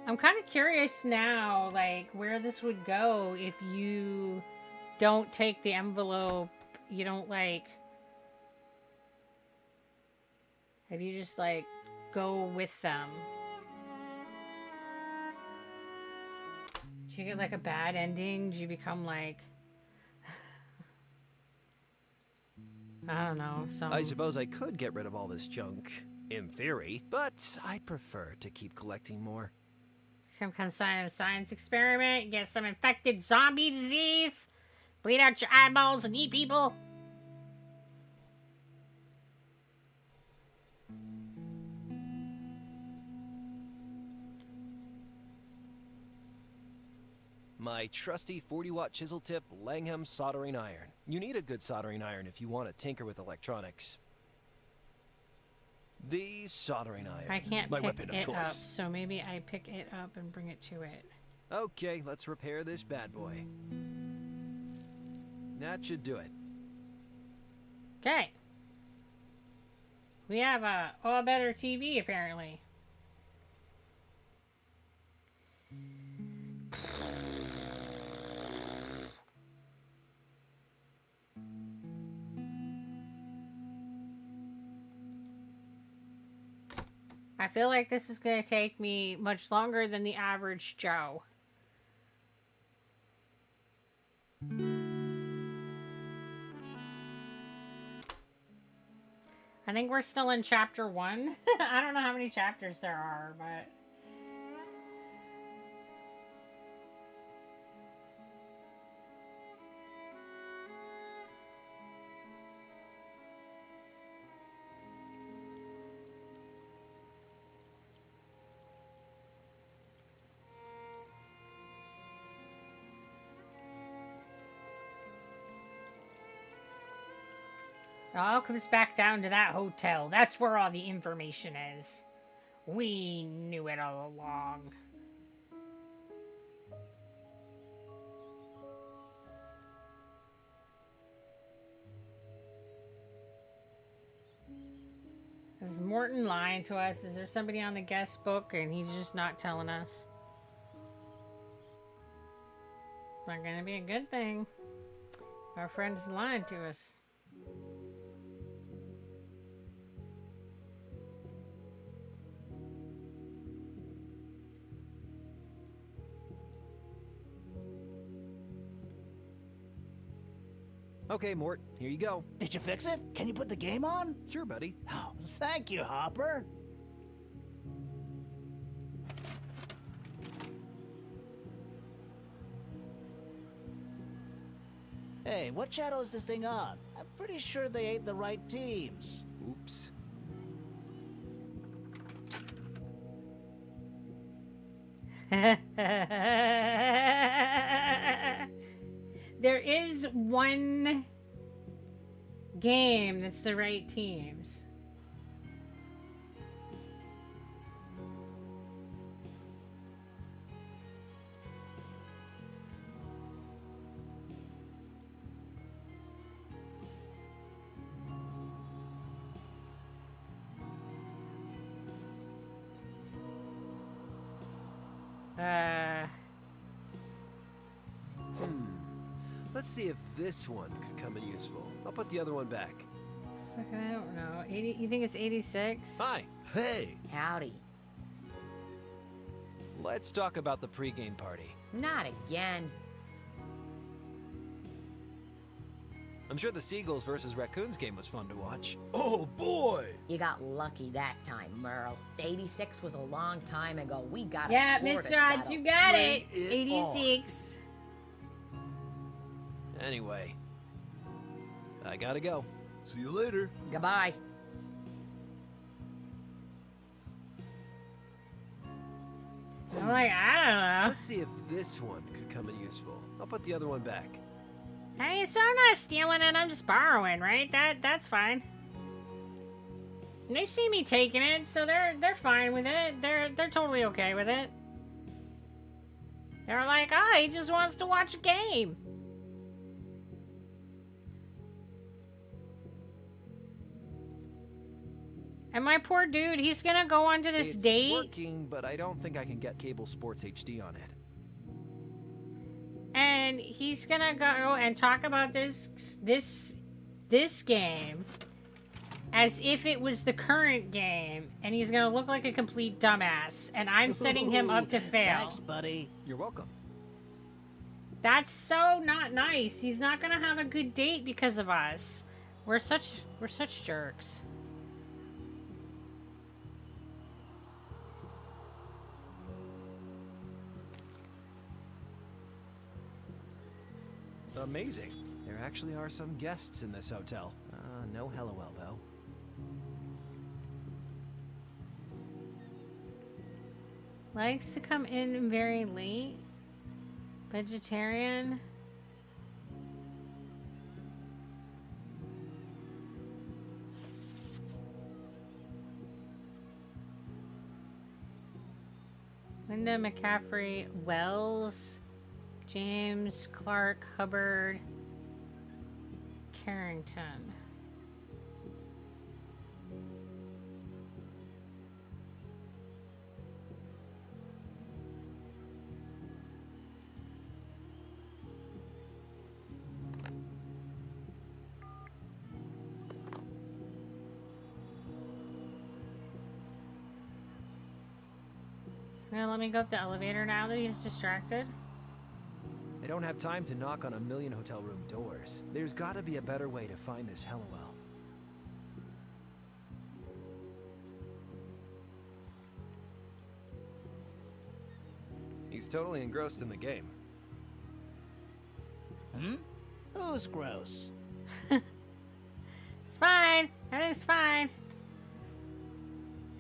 I'm kind of curious now, like, where this would go if you don't take the envelope, you don't, like... If you just, like, go with them. Do you get, like, a bad ending? Do you become, like... I don't know, some... I suppose I could get rid of all this junk, in theory, but I'd prefer to keep collecting more. Some kind of science experiment, get some infected zombie disease, bleed out your eyeballs and eat people. My trusty 40-watt chisel tip Langham soldering iron. You need a good soldering iron if you want to tinker with electronics. The soldering iron. I can't my pick weapon of it choice. up, so maybe I pick it up and bring it to it. Okay, let's repair this bad boy. That should do it. Okay. We have a better TV, apparently. I feel like this is going to take me much longer than the average Joe. I think we're still in chapter 1. I don't know how many chapters there are, but... It all comes back down to that hotel. That's where all the information is. We knew it all along. Is Morton lying to us? Is there somebody on the guest book and he's just not telling us? Not gonna be a good thing. Our friend's lying to us. Okay, Mort, here you go. Did you fix it? Can you put the game on? Sure, buddy. Oh, thank you, Hopper. Hey, what channel is this thing on? I'm pretty sure they ain't the right teams. Oops. There is one game that's the right teams. Let's see if this one could come in useful. I'll put the other one back. Fuck, I don't know. 80? You think it's 86? Hi. Hey. Howdy. Let's talk about the pregame party. Not again. I'm sure the Seagulls versus Raccoons game was fun to watch. Oh, boy! You got lucky that time, Merle. 86 was a long time ago. We got a Yeah, score to Mr. Odds, settle. you got Bring it. it 86. Anyway, I gotta go. See you later. Goodbye. I'm like, I don't know. Let's see if this one could come in useful. I'll put the other one back. Hey, so I'm not stealing it, I'm just borrowing, right? That's fine. And they see me taking it, so they're fine with it. They're totally okay with it. They're like, oh, he just wants to watch a game. And my poor dude, he's gonna go on to this It's date. working, but I don't think I can get cable sports HD on it. And he's gonna go and talk about this game as if it was the current game, and he's gonna look like a complete dumbass, and I'm setting him up to fail. Thanks, buddy. You're welcome. That's so not nice. He's not gonna have a good date because of us. We're such jerks. Amazing. There actually are some guests in this hotel. No Hellowell, though. Likes to come in very late. Vegetarian. Linda McCaffrey Wells. James Clark Hubbard Carrington. So gonna let me go up the elevator now that he's distracted. I don't have time to knock on a million hotel room doors. There's gotta be a better way to find this Hellowell. He's totally engrossed in the game. Who's gross? It's fine. Everything's fine.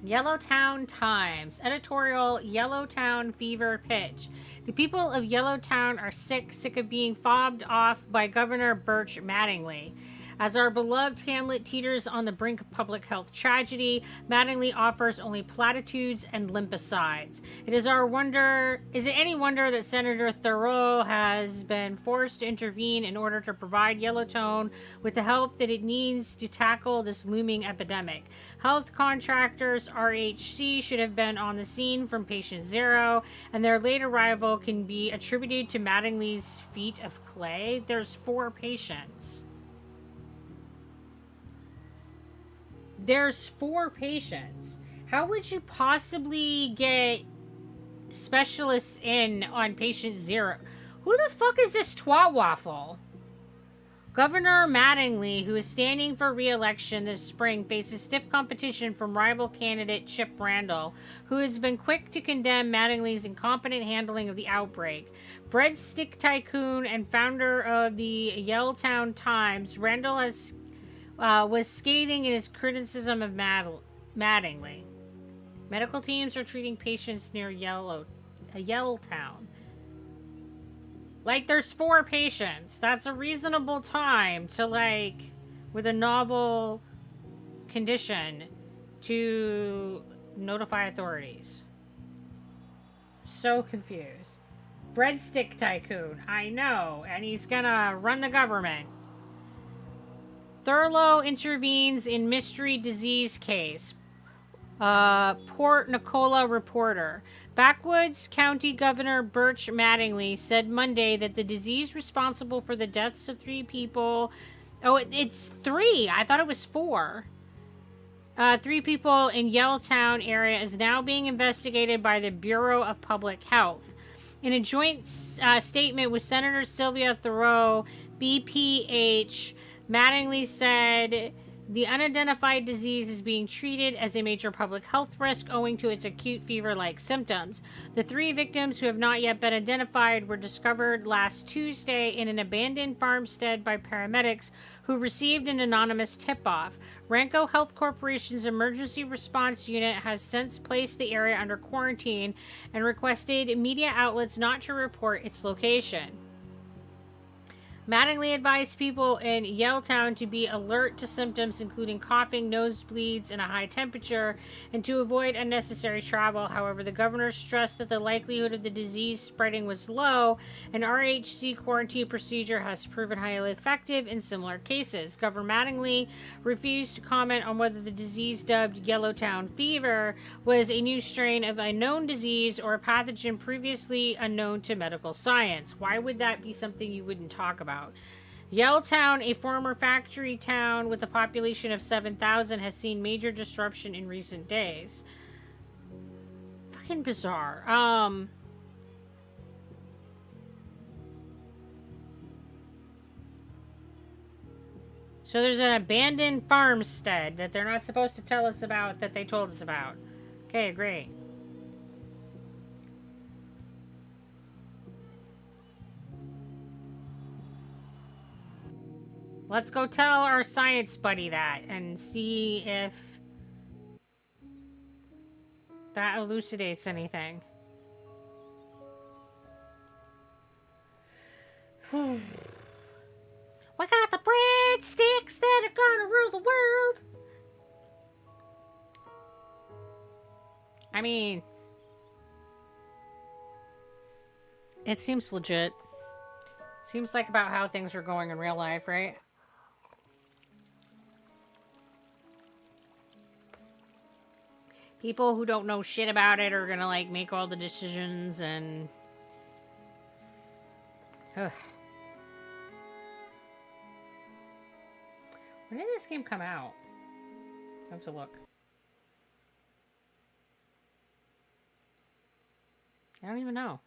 Yellowtown Times. Editorial Yellowtown Fever Pitch. The people of Yellowtown are sick of being fobbed off by Governor Birch Mattingly. As our beloved hamlet teeters on the brink of public health tragedy, Mattingly offers only platitudes and limp asides. Is it any wonder that Senator Thoreau has been forced to intervene in order to provide Yellowtown with the help that it needs to tackle this looming epidemic? Health contractors RHC should have been on the scene from patient zero, and their late arrival can be attributed to Mattingly's feat of clay. There's 4 patients. There's 4 patients. How would you possibly get specialists in on patient 0? Who the fuck is this twat waffle? Governor Mattingly, who is standing for re-election this spring, faces stiff competition from rival candidate Chip Randall, who has been quick to condemn Mattingly's incompetent handling of the outbreak. Breadstick tycoon and founder of the Yellowtown Times, Randall was scathing in his criticism of Mattingly. Medical teams are treating patients near Yellowtown. Like, there's 4 patients. That's a reasonable time to, like, with a novel condition, to notify authorities. So confused. Breadstick tycoon. I know. And he's gonna run the government. Thurlow intervenes in mystery disease case. Port Nicola reporter. Backwoods County Governor Birch Mattingly said Monday that the disease responsible for the deaths of 3 people... Oh, it's 3. I thought it was 4. 3 people in Yellowtown area is now being investigated by the Bureau of Public Health. In a joint statement with Senator Sylvia Thoreau, BPH, Mattingly said the unidentified disease is being treated as a major public health risk owing to its acute fever-like symptoms. The 3 victims who have not yet been identified were discovered last Tuesday in an abandoned farmstead by paramedics who received an anonymous tip-off. Ranco Health Corporation's emergency response unit has since placed the area under quarantine and requested media outlets not to report its location. Mattingly advised people in Yellowtown to be alert to symptoms including coughing, nosebleeds, and a high temperature, and to avoid unnecessary travel. However, the governor stressed that the likelihood of the disease spreading was low. An RHC quarantine procedure has proven highly effective in similar cases. Governor Mattingly refused to comment on whether the disease dubbed Yellowtown fever was a new strain of a known disease or a pathogen previously unknown to medical science. Why would that be something you wouldn't talk about? Yellowtown, a former factory town with a population of 7,000, has seen major disruption in recent days. Fucking bizarre. So there's an abandoned farmstead that they're not supposed to tell us about that they told us about. Okay, great. Let's go tell our science buddy that and see if that elucidates anything. We got the breadsticks that are gonna rule the world. I mean, it seems legit. Seems like about how things are going in real life, right? People who don't know shit about it are gonna, like, make all the decisions and... Ugh. When did this game come out? I have to look. I don't even know.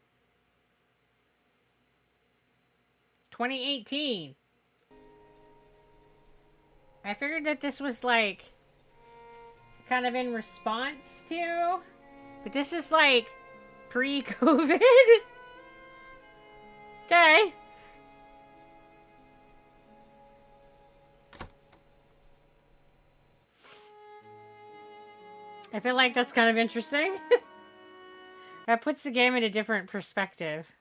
2018. I figured that this was, like... kind of in response to, but this is like pre-COVID. Okay. I feel like that's kind of interesting. That puts the game in a different perspective.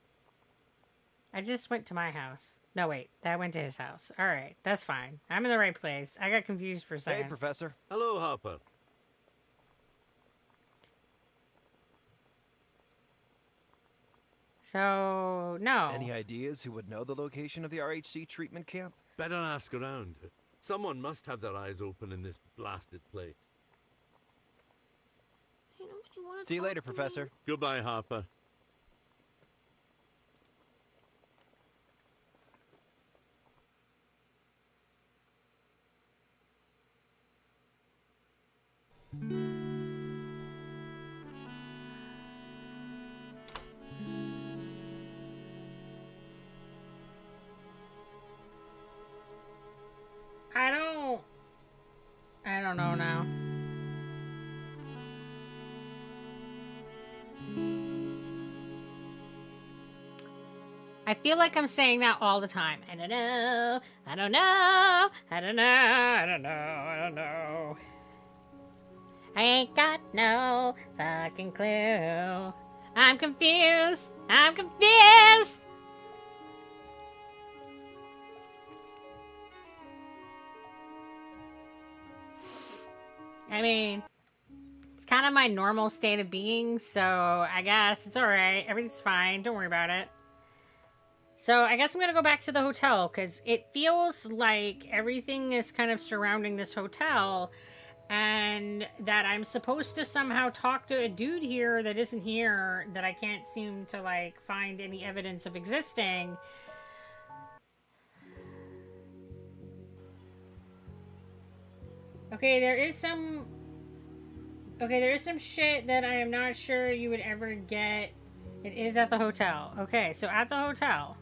I just went to my house. No, wait. I went to his house. Alright, that's fine. I'm in the right place. I got confused for a second. Hey, Professor. Hello, Harper. So, no. Any ideas who would know the location of the RHC treatment camp? Better ask around. Someone must have their eyes open in this blasted place. See you later, Professor. Goodbye, Harper. I don't know now. I feel like I'm saying that all the time. I don't know. I don't know. I don't know. I don't know. I don't know. I ain't got no fucking clue. I'm confused. I'm confused. I mean, it's kind of my normal state of being, so I guess it's alright. Everything's fine. Don't worry about it. So I guess I'm going to go back to the hotel, because it feels like everything is kind of surrounding this hotel, and that I'm supposed to somehow talk to a dude here that isn't here, that I can't seem to, like, find any evidence of existing. Okay, there is some shit that I am not sure you would ever get. It is at the hotel. Okay, so at the hotel.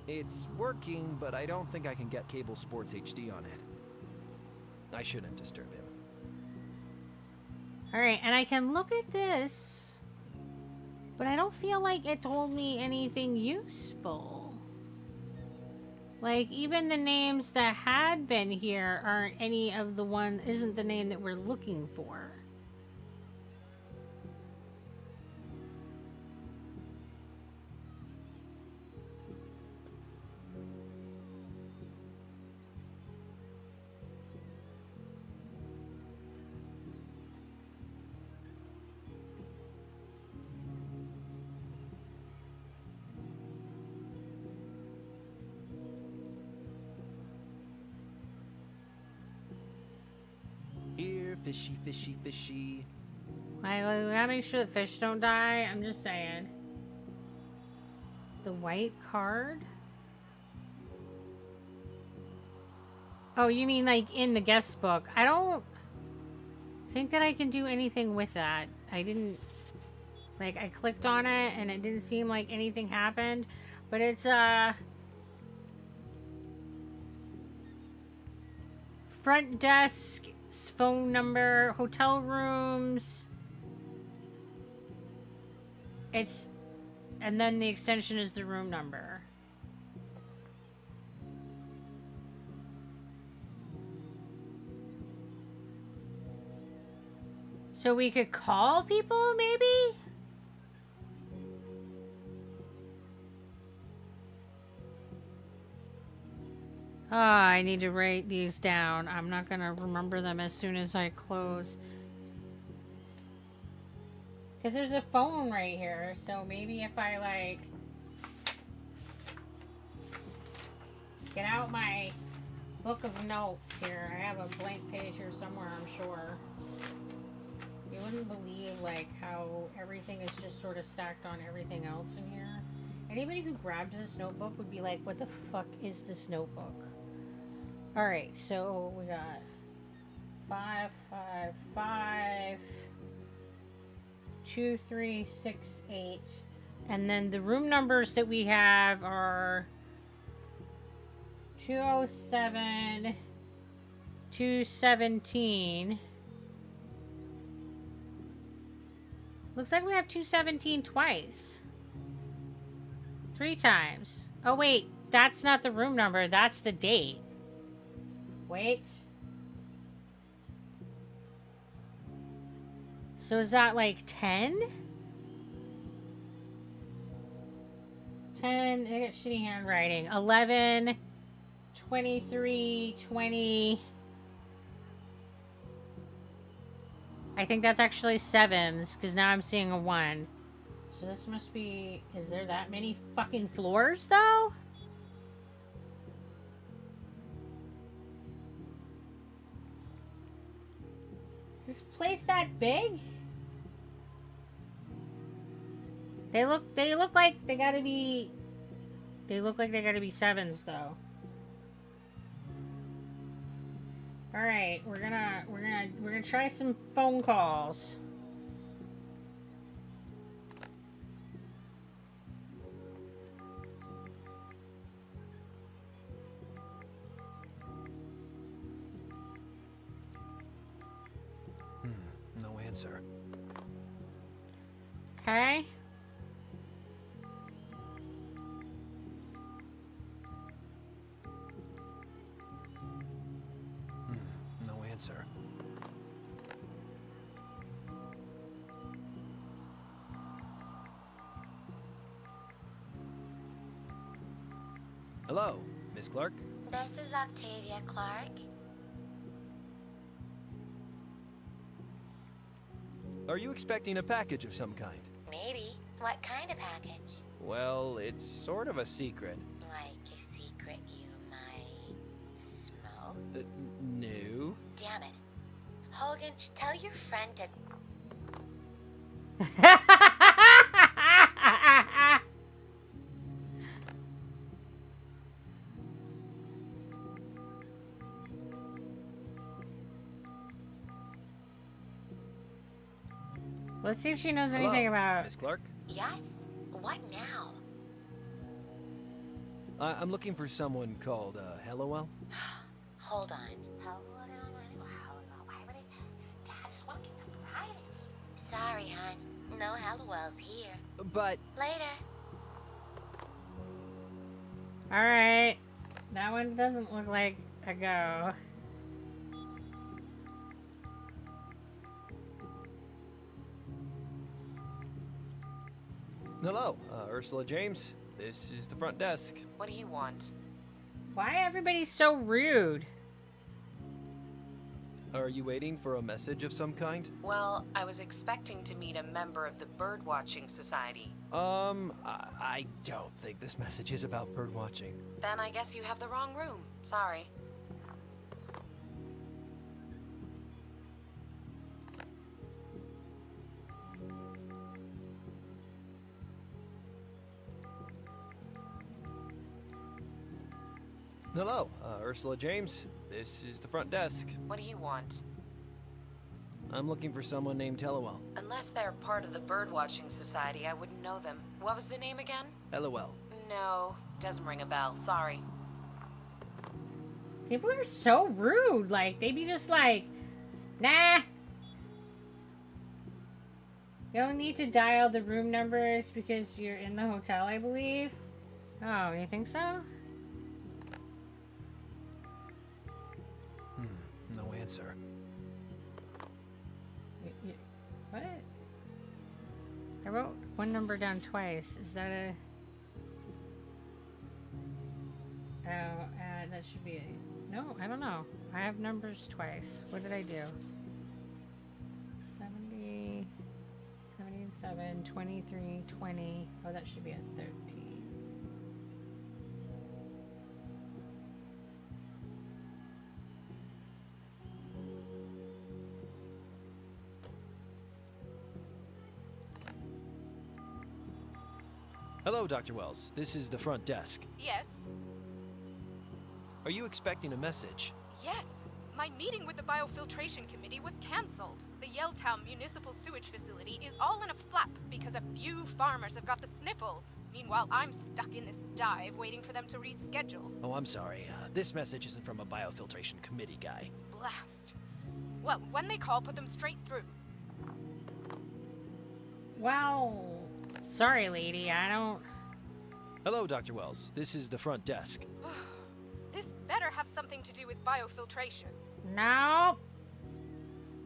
It's working, but I don't think I can get Cable Sports HD on it. I shouldn't disturb him. Alright, and I can look at this, but I don't feel like it told me anything useful. Like, even the names that had been here aren't any of the one, isn't the name that we're looking for. Here, fishy, fishy, fishy. I gotta make sure the fish don't die. I'm just saying. The white card? Oh, you mean like in the guest book? I don't think that I can do anything with that. I didn't... Like, I clicked on it and it didn't seem like anything happened. But it's, front desk, phone number, hotel rooms. It's... And then the extension is the room number. So we could call people, maybe? Oh, I need to write these down. I'm not gonna remember them as soon as I close. Because there's a phone right here, so maybe if I, like, get out my book of notes here. I have a blank page here somewhere, I'm sure. You wouldn't believe, like, how everything is just sort of stacked on everything else in here. Anybody who grabbed this notebook would be like, what the fuck is this notebook? Alright, so we got 555... 2368, and then the room numbers that we have are 207, 217. Looks like we have 217 twice. 3 times. Oh wait, that's not the room number, that's the date. Wait. So is that like 10? 10, I got shitty handwriting. 11, 23, 20. I think that's actually 7s, because now I'm seeing a 1. So this must be... Is there that many fucking floors, though? Is this place that big? They look like they gotta be... They look like they gotta be 7s, though. Alright, we're gonna try some phone calls. No answer. Okay. No answer. Hello, Miss Clark. This is Octavia Clark. Are you expecting a package of some kind? Maybe. What kind of package? Well, it's sort of a secret. Like a secret? Hogan, tell your friend to. Let's see if she knows Hello, anything about. Miss Clark? Yes? What now? I'm looking for someone called, Hellowell. Hold on. Why would it? Dad, I just want to get some privacy. Sorry, hon. No Hallowell's here. But... Later. Alright. That one doesn't look like a go. Hello, Ursula James. This is the front desk. What do you want? Why everybody's so rude? Are you waiting for a message of some kind? Well, I was expecting to meet a member of the Birdwatching Society. I don't think this message is about birdwatching. Then I guess you have the wrong room. Sorry. Hello, Ursula James. This is the front desk. What do you want? I'm looking for someone named Hellowell. Unless they're part of the Birdwatching Society, I wouldn't know them. What was the name again? Hellowell. No, doesn't ring a bell. Sorry. People are so rude. Like, they be just like, nah. You only need to dial the room numbers because you're in the hotel, I believe. Oh, you think so? No answer. What? I wrote one number down twice. Is that a... Oh, that should be a... No, I don't know. I have numbers twice. What did I do? 70... 77, 23, 20... Oh, that should be a 13. Hello, Dr. Wells. This is the front desk. Yes. Are you expecting a message? Yes. My meeting with the Biofiltration Committee was cancelled. The Yelltown Municipal Sewage Facility is all in a flap because a few farmers have got the sniffles. Meanwhile, I'm stuck in this dive waiting for them to reschedule. Oh, I'm sorry. This message isn't from a biofiltration committee guy. Blast. Well, when they call, put them straight through. Wow. Sorry, lady. I don't... Hello, Dr. Wells. This is the front desk. This better have something to do with biofiltration. No.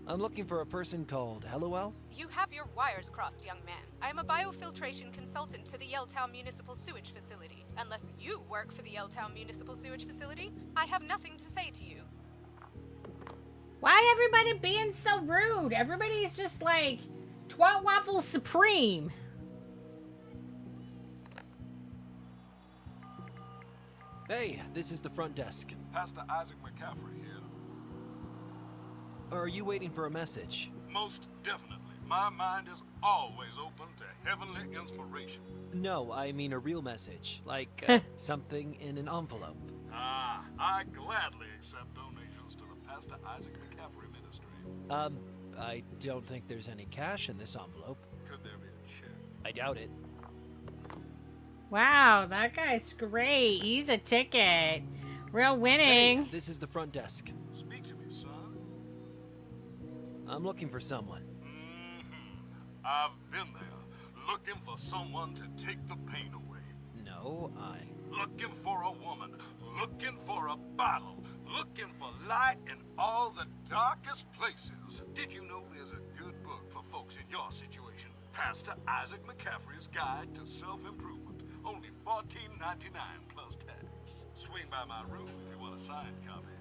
I'm looking for a person called Hellowell. You have your wires crossed, young man. I am a biofiltration consultant to the Yelltown Municipal Sewage Facility. Unless you work for the Yelltown Municipal Sewage Facility, I have nothing to say to you. Why everybody being so rude? Everybody's just like twat waffle supreme. Hey, this is the front desk. Pastor Isaac McCaffrey here. Are you waiting for a message? Most definitely. My mind is always open to heavenly inspiration. No, I mean a real message. Like, something in an envelope. I gladly accept donations to the Pastor Isaac McCaffrey Ministry. I don't think there's any cash in this envelope. Could there be a check? I doubt it. Wow, that guy's great. He's a ticket. Real winning. Hey, this is the front desk. Speak to me, son. I'm looking for someone. I've been there, looking for someone to take the pain away. No, Looking for a woman, looking for a bottle, looking for light in all the darkest places. Did you know there's a good book for folks in your situation? Pastor Isaac McCaffrey's Guide to Self-Improvement. Only $14.99 plus tax. Swing by my room if you want a signed copy.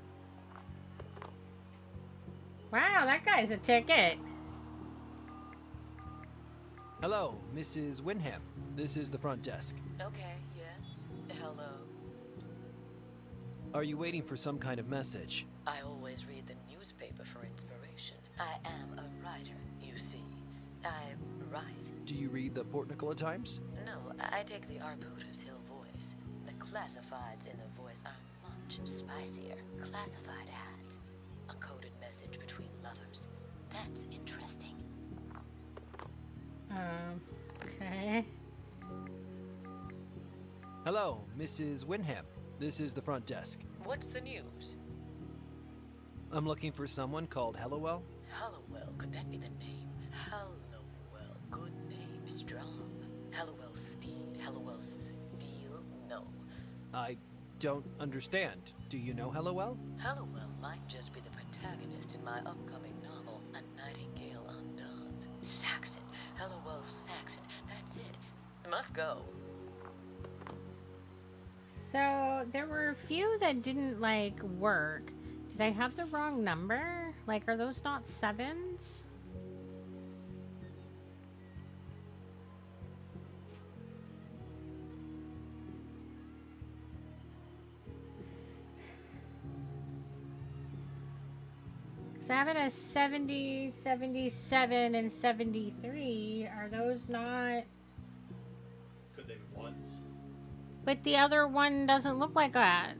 Wow, that guy's a ticket. Hello, Mrs. Winham. This is the front desk. Okay, yes. Hello. Are you waiting for some kind of message? I always read the newspaper for inspiration. I am a writer, you see. I write. Do you read the Port Nicola Times? No, I take the Arbutus Hill voice. The classifieds in the voice are much spicier. Classified ads. A coded message between lovers. That's interesting. Okay. Hello, Mrs. Wyndham. This is the front desk. What's the news? I'm looking for someone called Hellowell. Hallowell, could that be the name? Hallowell, good name, strong. Hallowell Steed, Hallowell Steel? No. I don't understand. Do you know Hellowell? Hallowell might just be the protagonist in my upcoming novel, A Nightingale Undone. Saxon, Hallowell Saxon, that's it. Must go. So there were a few that didn't like work. Did I have the wrong number? Like, are those not 7s? Because I have it as 70, 77, and 73. Are those not... Could they be ones? But the other one doesn't look like that.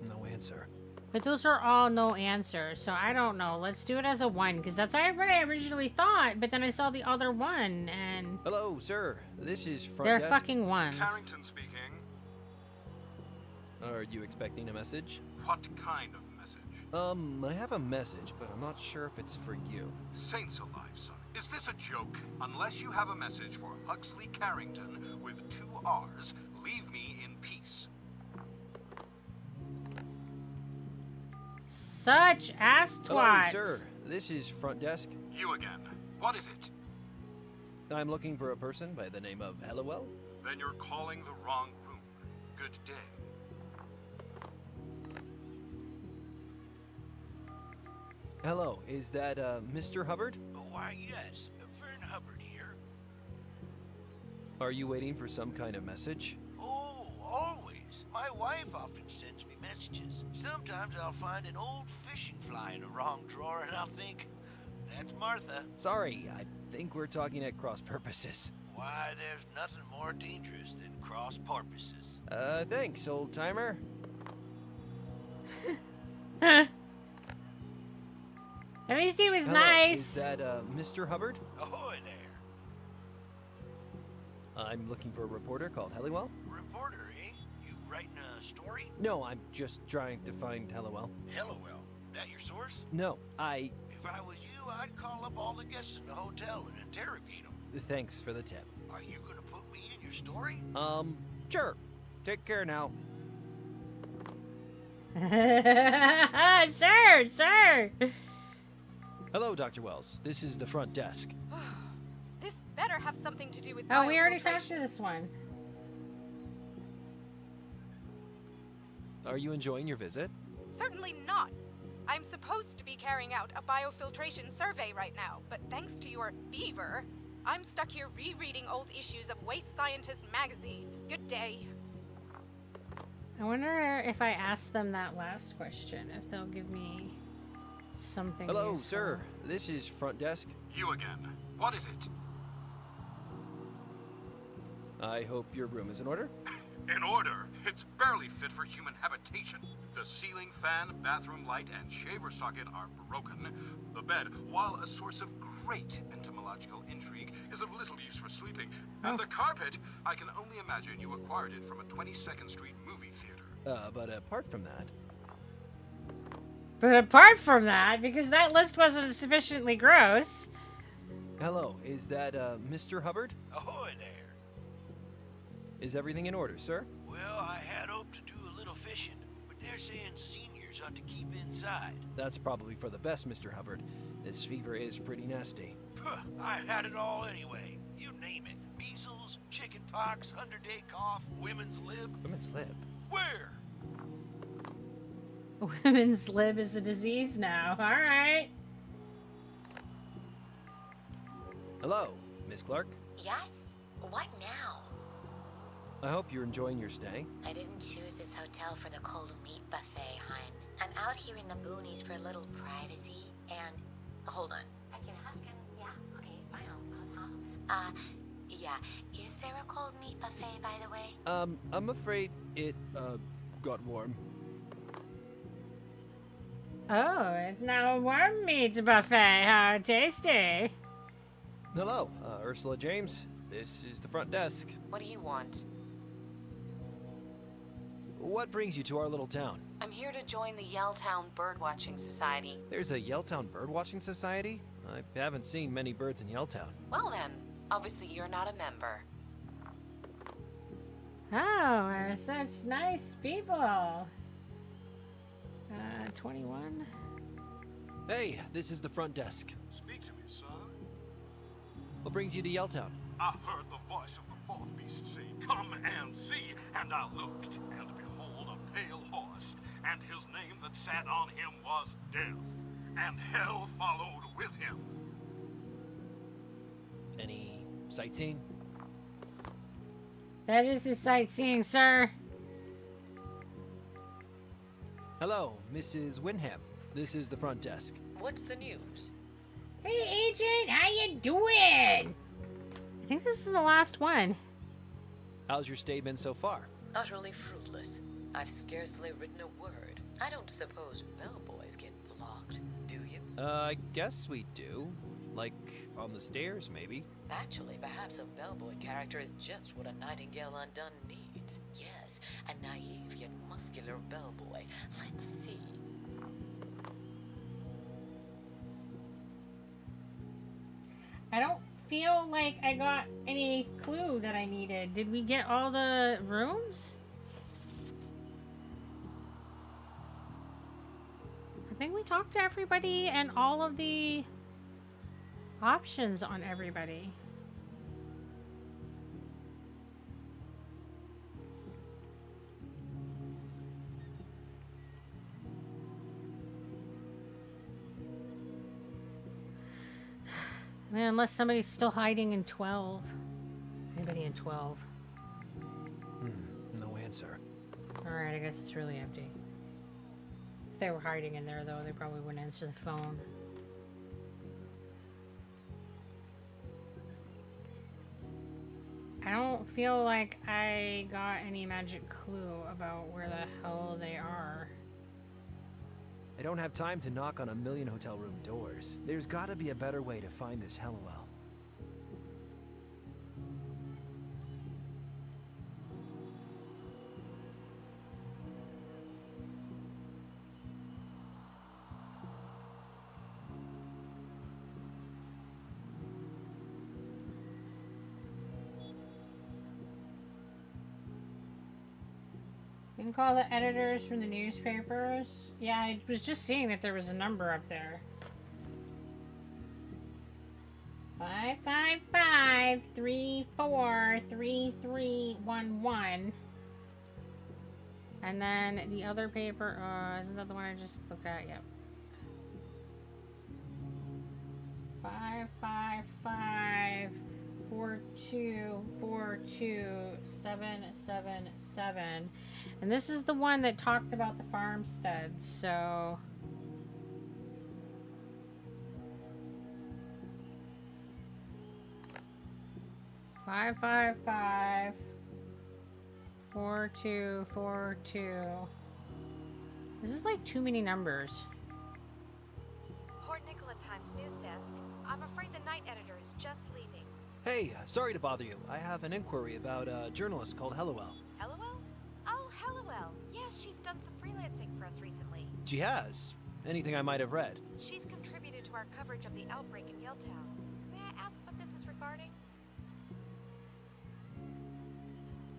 No answer. But those are all no answers, so I don't know. Let's do it as a 1, because that's what I originally thought, but then I saw the other one, and... Hello, sir. This is front They're desk. fucking 1s. Carrington speaking. Are you expecting a message? What kind of message? I have a message, but I'm not sure if it's for you. Saints alive, son. Is this a joke? Unless you have a message for Huxley Carrington with 2 R's, leave me in peace. Such ass twats. Hello, sir. This is front desk. You again. What is it? I'm looking for a person by the name of Hellowell. Then you're calling the wrong room. Good day. Hello, is that, Mr. Hubbard? Why, yes. Vern Hubbard here. Are you waiting for some kind of message? Oh, always. My wife often sends me messages. Sometimes I'll find an old fishing fly in a wrong drawer and I'll think, that's Martha. Sorry, I think we're talking at cross purposes. Why, there's nothing more dangerous than cross purposes. Thanks, old timer. At least he was Hello, nice. Is that, Mr. Hubbard? Ahoy there. I'm looking for a reporter called Hellowell. Reporter, eh? You writing a story? No, I'm just trying to find Hellowell. Hellowell. That your source? No, If I was you, I'd call up all the guests in the hotel and interrogate them. Thanks for the tip. Are you gonna put me in your story? Sure. Take care now. Sure. Hello, Dr. Wells. This is the front desk. This better have something to do with Oh, we already biofiltration. talked to this one. Are you enjoying your visit? Certainly not. I'm supposed to be carrying out a biofiltration survey right now, but thanks to your fever, I'm stuck here rereading old issues of Waste Scientist magazine. Good day. I wonder if I ask them that last question, if they'll give me something Hello, useful. sir. This is front desk. You again. What is it? I hope your room is in order. In order. It's barely fit for human habitation. The ceiling fan, bathroom light, and shaver socket are broken. The bed, while a source of great entomological intrigue, is of little use for sleeping. And the carpet, I can only imagine you acquired it from a 22nd Street movie theater. But apart from that... But apart from that, because that list wasn't sufficiently gross. Hello, is that, Mr. Hubbard? Ahoy there. Is everything in order, sir? Well, I had hoped to do a little fishing, but they're saying seniors ought to keep inside. That's probably for the best, Mr. Hubbard. This fever is pretty nasty. Puh, I had it all anyway. You name it. Measles, chicken pox, 100-day cough, women's lib. Women's lib? Where? Women's lib is a disease now. All right. Hello, Miss Clark. Yes? What now? I hope you're enjoying your stay. I didn't choose this hotel for the cold meat buffet, hun. I'm out here in the boonies for a little privacy and... Hold on. I can ask him. Yeah, okay, fine. Yeah. Is there a cold meat buffet, by the way? I'm afraid it, got warm. Oh, it's now a warm meat buffet. How tasty. Hello, Ursula James. This is the front desk. What do you want? What brings you to our little town? I'm here to join the Yelltown Birdwatching Society. There's a Yelltown Birdwatching Society? I haven't seen many birds in Yelltown. Well then, obviously you're not a member. Oh, we're such nice people. 21. Hey, this is the front desk. Speak to me, son. What brings you to Yelltown? I heard the voice of the fourth beast say, "Come and see." And I looked, and behold, a pale horse, and his name that sat on him was Death, and hell followed with him. Any sightseeing? That is his sightseeing, sir. Hello, Mrs. Winham. This is the front desk. What's the news? Hey, agent, how you doing? I think this is the last one. How's your stay been so far? Utterly fruitless. I've scarcely written a word. I don't suppose bellboys get blocked, do you? I guess we do. Like, on the stairs, maybe. Actually, perhaps a bellboy character is just what a Nightingale Undone needs. Yes, a naive yet muscular bellboy. Let's see. I don't feel like I got any clue that I needed. Did we get all the rooms? I think we talked to everybody and all of the options on everybody. I mean, unless somebody's still hiding in 12. Anybody in 12? No answer. Alright, I guess it's really empty. If they were hiding in there, though, they probably wouldn't answer the phone. I don't feel like I got any magic clue about where the hell they are. I don't have time to knock on a million hotel room doors. There's gotta be a better way to find this Hellowell. You can call the editors from the newspapers. Yeah, I was just seeing that there was a number up there. 555-343311. And then the other paper, isn't that the one I just looked at? Yep. 555-4242-777. And this is the one that talked about the farmsteads, so... Five, 4242. This is like too many numbers. Port Nicola Times news desk. I'm afraid the night editor is just leaving. Hey, sorry to bother you. I have an inquiry about a journalist called Hellowell. Hellowell? Oh, Hellowell. Yes, she's done some freelancing for us recently. She has. Anything I might have read. She's contributed to our coverage of the outbreak in Yelltown. May I ask what this is regarding?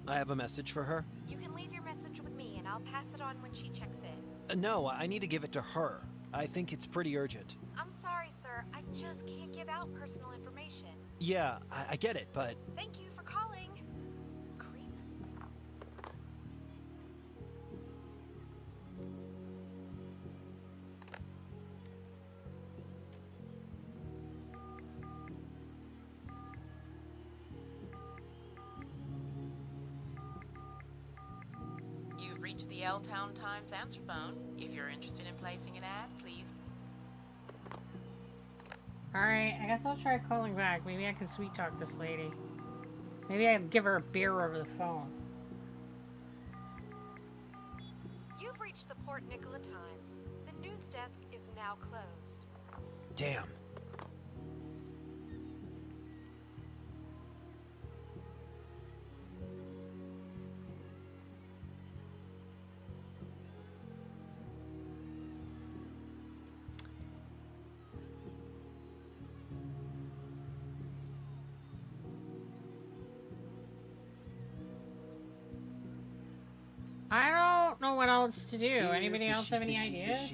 I have a message for her. You can leave your message with me and I'll pass it on when she checks in. No, I need to give it to her. I think it's pretty urgent. I'm sorry, sir. I just can't give out personal information. Yeah, I get it, but... Thank you for calling. Creep. Yelltown Times answer phone. If you're interested in placing an ad, please. Alright, I guess I'll try calling back. Maybe I can sweet talk this lady. Maybe I give her a beer over the phone. You've reached the Port Nicola Times. The news desk is now closed. Damn. I don't know what else to do. Anybody else have any ideas?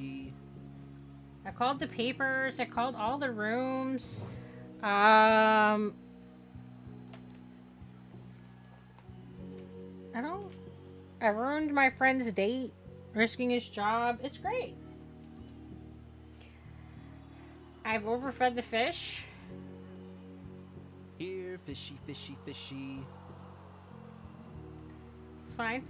I called the papers. I called all the rooms. I ruined my friend's date, risking his job. It's great. I've overfed the fish. Here, fishy, fishy, fishy. It's fine.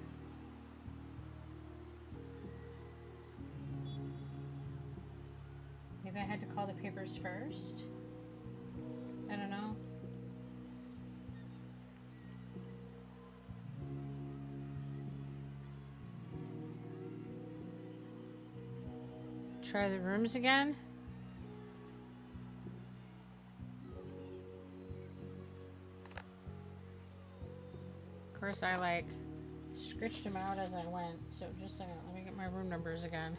Maybe I had to call the papers first. I don't know. Try the rooms again. Of course, I like scritched them out as I went. So just a second, let me get my room numbers again.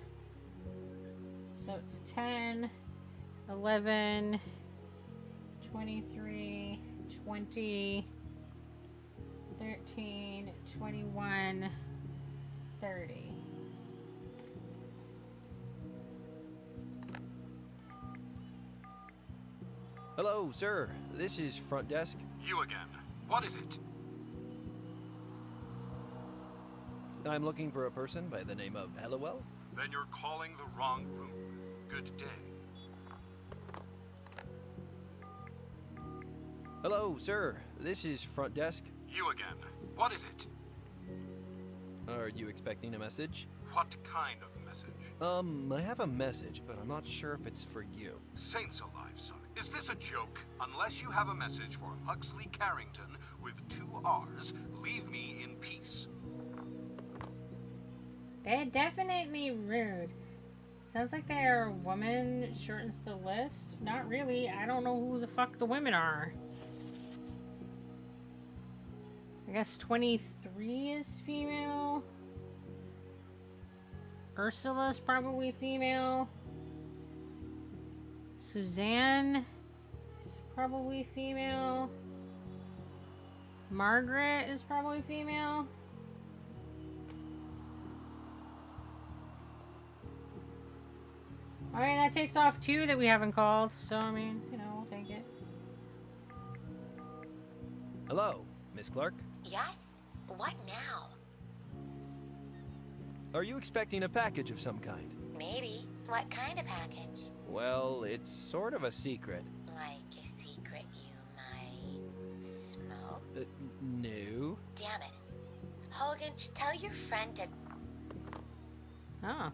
So it's 10, 11, 23, 20, 13, 21, 30. Hello, sir. This is front desk. You again. What is it? I'm looking for a person by the name of Hellowell. Then you're calling the wrong room. Good day. Hello, sir. This is front desk. You again. What is it? Are you expecting a message? What kind of message? I have a message, but I'm not sure if it's for you. Saints alive, son. Is this a joke? Unless you have a message for Huxley Carrington with 2 R's, leave me in peace. They're definitely rude. Sounds like they're a woman, shortens the list. Not really. I don't know who the fuck the women are. I guess 23 is female. Ursula's probably female. Suzanne is probably female. Margaret is probably female. Alright, that takes off 2 that we haven't called. So, I mean, you know, we'll take it. Hello, Miss Clark. Yes? What now? Are you expecting a package of some kind? Maybe. What kind of package? Well, it's sort of a secret. Like a secret you might smoke? No. Damn it. Hogan, tell your friend to... Oh,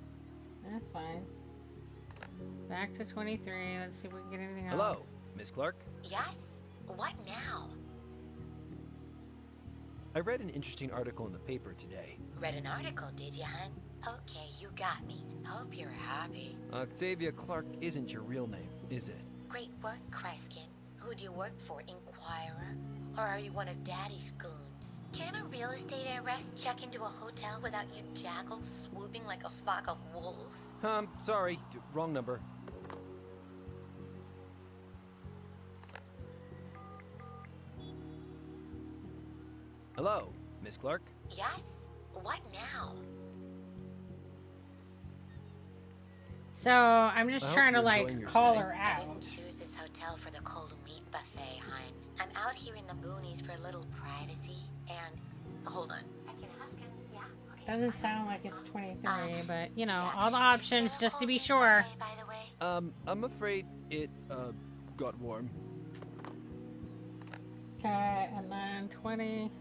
that's fine. Back to 23. Let's see if we can get anything else. Hello, Miss Clark. Yes? What now? I read an interesting article in the paper today. Read an article, did you, hun? Okay, you got me. Hope you're happy. Octavia Clark isn't your real name, is it? Great work, Kreiskin. Who do you work for, Inquirer? Or are you one of Daddy's goons? Can a real estate heiress check into a hotel without you jackals swooping like a flock of wolves? Sorry, wrong number. Hello, Miss Clark. Yes? What now? So, I'm just trying to, like, call her I out. didn't choose this hotel for the cold meat buffet, hun. I'm out here in the boonies for a little privacy, and... Hold on. I can ask him. Yeah? Okay. Doesn't sound like it's 23, but, you know, all the options just to be sure. By the way? I'm afraid it, got warm. Okay, and then 20.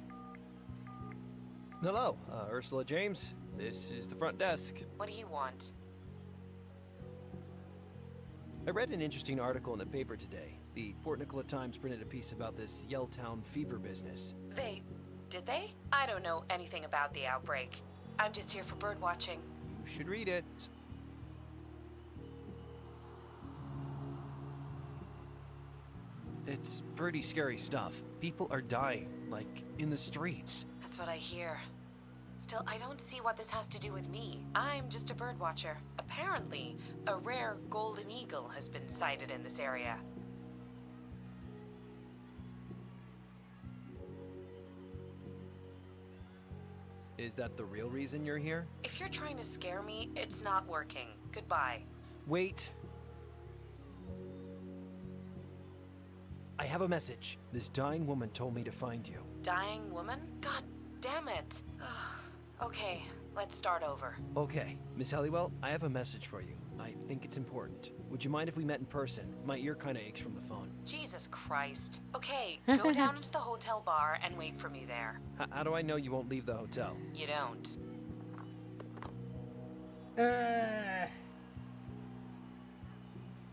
Hello, Ursula James. This is the front desk. What do you want? I read an interesting article in the paper today. The Port Nicola Times printed a piece about this Yelltown fever business. Did they? I don't know anything about the outbreak. I'm just here for bird watching. You should read it. It's pretty scary stuff. People are dying, like, in the streets. That's what I hear. Still, I don't see what this has to do with me. I'm just a bird watcher. Apparently, a rare golden eagle has been sighted in this area. Is that the real reason you're here? If you're trying to scare me, it's not working. Goodbye. Wait. I have a message. This dying woman told me to find you. Dying woman? God damn it. Okay, let's start over. Okay, Miss Halliwell, I have a message for you. I think it's important. Would you mind if we met in person? My ear kinda aches from the phone. Jesus Christ. Okay, go down into the hotel bar and wait for me there. How do I know you won't leave the hotel? You don't.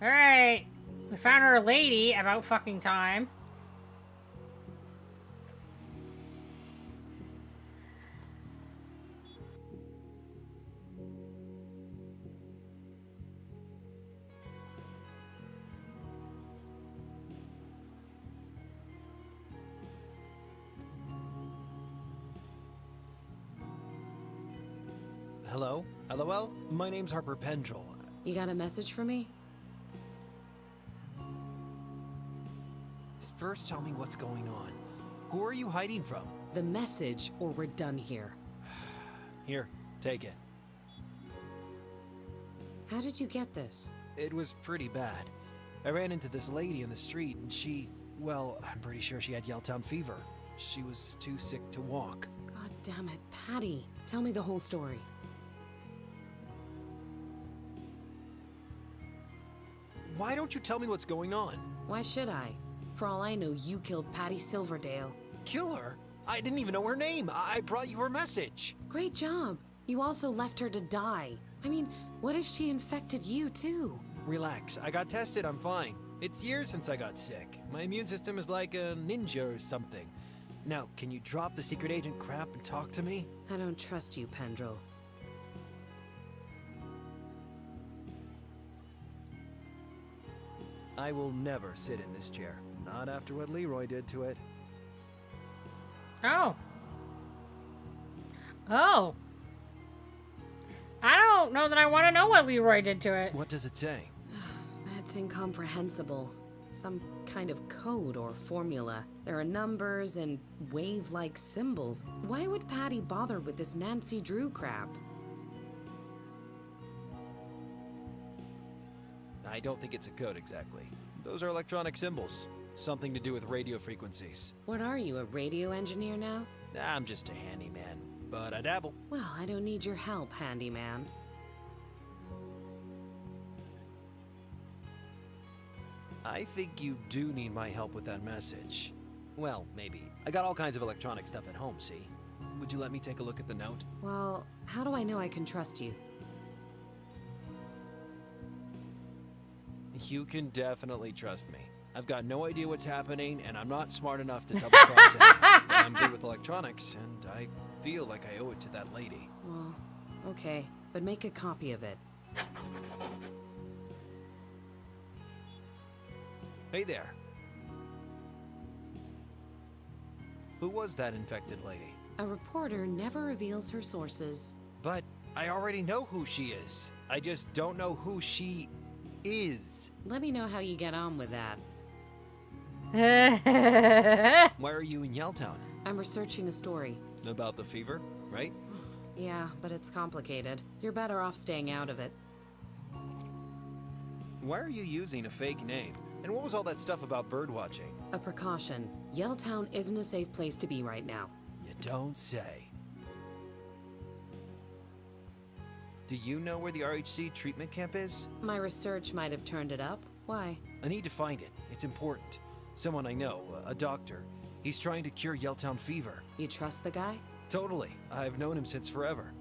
Alright. We found her a lady, about fucking time. Hello? LOL? My name's Harper Pendrell. You got a message for me? First, tell me what's going on. Who are you hiding from? The message, or we're done here. Here, take it. How did you get this? It was pretty bad. I ran into this lady in the street and she, well, I'm pretty sure she had Yelltown fever. She was too sick to walk. God damn it, Patty. Tell me the whole story. Why don't you tell me what's going on? Why should I? For all I know, you killed Patty Silverdale. Kill her? I didn't even know her name. I brought you her message. Great job. You also left her to die. I mean, what if she infected you too? Relax. I got tested. I'm fine. It's years since I got sick. My immune system is like a ninja or something. Now, can you drop the secret agent crap and talk to me? I don't trust you, Pendrell. I will never sit in this chair. Not after what Leroy did to it. Oh. Oh. I don't know that I want to know what Leroy did to it. What does it say? That's incomprehensible. Some kind of code or formula. There are numbers and wave-like symbols. Why would Patty bother with this Nancy Drew crap? I don't think it's a code exactly. Those are electronic symbols. Something to do with radio frequencies. What are you, a radio engineer now? I'm just a handyman, but I dabble. Well, I don't need your help, handyman. I think you do need my help with that message. Well, maybe. I got all kinds of electronic stuff at home, see? Would you let me take a look at the note? Well, how do I know I can trust you? You can definitely trust me. I've got no idea what's happening, and I'm not smart enough to double-cross anyone. I'm good with electronics, and I feel like I owe it to that lady. Well, okay, but make a copy of it. Hey there. Who was that infected lady? A reporter never reveals her sources. But I already know who she is. I just don't know who she is. Let me know how you get on with that. Why are you in Yelltown? I'm researching a story. About the fever, right? Yeah, but it's complicated. You're better off staying out of it. Why are you using a fake name? And what was all that stuff about birdwatching? A precaution. Yelltown isn't a safe place to be right now. You don't say. Do you know where the RHC treatment camp is? My research might have turned it up. Why? I need to find it. It's important. Someone I know, a doctor. He's trying to cure Yelltown fever. You trust the guy? Totally. I've known him since forever.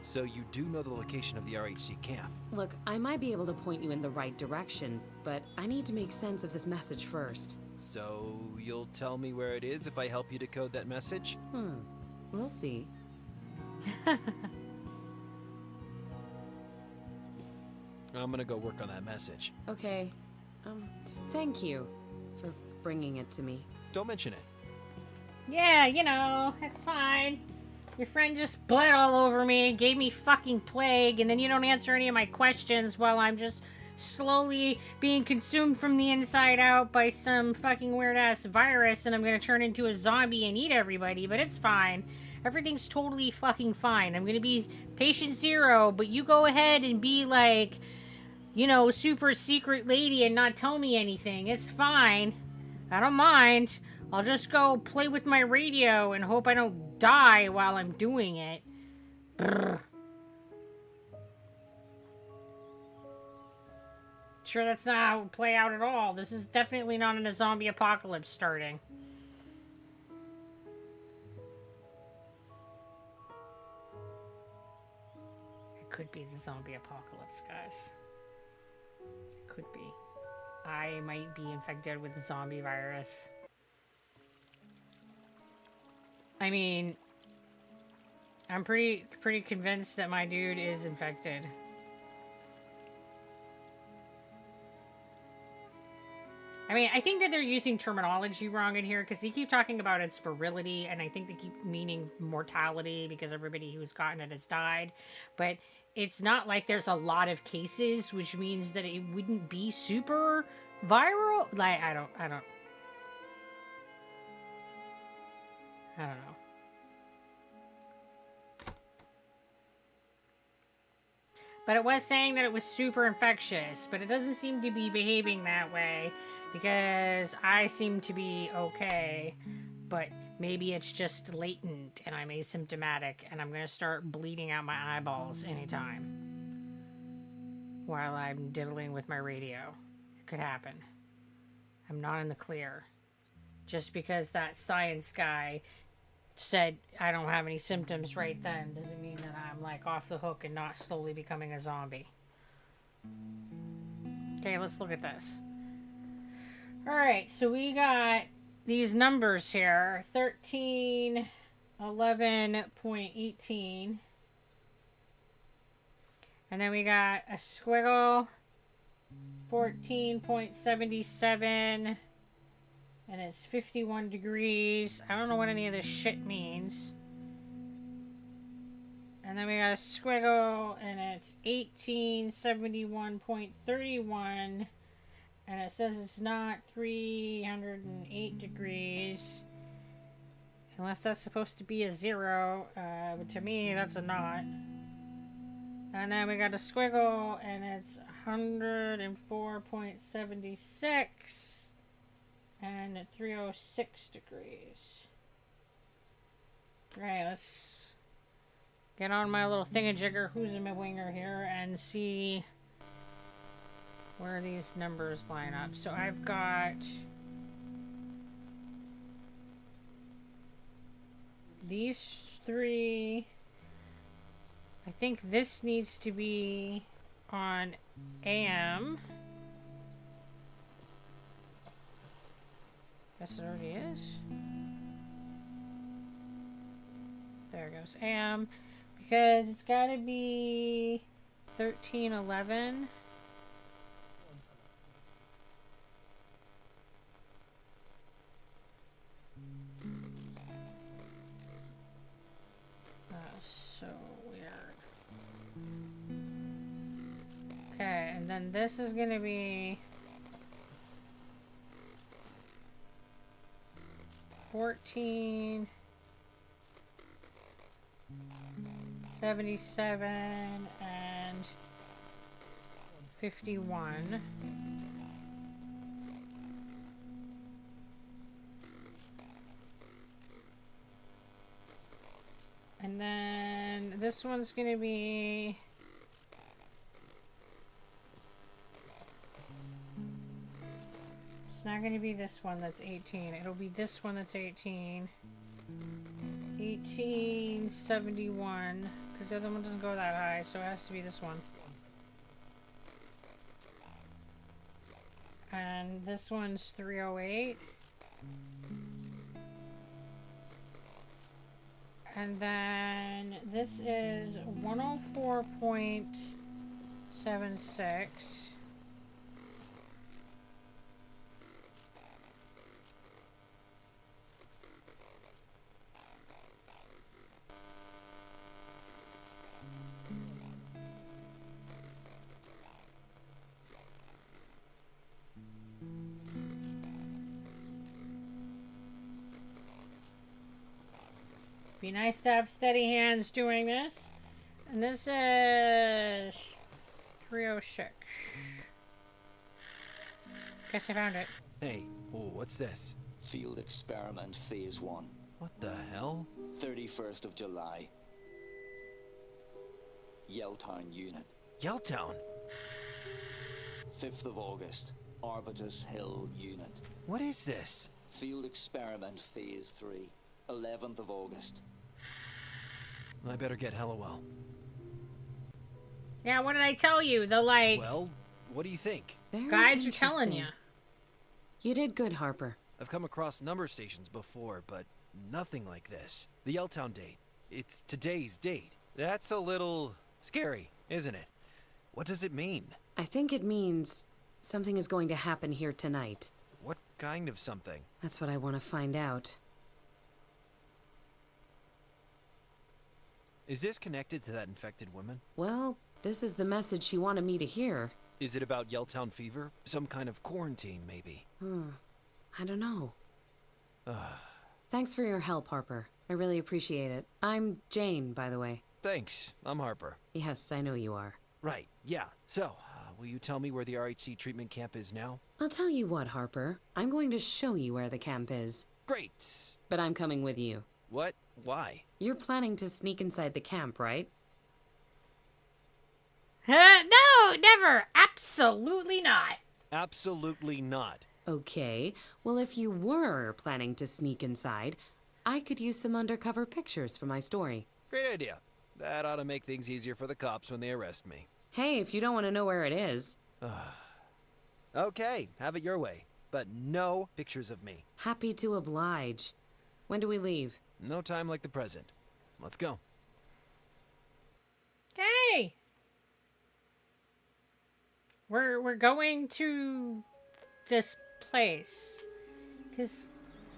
So you do know the location of the RHC camp? Look, I might be able to point you in the right direction, but I need to make sense of this message first. So you'll tell me where it is if I help you decode that message? We'll see. I'm gonna go work on that message. Okay. Thank you for bringing it to me. Don't mention it. Yeah, you know, it's fine. Your friend just bled all over me, gave me fucking plague, and then you don't answer any of my questions while I'm just slowly being consumed from the inside out by some fucking weird-ass virus, and I'm gonna turn into a zombie and eat everybody, but it's fine. Everything's totally fucking fine. I'm gonna be patient zero, but you go ahead and be like, you know, super secret lady and not tell me anything. It's fine. I don't mind. I'll just go play with my radio and hope I don't die while I'm doing it. Brr. Sure, that's not how it would play out at all. This is definitely not in a zombie apocalypse starting. It could be the zombie apocalypse, guys. It could be. I might be infected with the zombie virus. I mean, I'm pretty convinced that my dude is infected. I mean, I think that they're using terminology wrong in here because they keep talking about its virility, and I think they keep meaning mortality because everybody who's gotten it has died. But it's not like there's a lot of cases, which means that it wouldn't be super viral. Like, I don't know. But it was saying that it was super infectious, but it doesn't seem to be behaving that way because I seem to be okay, but maybe it's just latent and I'm asymptomatic and I'm gonna start bleeding out my eyeballs anytime while I'm diddling with my radio. It could happen. I'm not in the clear. Just because that science guy said I don't have any symptoms right then doesn't mean that I'm like off the hook and not slowly becoming a zombie. Okay, let's look at this. Alright, so we got these numbers here. 13, 11.18. And then we got a squiggle. 14.77. And it's 51 degrees. I don't know what any of this shit means. And then we got a squiggle, and it's 1871.31. And it says it's not 308 degrees. Unless that's supposed to be a 0. But to me, that's a not. And then we got a squiggle, and it's 104.76. And at 306 degrees. Alright, let's get on my little thingamajigger, who's in my winger here, and see where these numbers line up. So I've got these three. I think this needs to be on AM. Guess it already is. There it goes. AM. Because it's gotta be 1311. So weird. Okay, and then this is gonna be 14, 77, and 51. And then this one's gonna be it's not gonna be this one that's 18. It'll be this one that's 18. 1871. Because the other one doesn't go that high, so it has to be this one. And this one's 308. And then this is 104.76. Be nice to have steady hands doing this. And this is 306. Guess I found it. Hey, what's this? Field Experiment Phase 1. What the hell? 31st of July. Yelltown Unit. Yelltown? 5th of August. Arbutus Hill Unit. What is this? Field Experiment Phase 3. 11th of August. I better get Hellowell. Yeah, what did I tell you? The like... Well, what do you think? Very guys are telling you. You did good, Harper. I've come across number stations before, but nothing like this. The Yelltown date. It's today's date. That's a little scary, isn't it? What does it mean? I think it means something is going to happen here tonight. What kind of something? That's what I want to find out. Is this connected to that infected woman? Well, this is the message she wanted me to hear. Is it about Yelltown fever? Some kind of quarantine, maybe? I don't know. Thanks for your help, Harper. I really appreciate it. I'm Jane, by the way. Thanks. I'm Harper. Yes, I know you are. Right, yeah. So, will you tell me where the RHC treatment camp is now? I'll tell you what, Harper. I'm going to show you where the camp is. Great. But I'm coming with you. What? Why? You're planning to sneak inside the camp, right? No, never. Absolutely not. Absolutely not. Okay. Well, if you were planning to sneak inside, I could use some undercover pictures for my story. Great idea. That ought to make things easier for the cops when they arrest me. Hey, if you don't want to know where it is. Okay, have it your way. But no pictures of me. Happy to oblige. When do we leave? No time like the present. Let's go. Hey! We're going to this place. Because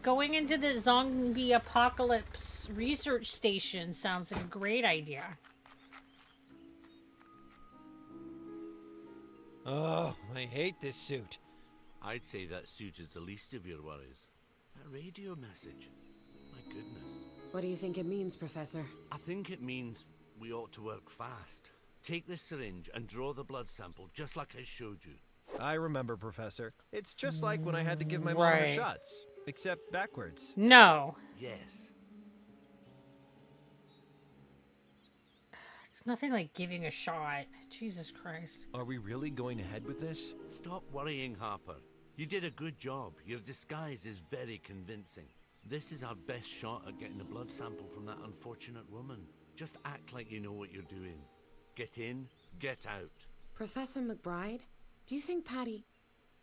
going into the zombie apocalypse research station sounds like a great idea. Oh, I hate this suit. I'd say that suit is the least of your worries. That radio message. My goodness. What do you think it means, Professor? I think it means we ought to work fast. Take this syringe and draw the blood sample just like I showed you. I remember, Professor. It's just like when I had to give my mom her shots, except backwards. No. Yes. It's nothing like giving a shot. Jesus Christ. Are we really going ahead with this? Stop worrying, Harper. You did a good job. Your disguise is very convincing. This is our best shot at getting a blood sample from that unfortunate woman. Just act like you know what you're doing. Get in, get out. Professor McBride, do you think Patty...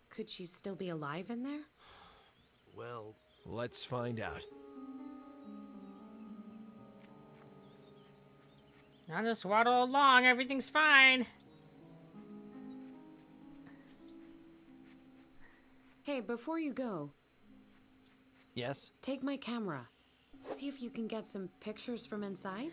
could she still be alive in there? Well... let's find out. I'll just waddle along. Everything's fine. Hey, before you go... Yes? Take my camera. See if you can get some pictures from inside.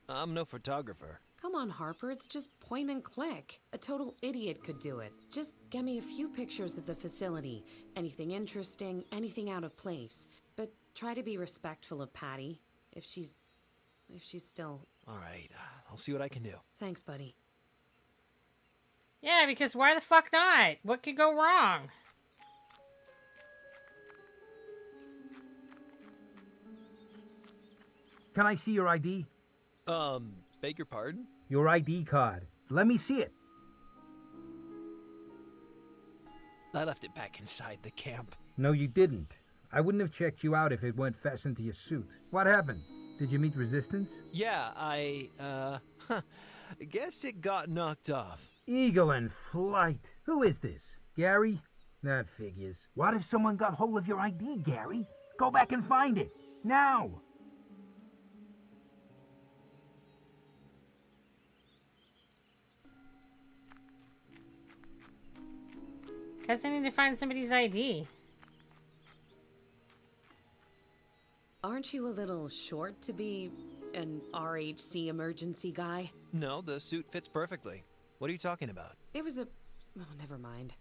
I'm no photographer. Come on, Harper, it's just point and click. A total idiot could do it. Just get me a few pictures of the facility. Anything interesting, anything out of place. But try to be respectful of Patty, if she's still... All right, I'll see what I can do. Thanks, buddy. Yeah, because why the fuck not? What could go wrong? Can I see your ID? Beg your pardon? Your ID card. Let me see it. I left it back inside the camp. No, you didn't. I wouldn't have checked you out if it weren't fastened to your suit. What happened? Did you meet resistance? Yeah, guess it got knocked off. Eagle in flight. Who is this? Gary? That figures. What if someone got hold of your ID, Gary? Go back and find it. Now! Guess I need to find somebody's ID. Aren't you a little short to be an RHC emergency guy? No, the suit fits perfectly. What are you talking about? It was a... Oh, never mind.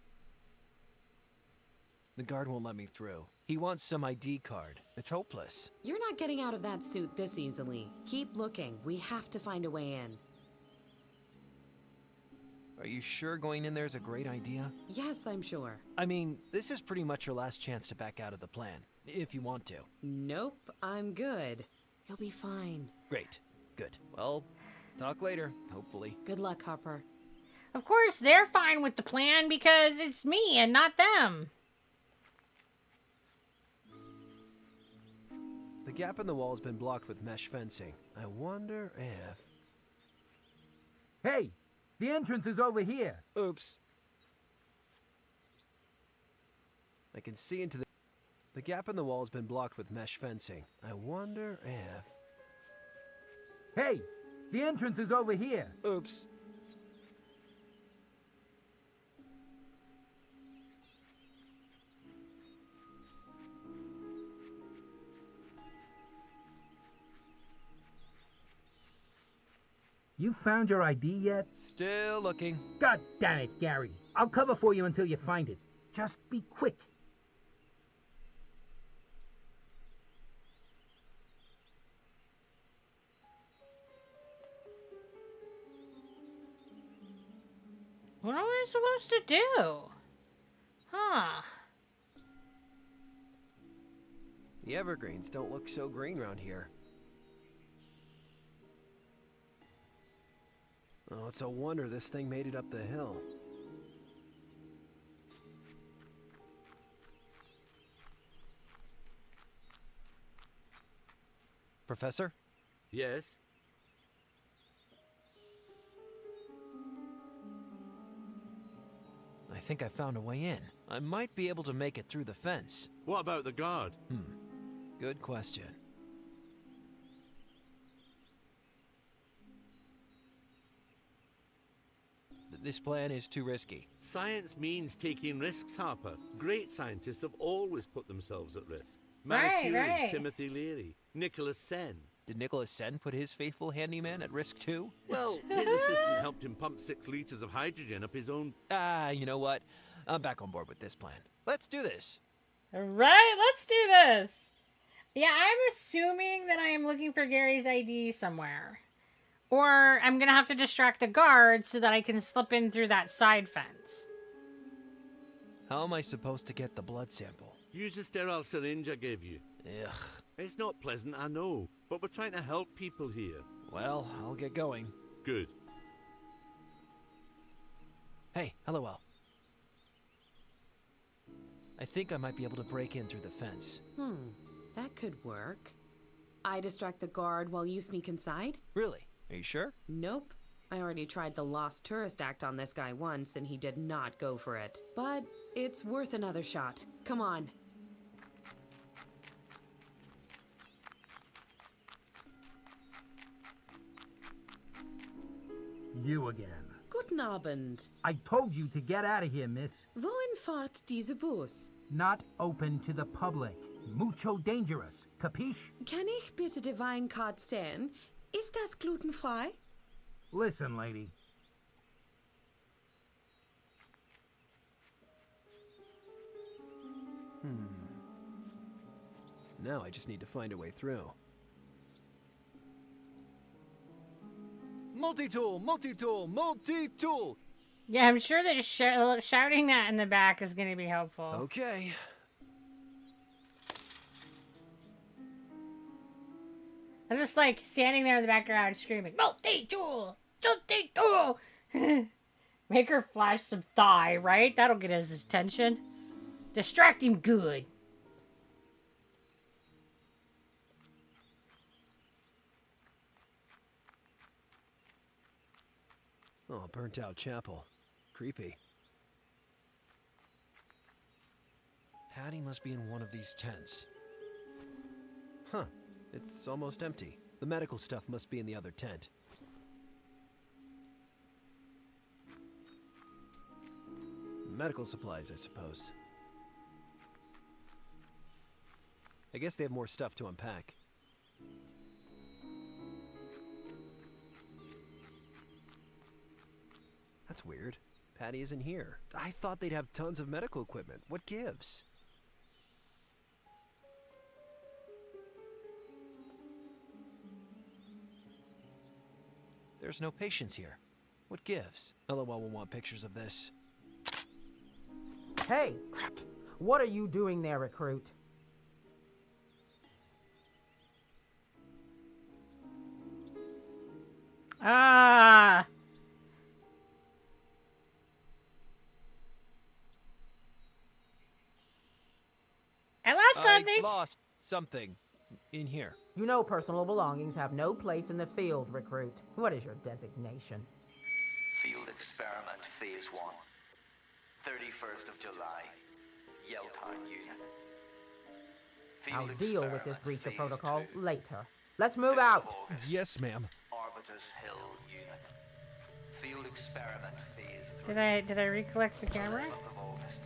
The guard won't let me through. He wants some ID card. It's hopeless. You're not getting out of that suit this easily. Keep looking. We have to find a way in. Are you sure going in there is a great idea? Yes, I'm sure. I mean, this is pretty much your last chance to back out of the plan, if you want to. Nope, I'm good. You'll be fine. Great. Good. Well, talk later, hopefully. Good luck, Harper. Of course, they're fine with the plan because it's me and not them. The gap in the wall has been blocked with mesh fencing. I wonder if... Hey! The entrance is over here. Oops. I can see into the... The gap in the wall has been blocked with mesh fencing. I wonder if... Hey! The entrance is over here. Oops. You found your ID yet? Still looking. God damn it, Gary. I'll cover for you until you find it. Just be quick. What am I supposed to do? Huh. The evergreens don't look so green around here. Oh, it's a wonder this thing made it up the hill. Professor? Yes? I think I found a way in. I might be able to make it through the fence. What about the guard? Good question. This plan is too risky. Science means taking risks, Harper. Great scientists have always put themselves at risk. Right, right. Timothy Leary, Nicholas Sen. Did Nicholas Sen put his faithful handyman at risk too? Well, his assistant helped him pump 6 liters of hydrogen up his own... You know what? I'm back on board with this plan. Let's do this. Alright, let's do this. Yeah, I'm assuming that I am looking for Gary's ID somewhere. Or I'm gonna have to distract the guards so that I can slip in through that side fence. How am I supposed to get the blood sample? Use the sterile syringe I gave you. Ugh. It's not pleasant, I know, but we're trying to help people here. Well, I'll get going. Good. Hey, LOL. I think I might be able to break in through the fence. That could work. I distract the guard while you sneak inside? Really? Are you sure? Nope. I already tried the Lost Tourist Act on this guy once, and he did not go for it. But it's worth another shot. Come on. You again. Guten Abend. I told you to get out of here, miss. Wohin fahrt diese Bus? Not open to the public. Mucho dangerous. Capiche? Kann ich bitte die Weinkarte sehen? Ist das glutenfrei? Listen, lady. Now I just need to find a way through. Multi-tool! Multi-tool! Multi-tool! Yeah, I'm sure that shouting that in the back is going to be helpful. Okay. I'm just like standing there in the background screaming, multi-tool! Multi-tool! Make her flash some thigh, right? That'll get his attention. Distract him good. Oh, burnt out chapel. Creepy. Patty must be in one of these tents. Huh. It's almost empty. The medical stuff must be in the other tent. Medical supplies, I suppose. I guess they have more stuff to unpack. That's weird. Patty isn't here. I thought they'd have tons of medical equipment. What gives? There's no patients here. What gives? LOL will want pictures of this. Hey! Crap. What are you doing there, recruit? Ah! I lost something! I lost something in here. You know personal belongings have no place in the field, recruit. What is your designation? Field Experiment Phase 1. 31st of July. Yelltown Unit. I'll deal with this breach of protocol later. Let's move out! Yes, ma'am. Arbutus Hill Unit. Field Experiment Phase 3. Did I recollect the camera? 11th of August.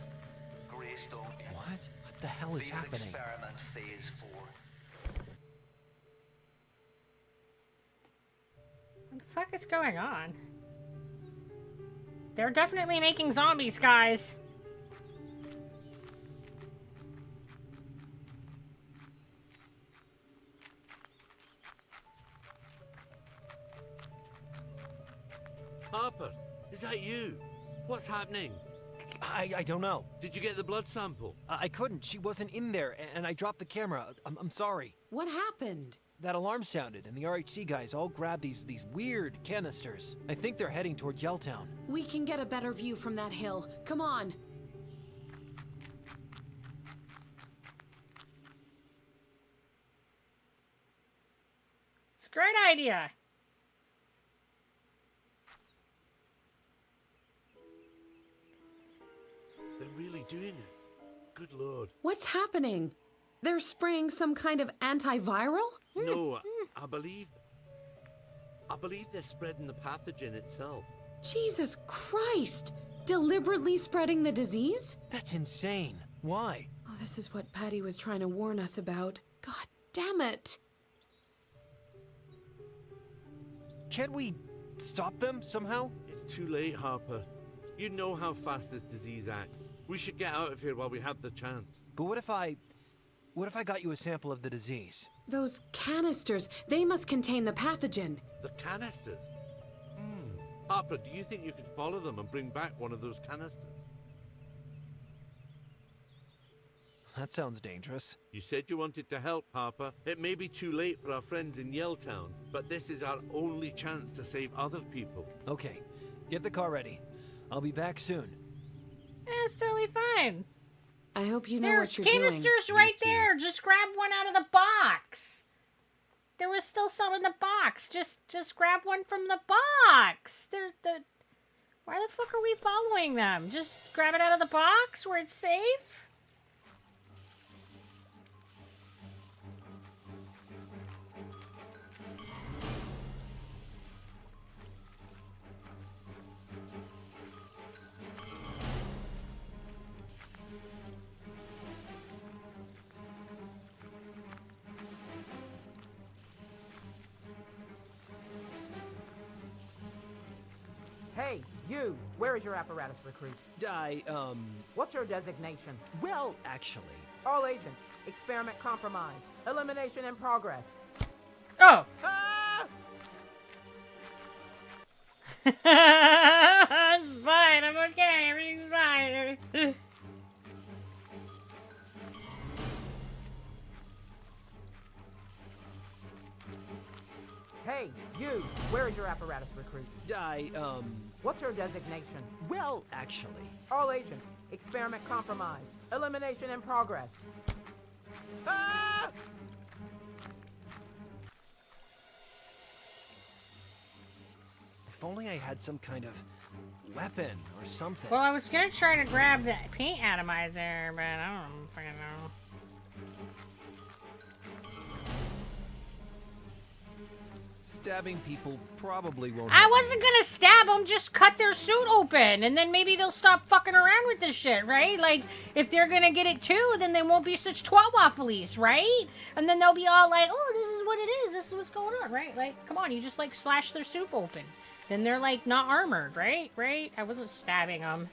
Greystone. What? What the hell is Field happening? Experiment Phase 4. What the fuck is going on? They're definitely making zombies, guys. Harper, is that you? What's happening? I don't know. Did you get the blood sample? I couldn't. She wasn't in there, and I dropped the camera. I'm sorry. What happened? That alarm sounded, and the RHC guys all grabbed these weird canisters. I think they're heading toward Yelltown. We can get a better view from that hill. Come on. It's a great idea. They're really doing it. Good lord. What's happening? They're spraying some kind of antiviral? No, I believe they're spreading the pathogen itself. Jesus Christ! Deliberately spreading the disease? That's insane. Why? Oh, this is what Patty was trying to warn us about. God damn it! Can't we stop them somehow? It's too late, Harper. You know how fast this disease acts. We should get out of here while we have the chance. But what if I got you a sample of the disease? Those canisters, they must contain the pathogen. The canisters? Harper, do you think you could follow them and bring back one of those canisters? That sounds dangerous. You said you wanted to help, Harper. It may be too late for our friends in Yelltown, but this is our only chance to save other people. Okay, get the car ready. I'll be back soon. It's totally fine. I hope you know There's what you're doing. There's canisters right there. Just grab one out of the box. There was still some in the box. Just grab one from the box. Why the fuck are we following them? Just grab it out of the box where it's safe? Hey, you! Where is your apparatus, recruit? What's your designation? Well, actually... All agents. Experiment compromised. Elimination in progress. Oh! Ah! It's fine. I'm okay. Everything's fine. Hey, you! Where is your apparatus, recruit? What's your designation? Well, actually... All agents. Experiment compromised. Elimination in progress. Ah! If only I had some kind of weapon or something. Well, I was gonna try to grab the paint atomizer, but I don't fucking know. Stabbing people probably won't. I wasn't gonna stab them, just cut their suit open, and then maybe they'll stop fucking around with this shit, right? Like, if they're gonna get it too, then they won't be such twat-wafflies, right? And then they'll be all like, oh, this is what it is, this is what's going on, right? Like, come on, you just, like, slash their suit open. Then they're, like, not armored, right? Right? I wasn't stabbing them.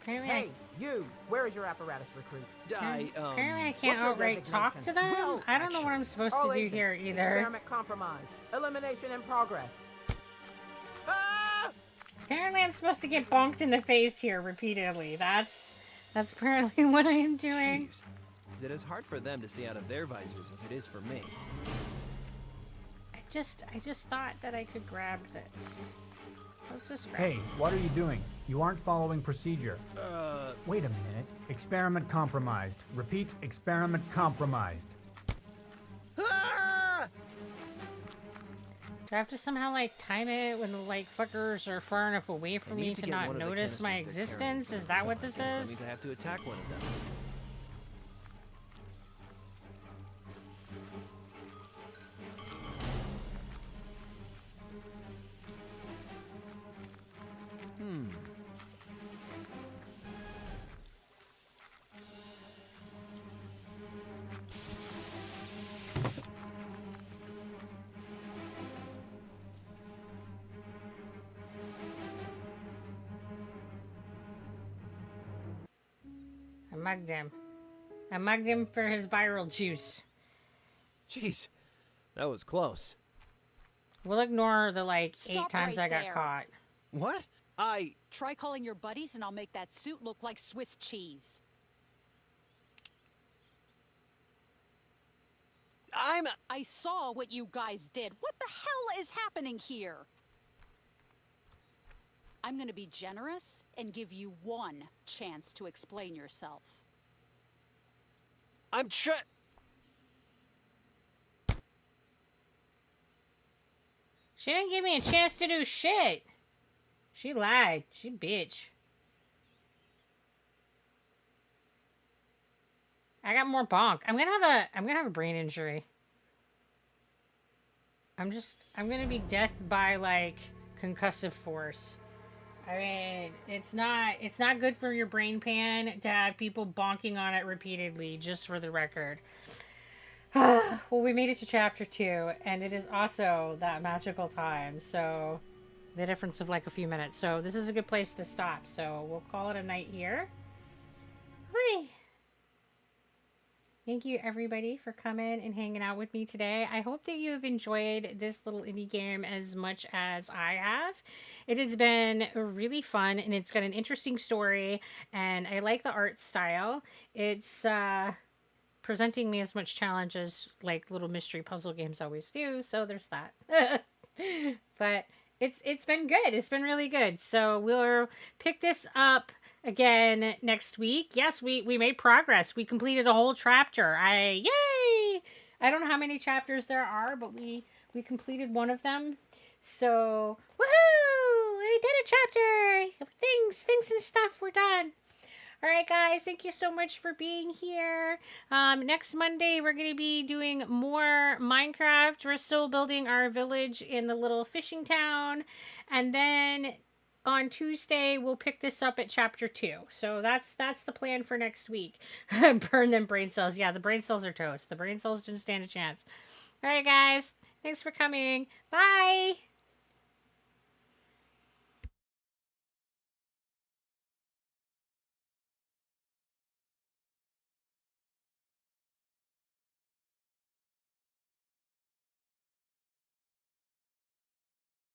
Hey, you! Where is your apparatus recruit? Apparently I can't outright talk to them. Well, I don't know what I'm supposed to do here either. Experiment compromised. Elimination in progress. Apparently I'm supposed to get bonked in the face here repeatedly. That's apparently what I am doing. Jeez. Is it as hard for them to see out of their visors as it is for me? I just thought that I could grab this. Let's just grab Hey, what are you doing? You aren't following procedure. Wait a minute. Experiment compromised. Repeat, experiment compromised. Do I have to somehow, like, time it when the, like, fuckers are far enough away from me to not notice my existence? Is that what this is? That means I have to attack one of them. I mugged him. I mugged him for his viral juice. Jeez, that was close. We'll ignore the, like, Stop 8 times right I got there. caught. What? Try calling your buddies and I'll make that suit look like Swiss cheese. I saw what you guys did. What the hell is happening here? I'm gonna be generous and give you one chance to explain yourself. She didn't give me a chance to do shit. She lied. She bitch. I got more bonk. I'm gonna have a brain injury. I'm gonna be death by, like, concussive force. I mean, it's not good for your brain pan to have people bonking on it repeatedly, just for the record. Well, we made it to chapter 2, and it is also that magical time, so the difference of like a few minutes. So this is a good place to stop, so we'll call it a night here. Whee! Thank you, everybody, for coming and hanging out with me today. I hope that you have enjoyed this little indie game as much as I have. It has been really fun, and it's got an interesting story, and I like the art style. It's presenting me as much challenge as, like, little mystery puzzle games always do, so there's that. But it's been good. It's been really good. So we'll pick this up again next week. Yes, we made progress. We completed a whole chapter. Yay! I don't know how many chapters there are, but we completed one of them. So, woohoo! We did a chapter! Things and stuff, we're done. Alright guys, thank you so much for being here. Next Monday we're going to be doing more Minecraft. We're still building our village in the little fishing town. And then on Tuesday, we'll pick this up at chapter 2. So that's the plan for next week. Burn them brain cells. Yeah, the brain cells are toast. The brain cells didn't stand a chance. All right, guys. Thanks for coming. Bye.